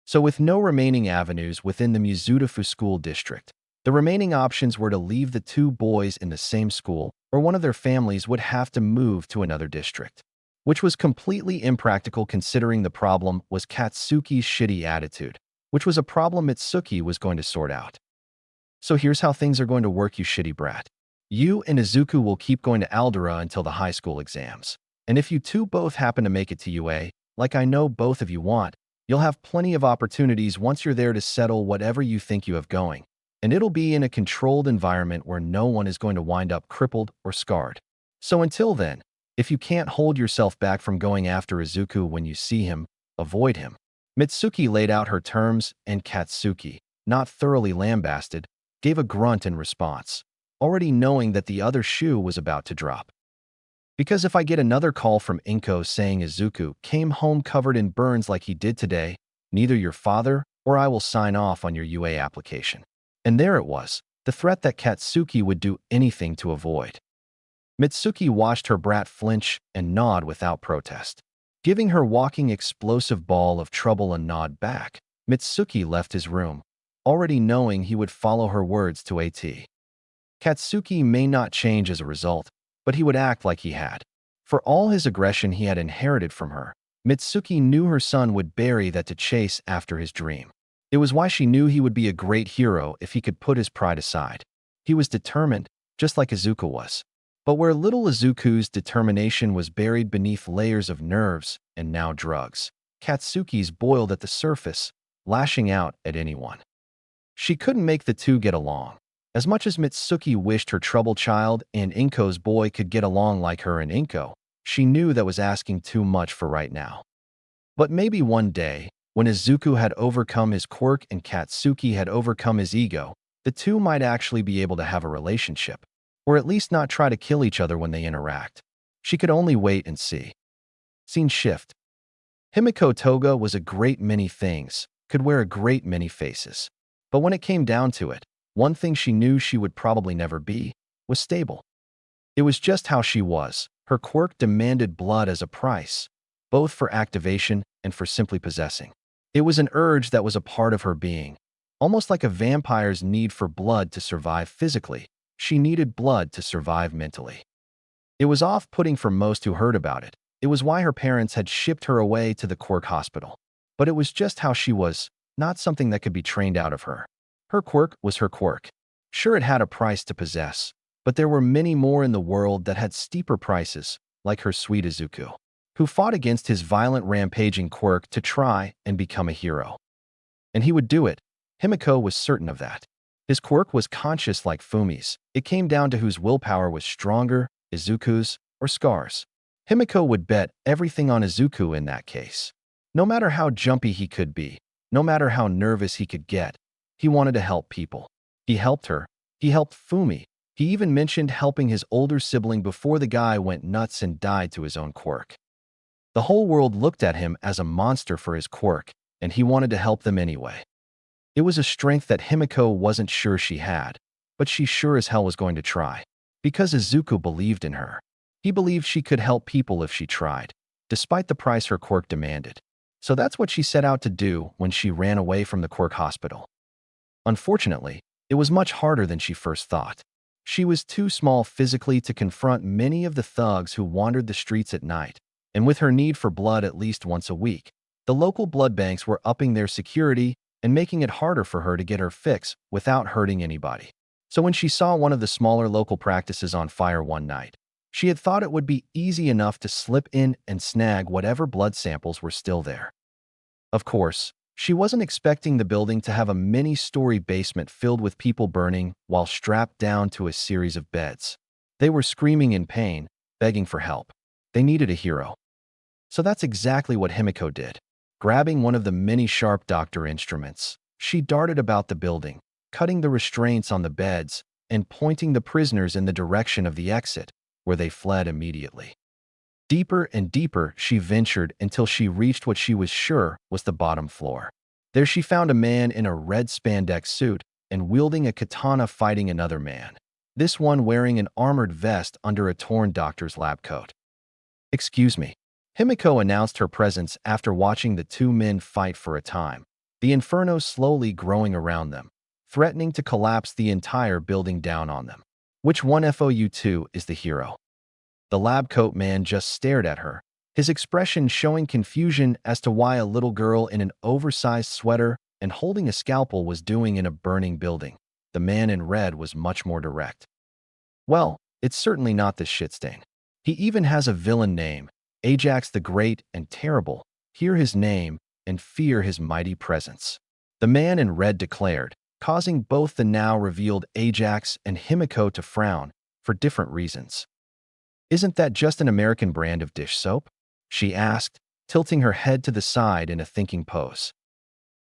So with no remaining avenues within the Mizudafu school district, the remaining options were to leave the two boys in the same school, or one of their families would have to move to another district, which was completely impractical considering the problem was Katsuki's shitty attitude, which was a problem Mitsuki was going to sort out. So here's how things are going to work, you shitty brat. You and Izuku will keep going to Aldera until the high school exams. And if you two both happen to make it to UA, like I know both of you want, you'll have plenty of opportunities once you're there to settle whatever you think you have going. And it'll be in a controlled environment where no one is going to wind up crippled or scarred. So until then, if you can't hold yourself back from going after Izuku when you see him, avoid him. Mitsuki laid out her terms, and Katsuki, not thoroughly lambasted, gave a grunt in response, already knowing that the other shoe was about to drop. Because if I get another call from Inko saying Izuku came home covered in burns like he did today, neither your father or I will sign off on your UA application. And there it was, the threat that Katsuki would do anything to avoid. Mitsuki watched her brat flinch and nod without protest. Giving her walking explosive ball of trouble a nod back, Mitsuki left his room, already knowing he would follow her words to AT. Katsuki may not change as a result, but he would act like he had. For all his aggression he had inherited from her, Mitsuki knew her son would bury that to chase after his dream. It was why she knew he would be a great hero if he could put his pride aside. He was determined, just like Izuku was. But where little Izuku's determination was buried beneath layers of nerves and now drugs, Katsuki's boiled at the surface, lashing out at anyone. She couldn't make the two get along. As much as Mitsuki wished her troubled child and Inko's boy could get along like her and Inko, she knew that was asking too much for right now. But maybe one day, when Izuku had overcome his quirk and Katsuki had overcome his ego, the two might actually be able to have a relationship, or at least not try to kill each other when they interact. She could only wait and see. Scene shift. Himiko Toga was a great many things, could wear a great many faces. But when it came down to it, one thing she knew she would probably never be was stable. It was just how she was. Her quirk demanded blood as a price, both for activation and for simply possessing. It was an urge that was a part of her being. Almost like a vampire's need for blood to survive physically, she needed blood to survive mentally. It was off-putting for most who heard about it. It was why her parents had shipped her away to the quirk hospital. But it was just how she was, not something that could be trained out of her. Her quirk was her quirk. Sure, it had a price to possess, but there were many more in the world that had steeper prices, like her sweet Izuku, who fought against his violent rampaging quirk to try and become a hero. And he would do it. Himiko was certain of that. His quirk was conscious like Fumi's. It came down to whose willpower was stronger, Izuku's or Scar's. Himiko would bet everything on Izuku in that case. No matter how jumpy he could be, no matter how nervous he could get, he wanted to help people. He helped her. He helped Fumi. He even mentioned helping his older sibling before the guy went nuts and died to his own quirk. The whole world looked at him as a monster for his quirk, and he wanted to help them anyway. It was a strength that Himiko wasn't sure she had, but she sure as hell was going to try. Because Izuku believed in her. He believed she could help people if she tried, despite the price her quirk demanded. So that's what she set out to do when she ran away from the quirk hospital. Unfortunately, it was much harder than she first thought. She was too small physically to confront many of the thugs who wandered the streets at night, and with her need for blood at least once a week, the local blood banks were upping their security and making it harder for her to get her fix without hurting anybody. So when she saw one of the smaller local practices on fire one night, she had thought it would be easy enough to slip in and snag whatever blood samples were still there. Of course, she wasn't expecting the building to have a many-story basement filled with people burning while strapped down to a series of beds. They were screaming in pain, begging for help. They needed a hero. So that's exactly what Himiko did. Grabbing one of the many sharp doctor instruments, she darted about the building, cutting the restraints on the beds and pointing the prisoners in the direction of the exit, where they fled immediately. Deeper and deeper she ventured until she reached what she was sure was the bottom floor. There she found a man in a red spandex suit and wielding a katana fighting another man, this one wearing an armored vest under a torn doctor's lab coat. "Excuse me." Himiko announced her presence after watching the two men fight for a time, the inferno slowly growing around them, threatening to collapse the entire building down on them. "Which one of you two is the hero?" The lab coat man just stared at her, his expression showing confusion as to why a little girl in an oversized sweater and holding a scalpel was doing in a burning building. The man in red was much more direct. "Well, it's certainly not this shitstain. He even has a villain name, Ajax the Great and Terrible. Hear his name and fear his mighty presence," the man in red declared, causing both the now revealed Ajax and Himiko to frown for different reasons. "Isn't that just an American brand of dish soap?" she asked, tilting her head to the side in a thinking pose.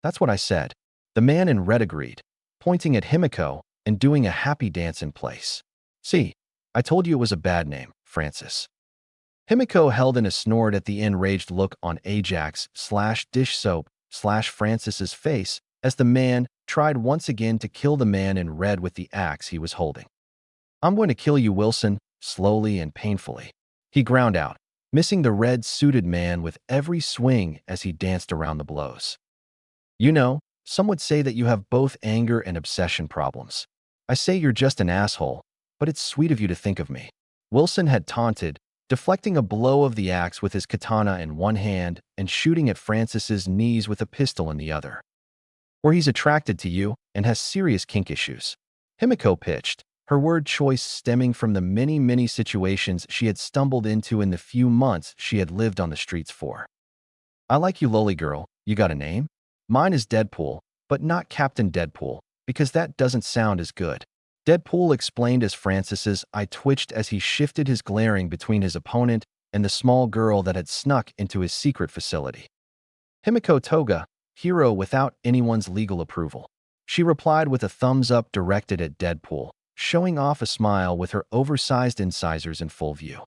"That's what I said," the man in red agreed, pointing at Himiko and doing a happy dance in place. "See, I told you it was a bad name, Francis." Himiko held in a snort at the enraged look on Ajax/dish soap/Francis's face as the man tried once again to kill the man in red with the axe he was holding. "I'm going to kill you, Wilson," slowly and painfully. He ground out, missing the red-suited man with every swing as he danced around the blows. "You know, some would say that you have both anger and obsession problems. I say you're just an asshole, but it's sweet of you to think of me." Wilson had taunted, deflecting a blow of the axe with his katana in one hand and shooting at Francis's knees with a pistol in the other. "Or he's attracted to you and has serious kink issues," Himiko pitched, her word choice stemming from the many situations she had stumbled into in the few months she had lived on the streets for. "I like you, loli girl. You got a name?" "Mine is Deadpool, but not Captain Deadpool, because that doesn't sound as good," Deadpool explained as Francis's eye twitched as he shifted his glaring between his opponent and the small girl that had snuck into his secret facility. "Himiko Toga, hero without anyone's legal approval." She replied with a thumbs up directed at Deadpool, showing off a smile with her oversized incisors in full view.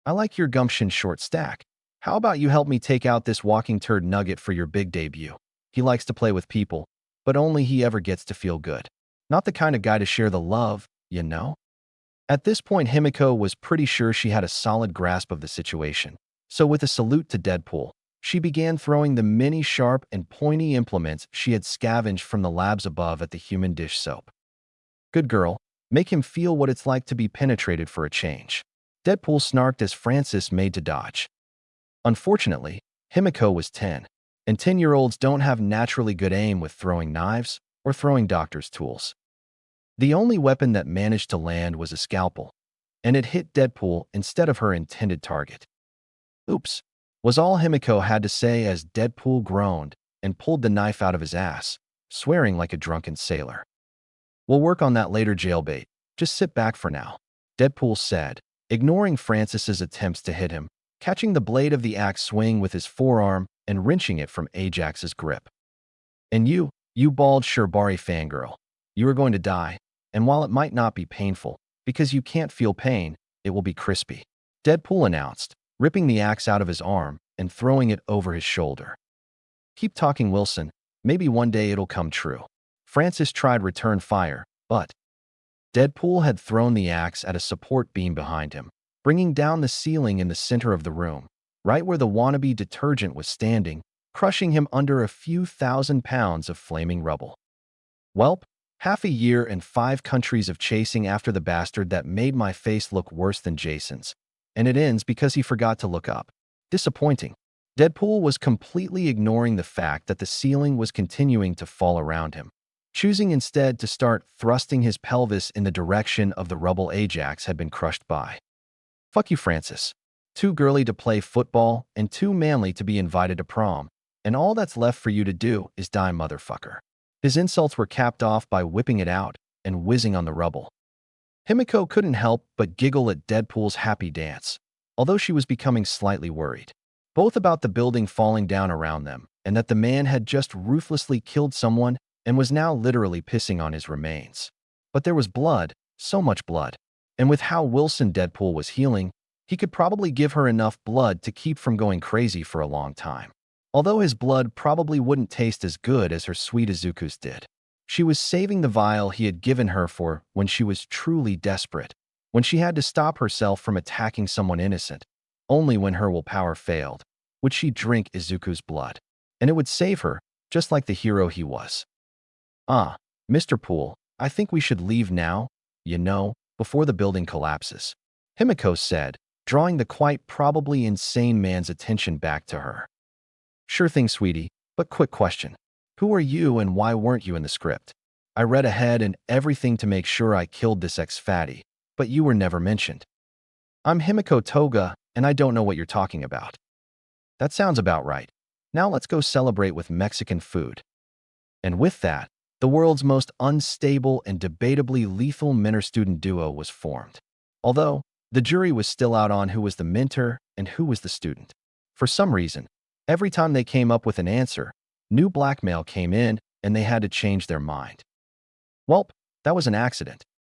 "I like your gumption short stack. How about you help me take out this walking turd nugget for your big debut? He likes to play with people, but only he ever gets to feel good. Not the kind of guy to share the love, you know?" At this point, Himiko was pretty sure she had a solid grasp of the situation, so with a salute to Deadpool, she began throwing the many sharp and pointy implements she had scavenged from the labs above at the human dish soap. "Good girl, make him feel what it's like to be penetrated for a change," Deadpool snarked as Francis made to dodge. Unfortunately, Himiko was 10, and 10-year-olds don't have naturally good aim with throwing knives or throwing doctor's tools. The only weapon that managed to land was a scalpel, and it hit Deadpool instead of her intended target. "Oops," was all Himiko had to say as Deadpool groaned and pulled the knife out of his ass, swearing like a drunken sailor. "We'll work on that later, jailbait. Just sit back for now," Deadpool said, ignoring Francis's attempts to hit him, catching the blade of the axe swing with his forearm and wrenching it from Ajax's grip. "And you bald Sherbari fangirl, you are going to die, and while it might not be painful, because you can't feel pain, it will be crispy," Deadpool announced, ripping the axe out of his arm and throwing it over his shoulder. "Keep talking, Wilson. Maybe one day it'll come true." Francis tried return fire, but Deadpool had thrown the axe at a support beam behind him, bringing down the ceiling in the center of the room, right where the wannabe detergent was standing, crushing him under a few thousand pounds of flaming rubble. "Welp, half a year and 5 countries of chasing after the bastard that made my face look worse than Jason's, and it ends because he forgot to look up. Disappointing." Deadpool was completely ignoring the fact that the ceiling was continuing to fall around him, choosing instead to start thrusting his pelvis in the direction of the rubble Ajax had been crushed by. "Fuck you, Francis. Too girly to play football and too manly to be invited to prom, and all that's left for you to do is die, motherfucker." His insults were capped off by whipping it out and whizzing on the rubble. Himiko couldn't help but giggle at Deadpool's happy dance, although she was becoming slightly worried, both about the building falling down around them and that the man had just ruthlessly killed someone and was now literally pissing on his remains. But there was blood, so much blood, and with how Wilson Deadpool was healing, he could probably give her enough blood to keep from going crazy for a long time. Although his blood probably wouldn't taste as good as her sweet izuku's did. She was saving the vial he had given her for when she was truly desperate, when she had to stop herself from attacking someone innocent. Only when her willpower failed would she drink Izuku's blood, and it would save her, just like the hero he was. "Ah, Mr. Poole, I think we should leave now, you know, before the building collapses," Himiko said, drawing the quite probably insane man's attention back to her. "Sure thing, sweetie, but quick question. Who are you and why weren't you in the script? I read ahead and everything to make sure I killed this ex-fatty, but you were never mentioned." "I'm Himiko Toga, and I don't know what you're talking about." "That sounds about right. Now let's go celebrate with Mexican food." And with that, the world's most unstable and debatably lethal mentor-student duo was formed. Although, the jury was still out on who was the mentor and who was the student. For some reason, every time they came up with an answer, new blackmail came in and they had to change their mind. Welp, that was an accident.